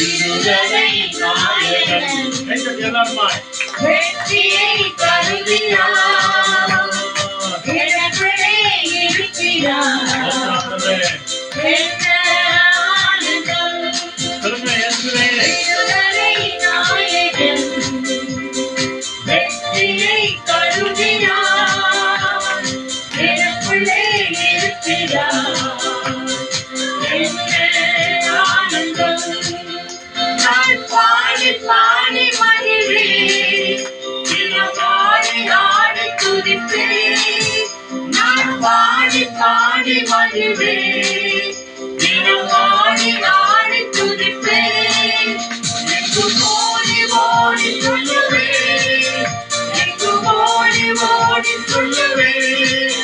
விடுதலை நாயகன் எல்லாருமாய் வெற்றியை தருகிறார், எனக்குள்ளே இருக்கிறார், என்ன ஆனந்தம். விடுதலை நாயகன் வெற்றியை தருகிறார், எனக்குள்ளே இருக்கிறார், நான் பாடி பாடி மகிழ்வேன், தினம் ஆடி ஆடி துதிப்பேன், எங்கும் ஓடி ஓடி சொல்லுவேன், எங்கும் ஓடி ஓடி சொல்லுவேன்,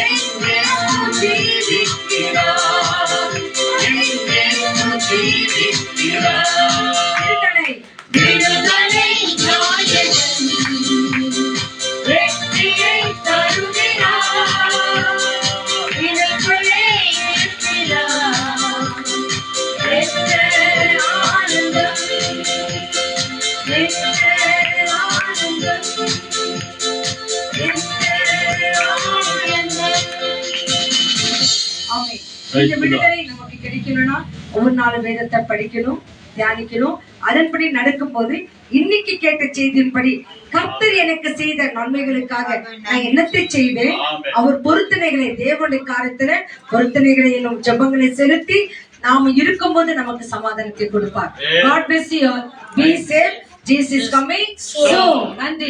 எங்கெங்கும் ஜீவிக்கிறார், எங்கெங்கும் ஜீவிக்கிறார். விடுதலை நாயகன் வெற்றியை தருகிறார், இதற்குள்ளே இருக்கிறார், என்ற ஆனந்தம், என்ற ஆனந்தம், என்ற ஆனந்தம். ஆமென். இந்த விடுதலை நமக்கு கிடைக்கணும்னா ஒவ்வொரு நாளும் வேதத்தை படிக்கணும், தியானிக்கணும். அதன்படி நடக்கும் போது இன்னைக்கு கேட்ட செய்தியின்படி கர்த்தர் எனக்கு செய்த நன்மைகளுக்காக நான் என்னத்தை செய்வேன், அவர் பொருத்தனைகளை தேவனுடைய காரியத்துல பொருத்தனைகளை என்னும் ஜெபங்களை செலுத்தி நாம இருக்கும்போது நமக்கு சமாதானத்தை கொடுப்பார். God bless you all. Be safe. Jesus is coming soon. நன்றி.